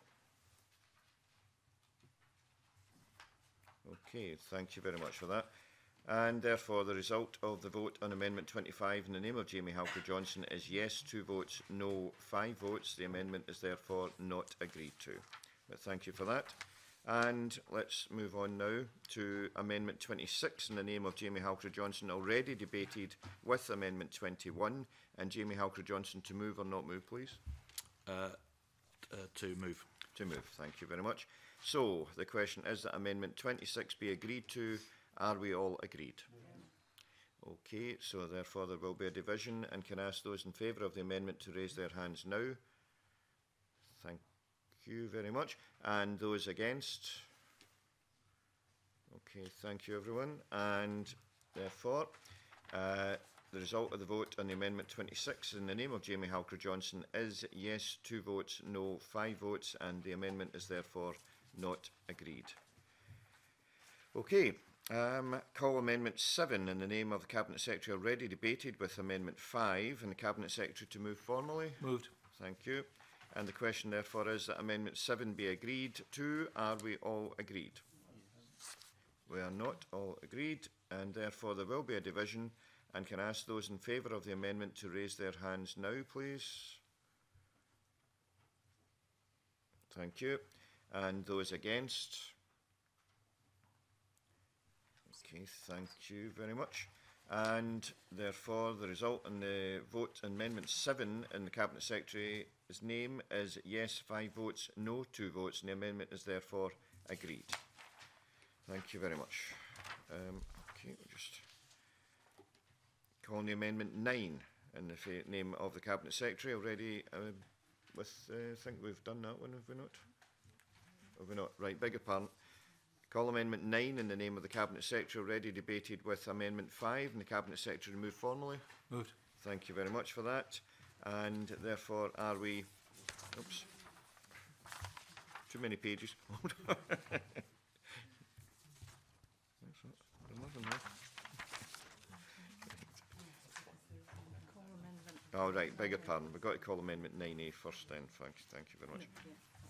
Okay, thank you very much for that. And therefore the result of the vote on Amendment 25 in the name of Jamie Halcrow-Johnson is yes 2 votes, no 5 votes. The amendment is therefore not agreed to. But thank you for that. And let's move on now to Amendment 26 in the name of Jamie Halcrow-Johnson, already debated with Amendment 21. And Jamie Halcrow-Johnson to move or not move, please? To move. To move, thank you very much. So the question is that Amendment 26 be agreed to. Are we all agreed? Okay, so therefore there will be a division, and can I ask those in favour of the amendment to raise their hands now? Thank you very much. And those against? Okay, thank you everyone. And therefore, the result of the vote on the Amendment 26 in the name of Jamie Halker-Johnson is yes 2 votes, no 5 votes, and the amendment is therefore not agreed. Okay, call Amendment 7 in the name of the Cabinet Secretary already debated with Amendment 5 and the Cabinet Secretary to move formally. Moved. Thank you. And the question therefore is that Amendment 7 be agreed to. Are we all agreed? We are not all agreed, and therefore there will be a division. And can I ask those in favour of the amendment to raise their hands now, please? Thank you. And those against? Okay, thank you very much. And therefore the result in the vote on Amendment 7 in the Cabinet Secretary's name is yes 5 votes, no 2 votes, and the amendment is therefore agreed. Thank you very much. Okay, we'll just call the Amendment 9 in the name of the Cabinet Secretary already. I think we've done that one, have we not? Have we not? Right, beg your pardon. Call Amendment 9 in the name of the Cabinet Secretary already debated with Amendment 5 and the Cabinet Secretary to move formally. Moved. Thank you very much for that. And therefore, are we... Oops. Too many pages. All right, beg your pardon. We've got to call Amendment 9A first then. Thank you very much.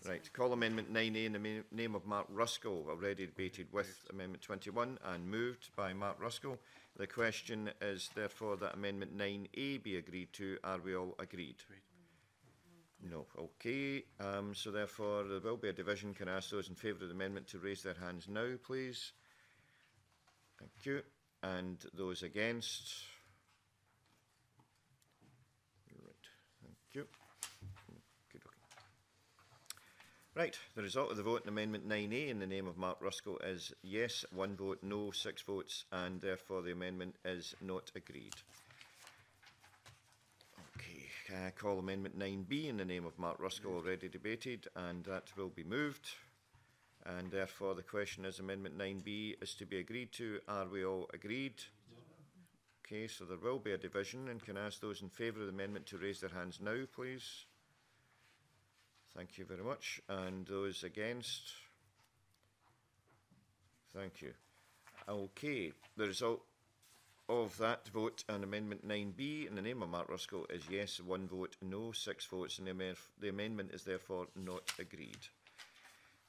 Right, call Amendment 9A in the name of Mark Ruskell, already debated with Amendment 21 and moved by Mark Ruskell. The question is therefore that Amendment 9A be agreed to. Are we all agreed? No. Okay, so therefore there will be a division. Can I ask those in favour of the amendment to raise their hands now, please? Thank you. And those against? Right, thank you. Good, okay. Right, the result of the vote on Amendment 9A in the name of Mark Ruskell is yes 1 vote, no 6 votes, and therefore the amendment is not agreed. Okay, call Amendment 9B in the name of Mark Ruskell already debated, and that will be moved. And therefore the question is Amendment 9B is to be agreed to. Are we all agreed? Okay, so there will be a division, and can I ask those in favour of the amendment to raise their hands now, please? Thank you very much. And those against? Thank you. Okay, the result of that vote on Amendment 9B in the name of Mark Ruskell is yes 1 vote, no 6 votes, and the amendment is therefore not agreed.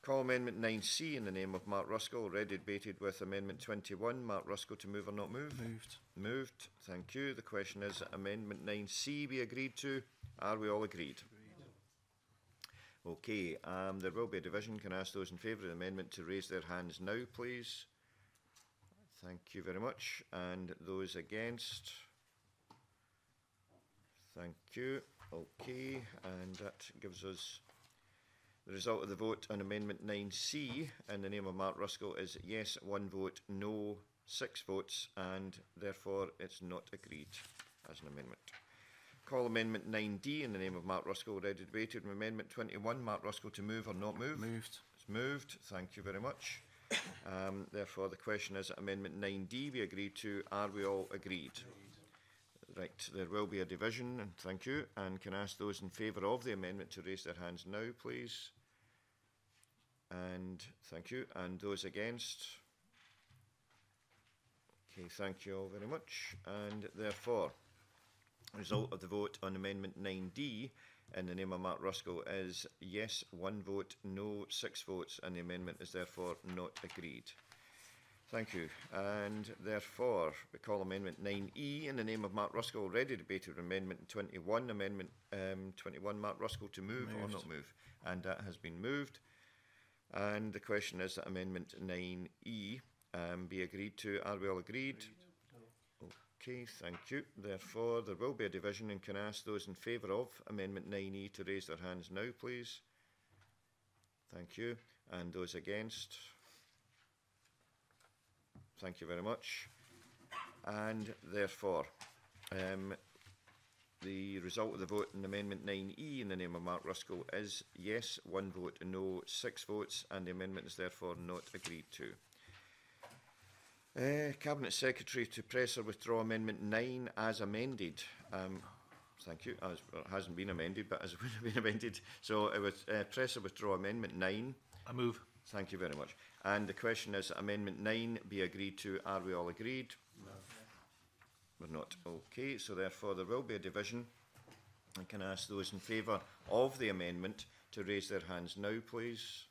Call Amendment 9C in the name of Mark Ruskell, already debated with Amendment 21. Mark Ruskell to move or not move? Moved. Moved. Thank you. The question is Amendment 9C be agreed to. Are we all agreed? Okay, there will be a division. Can I ask those in favour of the amendment to raise their hands now, please? Thank you very much. And those against? Thank you. Okay, and that gives us the result of the vote on Amendment 9C in the name of Mark Ruskell is yes 1 vote, no 6 votes, and therefore it's not agreed as an amendment. Call Amendment 9D in the name of Mark Ruskell, already debated. Amendment 21, Mark Ruskell to move or not move? Moved. It's moved. Thank you very much. Therefore, the question is Amendment 9D be agreed to. Are we all agreed? Right, there will be a division, and thank you. And can I ask those in favour of the amendment to raise their hands now, please? And thank you. And those against? Okay, thank you all very much. And therefore, the result of the vote on Amendment 9D in the name of Mark Ruskell is yes 1 vote, no 6 votes, and the amendment is therefore not agreed. Thank you. And therefore, we call Amendment 9E in the name of Mark Ruskell, already debated Amendment 21. Amendment 21, Mark Ruskell to move or not move? And that has been moved. And the question is that Amendment 9E be agreed to. Are we all agreed? Okay, thank you. Therefore, there will be a division, and can I ask those in favour of Amendment 9E to raise their hands now, please? Thank you. And those against? Thank you very much. And therefore, The result of the vote on Amendment 9E in the name of Mark Ruskell is yes, 1 vote, no, 6 votes, and the amendment is therefore not agreed to. Cabinet Secretary to press or withdraw Amendment 9 as amended. Thank you. It hasn't been amended, but as it would have been amended. So it was press or withdraw Amendment 9. I move. Thank you very much. And the question is, Amendment 9 be agreed to. Are we all agreed? No. We're not. Okay, so therefore there will be a division. I can ask those in favour of the amendment to raise their hands now, please.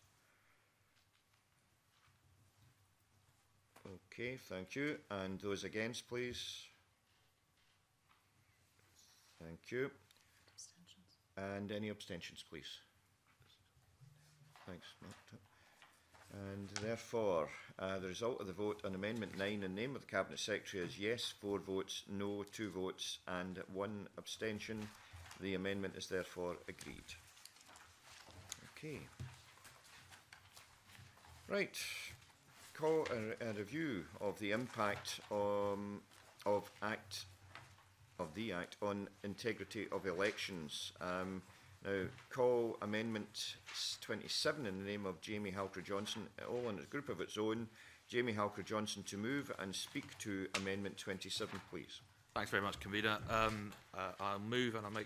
Okay, thank you. And those against, please. Thank you. And any abstentions, please. Thanks, Matt. And therefore, the result of the vote on Amendment 9 in the name of the Cabinet Secretary is yes, 4 votes, no, 2 votes, and 1 abstention. The amendment is therefore agreed. Okay. Right. Call a review of the impact of the Act on integrity of elections. Now, call Amendment 27 in the name of Jamie Halker-Johnson, all in a group of its own. Jamie Halker-Johnson to move and speak to Amendment 27, please. Thanks very much, Convener. I'll move and I'll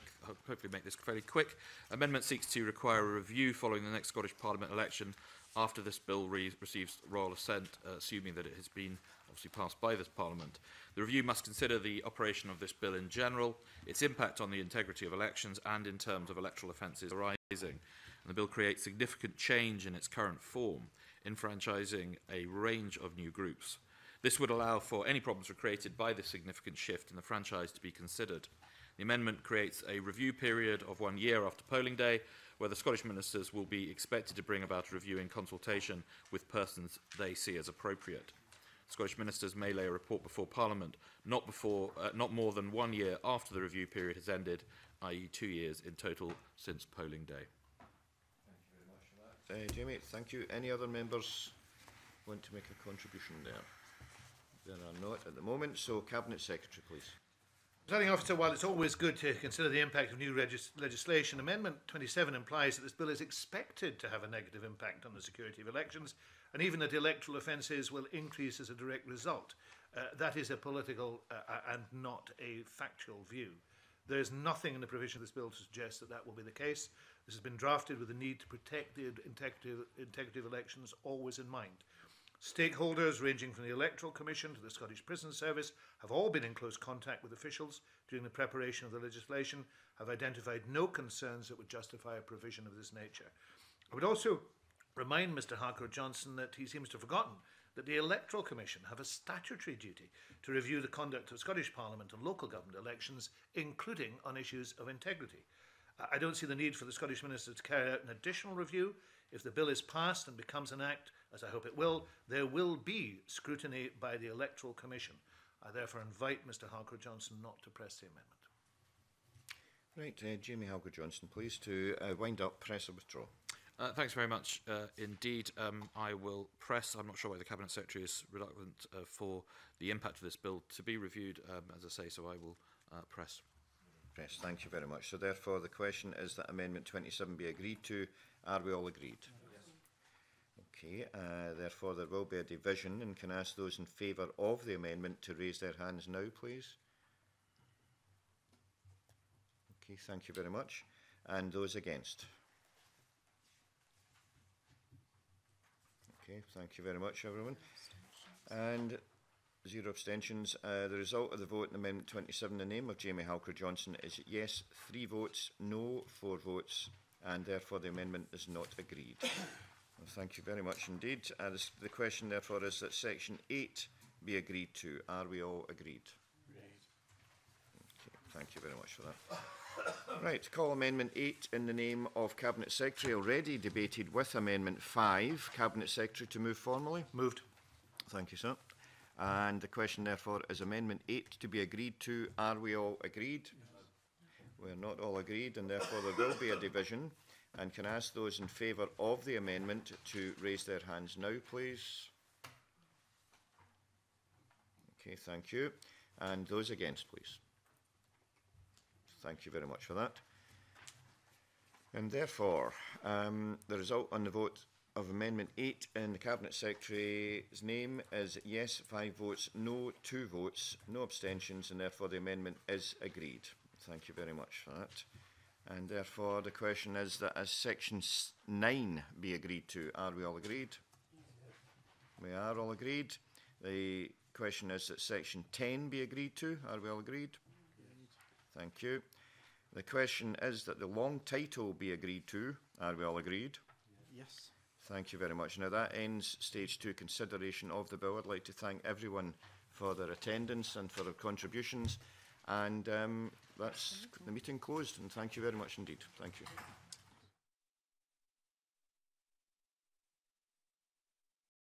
hopefully make this fairly quick. Amendment seeks to require a review following the next Scottish Parliament election after this bill receives royal assent, assuming that it has been obviously passed by this Parliament. The review must consider the operation of this bill in general, its impact on the integrity of elections and in terms of electoral offences arising. And the bill creates significant change in its current form, enfranchising a range of new groups. This would allow for any problems created by this significant shift in the franchise to be considered. The amendment creates a review period of 1 year after polling day, where the Scottish ministers will be expected to bring about a review in consultation with persons they see as appropriate. Scottish ministers may lay a report before Parliament not more than 1 year after the review period has ended, i.e. 2 years in total since polling day. Thank you very much for that. Jamie, thank you. Any other members want to make a contribution there? There are not at the moment, so Cabinet Secretary, please. Presiding Officer, while it's always good to consider the impact of new legislation, Amendment 27 implies that this bill is expected to have a negative impact on the security of elections, and even that electoral offences will increase as a direct result. That is a political and not a factual view. There is nothing in the provision of this bill to suggest that that will be the case. This has been drafted with the need to protect the integrity of elections always in mind. Stakeholders ranging from the Electoral Commission to the Scottish Prison Service have all been in close contact with officials during the preparation of the legislation, have identified no concerns that would justify a provision of this nature. I would also remind Mr Harcourt-Johnson that he seems to have forgotten that the Electoral Commission have a statutory duty to review the conduct of Scottish Parliament and local government elections, including on issues of integrity. I don't see the need for the Scottish Minister to carry out an additional review. If the bill is passed and becomes an act, as I hope it will, there will be scrutiny by the Electoral Commission. I therefore invite Mr Harcourt-Johnson not to press the amendment. Right, Jamie Halker-Johnson, please, to wind up, press or withdraw. Thanks very much indeed. I will press. I'm not sure why the Cabinet Secretary is reluctant for the impact of this bill to be reviewed, as I say, so I will press. Press, thank you very much. So therefore the question is that Amendment 27 be agreed to. Are we all agreed? Yes. Okay, therefore there will be a division, and can I ask those in favour of the amendment to raise their hands now, please? Okay, thank you very much. And those against? Okay, thank you very much, everyone. And 0 abstentions. The result of the vote in Amendment 27 in the name of Jamie Halker-Johnson is yes, 3 votes, no, 4 votes, and therefore the amendment is not agreed. Well, thank you very much indeed. The question therefore is that Section 8 be agreed to. Are we all agreed? Okay, thank you very much for that. Right, call Amendment 8 in the name of Cabinet Secretary, already debated with Amendment 5. Cabinet Secretary to move formally. Moved. Thank you, sir. And the question therefore is Amendment 8 to be agreed to. Are we all agreed? Yes. We're not all agreed, and therefore there will be a division. And can I ask those in favour of the amendment to raise their hands now, please? Okay, thank you. And those against, please. Thank you very much for that. And therefore, the result on the vote of Amendment 8 in the Cabinet Secretary's name is yes, 5 votes, no, 2 votes, no abstentions, and therefore the amendment is agreed. Thank you very much for that. And therefore the question is that as Section 9 be agreed to. Are we all agreed? We are all agreed. The question is that Section 10 be agreed to. Are we all agreed? Thank you. The question is that the long title be agreed to. Are we all agreed? Yes. Thank you very much. Now that ends stage 2 consideration of the bill. I'd like to thank everyone for their attendance and for their contributions. And that's the meeting closed. And thank you very much indeed. Thank you.